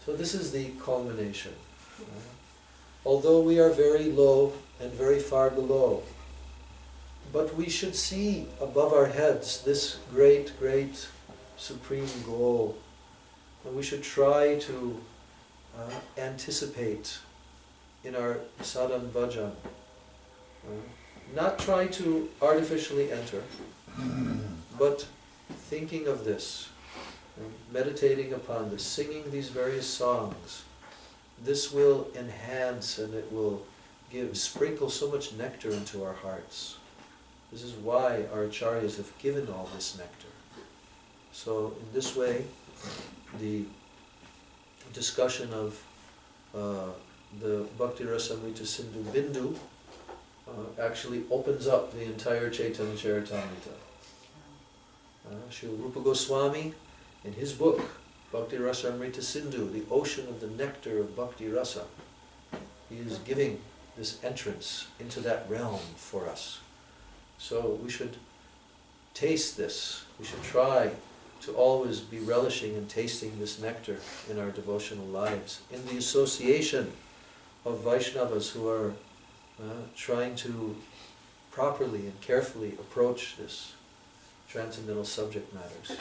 So this is the culmination. Although we are very low and very far below, but we should see above our heads this great, great supreme goal. And we should try to anticipate in our sadhan bhajan. Not try to artificially enter, but thinking of this, meditating upon this, singing these various songs. This will enhance and it will sprinkle so much nectar into our hearts. This is why our acharyas have given all this nectar. So in this way, the discussion of the Bhakti Rasamrita Sindhu Bindu actually opens up the entire Chaitanya Charitamrita. Srila Rupa Goswami, in his book, Bhakti Rasamrita Sindhu, the ocean of the nectar of Bhakti Rasa, he is giving this entrance into that realm for us. So we should taste this. We should try to always be relishing and tasting this nectar in our devotional lives, in the association of Vaishnavas who are trying to properly and carefully approach this transcendental subject matters.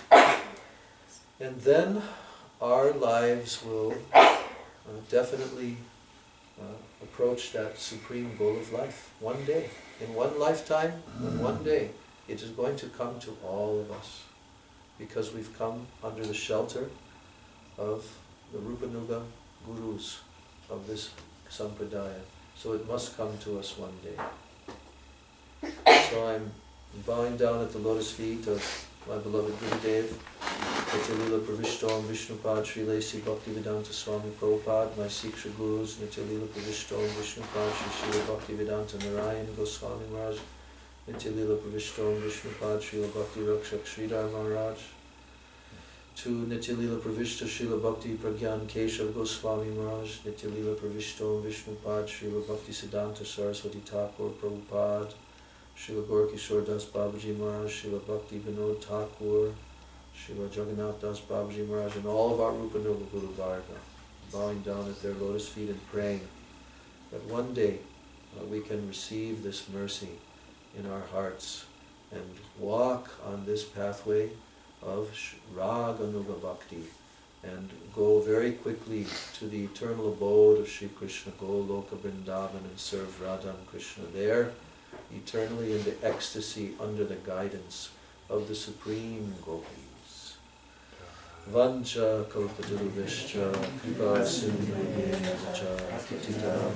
And then our lives will definitely approach that supreme goal of life one day. In one lifetime, in one day, it is going to come to all of us, because we've come under the shelter of the Rupanuga gurus of this sampradaya. So it must come to us one day. So I'm bowing down at the lotus feet of my beloved Gurudev, Nityalila Pravishtam Vishnupad Sri Lesi Bhaktivedanta Swami Prabhupada, my Siksha Gurus, Nityalila Pravishtam Vishnupad Sri Srila Bhaktivedanta Narayan Goswami Maharaj, Nityalila Pravishtam Vishnupad Srila Bhakti Rakshak Sridhar Maharaj, to Nityalila Pravishta Srila Bhakti Pragyan Keshav Goswami Maharaj, Nityalila Pravishto Vishnupad Srila Bhakti Siddhanta Saraswati Thakur Prabhupada, Srila Gorkishore Das Babaji Maharaj, Srila Bhakti Vinod Thakur, Srila Jagannath Das Babaji Maharaj, and all of our Rupa Nuga Guru Varga, bowing down at their lotus feet and praying that one day we can receive this mercy in our hearts and walk on this pathway of Raga Nuga Bhakti and go very quickly to the eternal abode of Sri Krishna, Goloka Vrindavan, and serve Radha and Krishna there, eternally in the ecstasy under the guidance of the Supreme Gopis. Vancha kalpatarubhishcha kripa sindhubhya patitam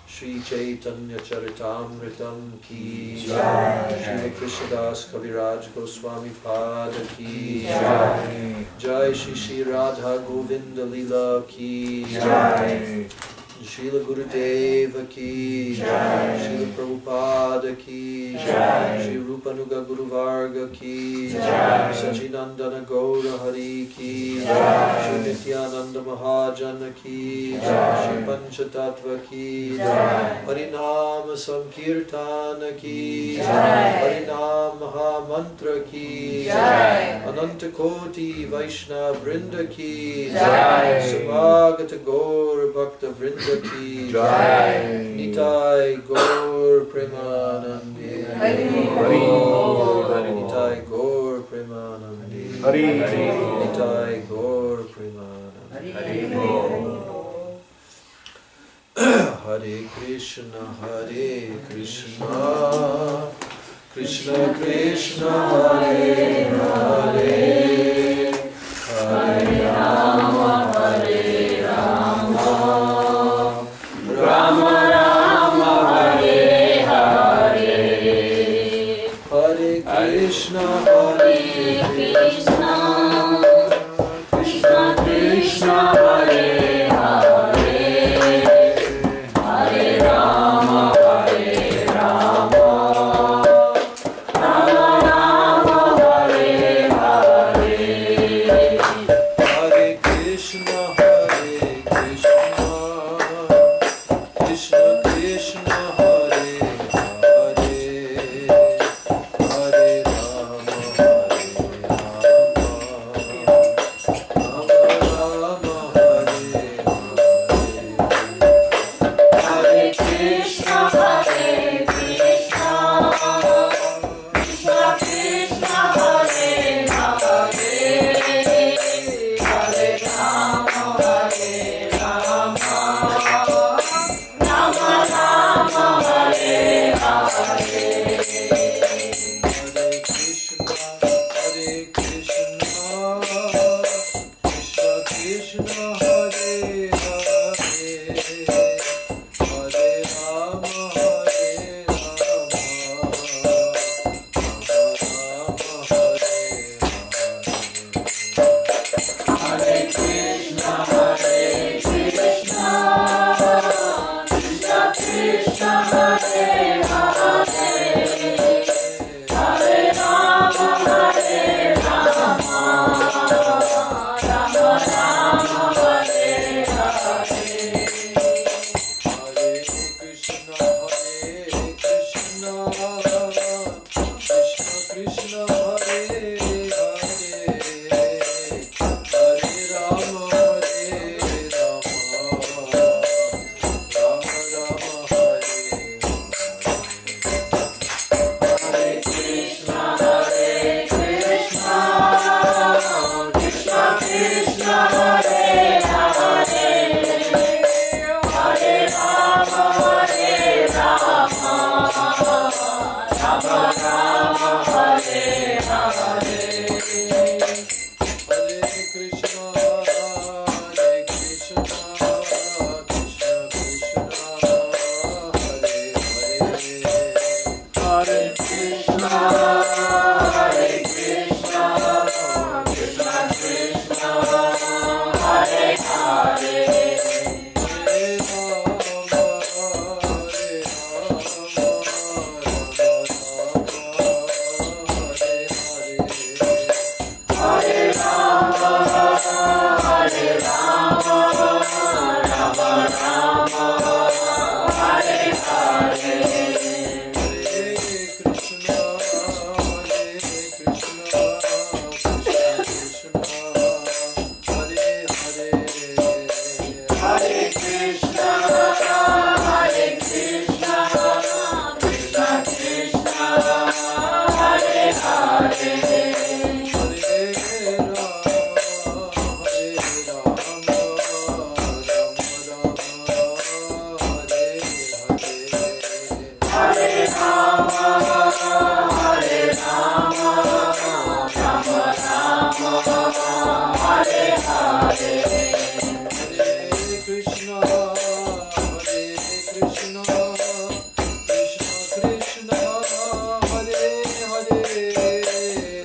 Shri Chaitanya Charitamritam ki jai, Shri Krishnadas Kaviraj Goswami Pada ki jai, Jai Shri Shri Radha Govinda Lila ki jai, Srila Gurudeva ki jai, Srila Prabhupada ki jai, Sri Rupanuga Guru Varga ki jai, Sachinandana Gaura Hari ki jai, Sri Nityananda Mahajana ki jai, Sri Panchatattva ki jai, Harinama Sankirtana ki jai, Harinam Mahamantra ki jai, Ananta Koti Vaishnava Vrinda ki jai, Samagata Gaur Bhakta Vrinda ki jai, Nitai Gaur Premanande, Hari Nitai Gaur Premanande, Hari Nitai Gaur Premanande. Hare Krishna, Krishna Krishna, Hare Hare, Hare Rama, Hare Rama, Rama Rama, Hare Hare, Hare Krishna, Krishna Krishna, Hare Hare, Hare Rama, Hare Rama, Rama Rama, Hare Hare, Hare Krishna, Krishna Krishna, Hare Hare, Hare Rama, Hare Rama, Rama Rama, Hare Hare, Hare Krishna, Krishna Krishna, Hare Hare, Hare Rama, Hare Rama, Rama Rama, Hare Hare, Hare Krishna, Krishna Krishna, Hare Hare, Hare Rama, Hare Rama, Rama Rama, Hare Hare, Hare Krishna, Krishna Krishna, Hare Hare, Hare Rama, Hare Rama, Rama Rama, Hare Hare, Hare Krishna, Krishna Krishna, Hare Hare, Hare Rama, Hare Rama, Rama Rama, Hare Hare, Hare Krishna, Krishna Krishna, Hare Hare, Hare Rama, Hare Rama, Rama Rama, Hare Hare. Krishna Krishna, Hare Hare,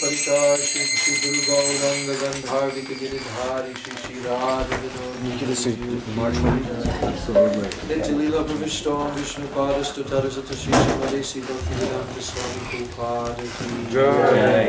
Parita Shri Guru Gauranga Gandharvika Giridhari Shri Radha Nityalila Pravishtam Vishnu Padastu Tadasata Shri Shimadesi Bhaktivedanta Swami Prabhupada Ki Jai.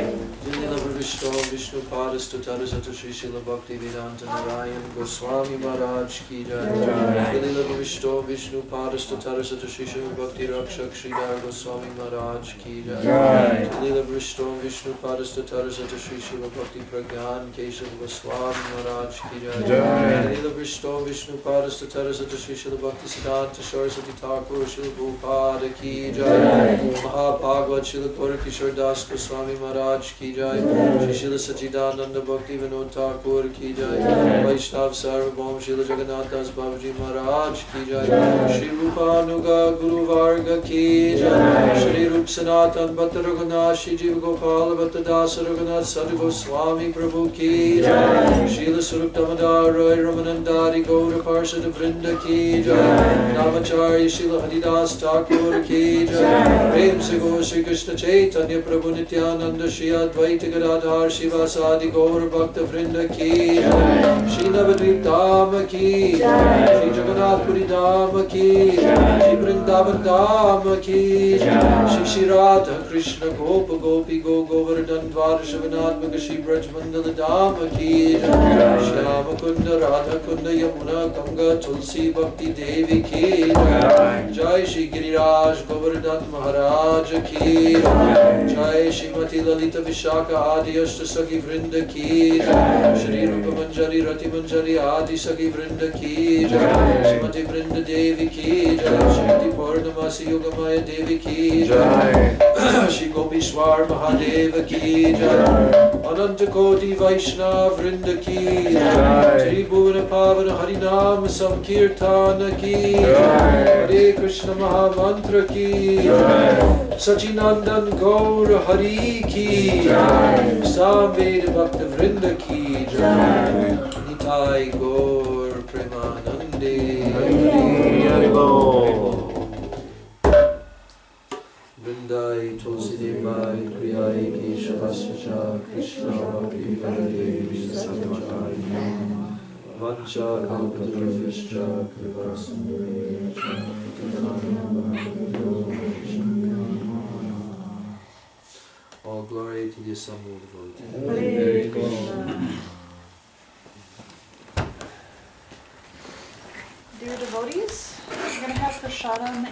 Nityalila Pravishtam Vishnu Padastu Tadasata Shri Srila Bhaktivedanta Narayan Goswami Maharaj Ki Jai. Nityalila Pravishtam Vishnu Padastu Tadasata Shri Srila Bhakti Rakshak Shri Dar Goswami Maharaj Ki Jai. Nityalila Pravishtam Vishnu Padastu Tadasata Shri Srila Bhakti Pragyan Keshav Goswami Maharaj Ki Jai. Nityalila Pravishtam Vishnu Padastu Tadasata Shri Srila Bhakti Siddhanta Saraswati Thakur Srila Prabhupada Ki Jai. Mahapagvat Srila Gaura Kishore Das Goswami Maharaj Ki Jai. Shri Srila Sachidananda Bhakti Vinod Thakur Ki Jai. Vaishnav Sarvabhaum Srila Jagannath Das Babaji Maharaj Ki Jai. Shri Rupanuga Guru Varga Ki Jai. Shri Rup Sanatan Bhatta Raghunath Shri Jiva Gopala Bhatta Dasa Raghunath Sadhu Goswami Prabhu Ki Jai. Srila Surup Damodar Roy Ramanandari Gaura Parshada Vrinda Ki Jai. Namacharya Srila Haridas Thakur Ki Jai. Prem Se Go Shri Krishna Chaitanya Prabhu Nityananda Shri Advaita Gadadhar Shivasadi Gaura Bhakta Vrinda Ki Jai. Shri Navadvip Dham Ki Jai. Shri Jagannath Puri Dham Ki Jai. Shri Vrindavan Dham Ki Jai. Shri Shri Radha Krishna Gopa Gopi Go Govardhan Dwara Shavanatmaka Shri Braj Mandala Dham Ki Jai. Shyama Kunda Radha Kunda Yamuna Ganga Tulsi Bhakti Devi Ki Jai. Jai Shri Giriraj Govardhan Maharaj Ki Jai. Jai Shrimati Lalita Vishaka Adi Ashta Sagi Vrinda Ki Jai. Shri Rupa Manjari Rati Manjari Adi Sagi Vrinda Ki Jai. Shrimati Vrinda Devi Ki Jai. Shrimati Purnamasi Yogamaya Devi Ki Jai. Shri Gopishwar Mahadeva Ki Jai. Ananta Koti Vaishnav Vrinda Ki Jai. Shri Bhuvana Pavana Harinam Sankirtana Ki Jai. Hare Krishna Mahamantra Ki Jai. Sachinandan Gaur Hari Ki Jai. Samveda Bhakta Vrinda Ki Jai. Nitai Gaur Premanande Hari Bol. Vrindai Tulsi Devai Priyai Keshavasya Krishna Bhakti Devi Sattvatai Vancha Kalpatarvishcha Krivasundare All glory to the assembled devotees. Dear devotees, we're going to have prashadam